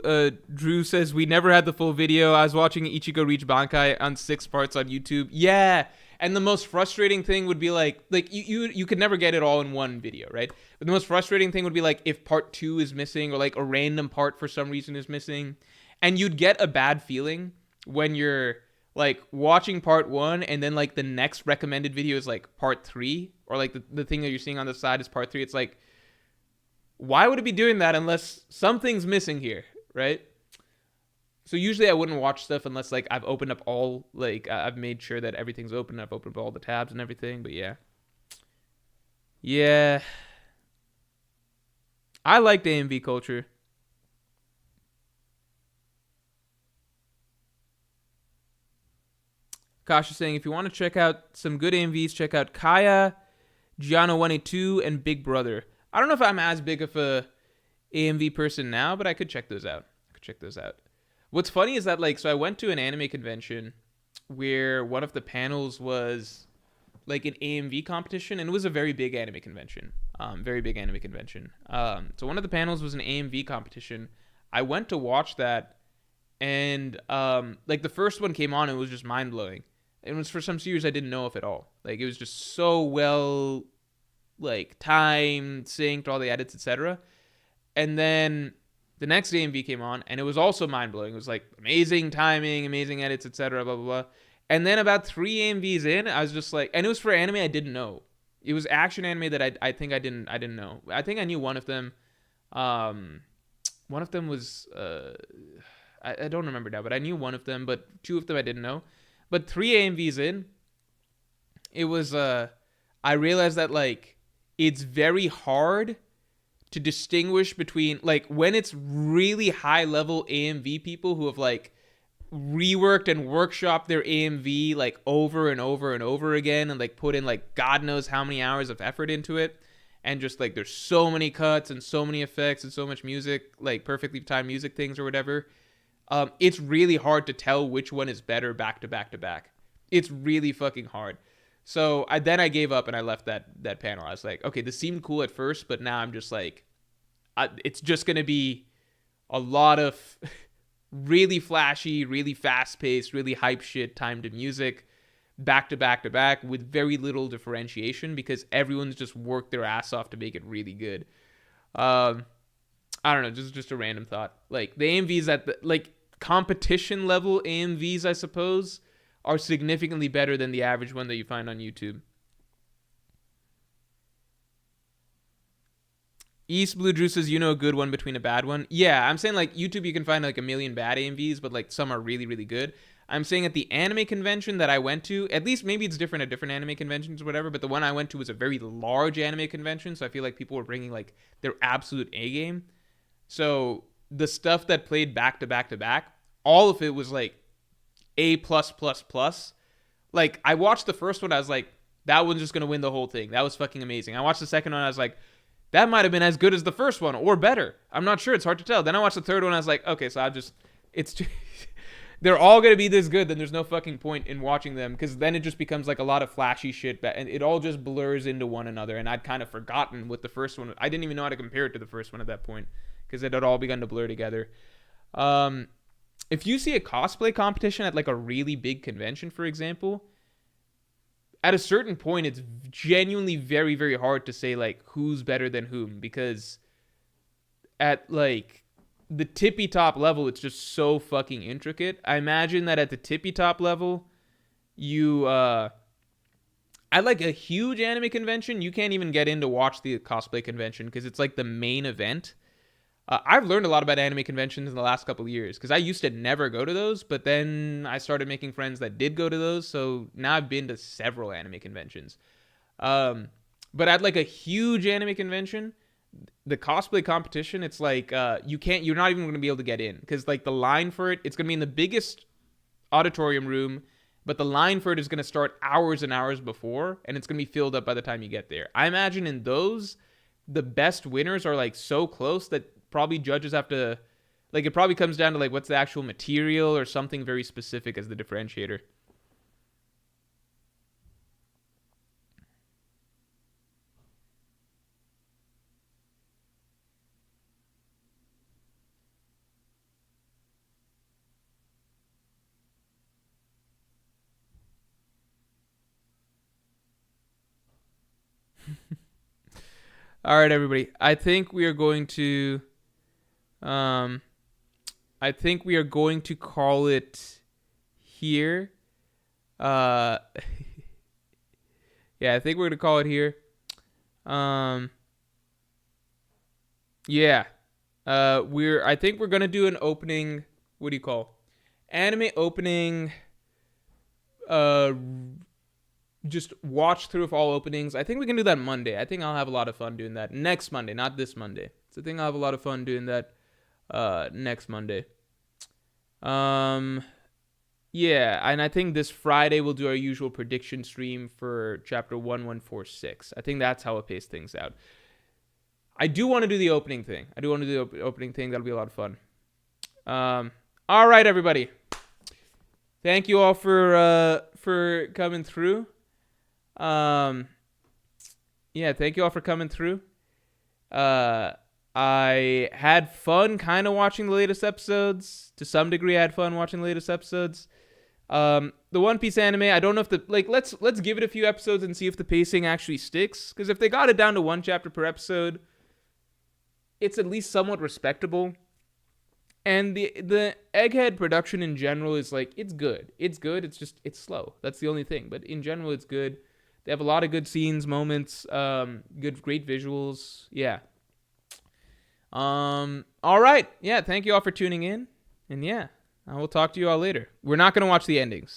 S1: Drew says, we never had the full video. I was watching Ichigo reach Bankai on 6 parts on YouTube. Yeah, and the most frustrating thing would be like you could never get it all in one video, right? But the most frustrating thing would be like if part 2 is missing or like a random part for some reason is missing. And you'd get a bad feeling when you're like watching part 1 and then like the next recommended video is like part 3, or like the thing that you're seeing on the side is part 3. It's like, why would it be doing that unless something's missing here, right? So usually I wouldn't watch stuff unless like I've opened up all, like I've made sure that everything's open. I've opened up all the tabs and everything, but yeah. Yeah. I liked AMV culture. Kash is saying, if you want to check out some good AMVs, check out Kaya, Giano182, and Big Brother. I don't know if I'm as big of a AMV person now, but I could check those out. What's funny is that, like, so I went to an anime convention where one of the panels was like an AMV competition, and it was a very big anime convention. So one of the panels was an AMV competition. I went to watch that, and like the first one came on, and it was just mind blowing. It was for some series I didn't know of at all. Like, it was just so well, like, timed, synced, all the edits, etc. And then the next AMV came on, and it was also mind-blowing. It was, like, amazing timing, amazing edits, etc., blah, blah, blah. And then about 3 AMVs in, I was just like... And it was for anime I didn't know. It was action anime that I think I didn't know. I think I knew one of them. One of them was... I don't remember now, but I knew one of them, but 2 of them I didn't know. But 3 AMVs in, it was... I realized that, like... It's very hard to distinguish between, like, when it's really high-level AMV people who have, like, reworked and workshopped their AMV, like, over and over and over again and, like, put in, like, God knows how many hours of effort into it. And just, like, there's so many cuts and so many effects and so much music, like, perfectly timed music things or whatever. It's really hard to tell which one is better back to back to back. It's really fucking hard. So I gave up and I left that panel. I was like, okay, this seemed cool at first, but now I'm just like, it's just going to be a lot of really flashy, really fast-paced, really hype shit timed to music back to back to back with very little differentiation because everyone's just worked their ass off to make it really good. I don't know, just a random thought. Like, the AMVs at the, like, competition level AMVs, I suppose, are significantly better than the average one that you find on YouTube. East Blue Drew says, you know, a good one between a bad one. Yeah, I'm saying, like, YouTube you can find like a million bad AMVs, but like some are really, really good. I'm saying at the anime convention that I went to, at least maybe it's different at different anime conventions or whatever, but the one I went to was a very large anime convention, so I feel like people were bringing like their absolute A game. So the stuff that played back to back to back, all of it was like A plus plus plus. Like I watched the first one, I was like, that one's just gonna win the whole thing. That was fucking amazing. I watched the second one, I was like, that might have been as good as the first one or better. I'm not sure. It's hard to tell. Then I watched the third one, I was like, okay, so it's too, they're all gonna be this good. Then there's no fucking point in watching them because then it just becomes like a lot of flashy shit, and it all just blurs into one another. And I'd kind of forgotten what the first one. I didn't even know how to compare it to the first one at that point because it had all begun to blur together. If you see a cosplay competition at like a really big convention, for example, at a certain point, it's genuinely very, very hard to say like who's better than whom because at like the tippy top level, it's just so fucking intricate. I imagine that at the tippy top level, at like a huge anime convention, you can't even get in to watch the cosplay convention because it's like the main event. I've learned a lot about anime conventions in the last couple of years because I used to never go to those, but then I started making friends that did go to those, so now I've been to several anime conventions. But at like a huge anime convention, the cosplay competition, it's like you're not even going to be able to get in because like the line for it's going to be in the biggest auditorium room, but the line for it is going to start hours and hours before, and it's going to be filled up by the time you get there. I imagine in those, the best winners are like so close that probably judges have to, like, it probably comes down to like what's the actual material or something very specific as the differentiator. All right, everybody. Um, I think we are going to call it here. Uh, yeah, I think we're gonna call it here. Um, yeah. I think we're gonna do an opening. What do you call? Anime opening. Uh, just watch through of all openings. I think we can do that Monday. I think I'll have a lot of fun doing that next Monday, not this Monday. So I think I'll have a lot of fun doing that next Monday. Yeah, and I think this Friday we'll do our usual prediction stream for chapter 1146. I think that's how we'll pace things out. I do want to do the opening thing. That'll be a lot of fun. All right, everybody. Thank you all for coming through. Yeah, thank you all for coming through. I had fun kind of watching the latest episodes. To some degree, I had fun watching the latest episodes. The One Piece anime, I don't know if let's give it a few episodes and see if the pacing actually sticks. Because if they got it down to one chapter per episode, it's at least somewhat respectable. And the Egghead production in general is like, it's good. It's good. It's slow. That's the only thing. But in general, it's good. They have a lot of good scenes, moments, great visuals. Yeah. All right. Yeah. Thank you all for tuning in. And yeah, I will talk to you all later. We're not going to watch the endings.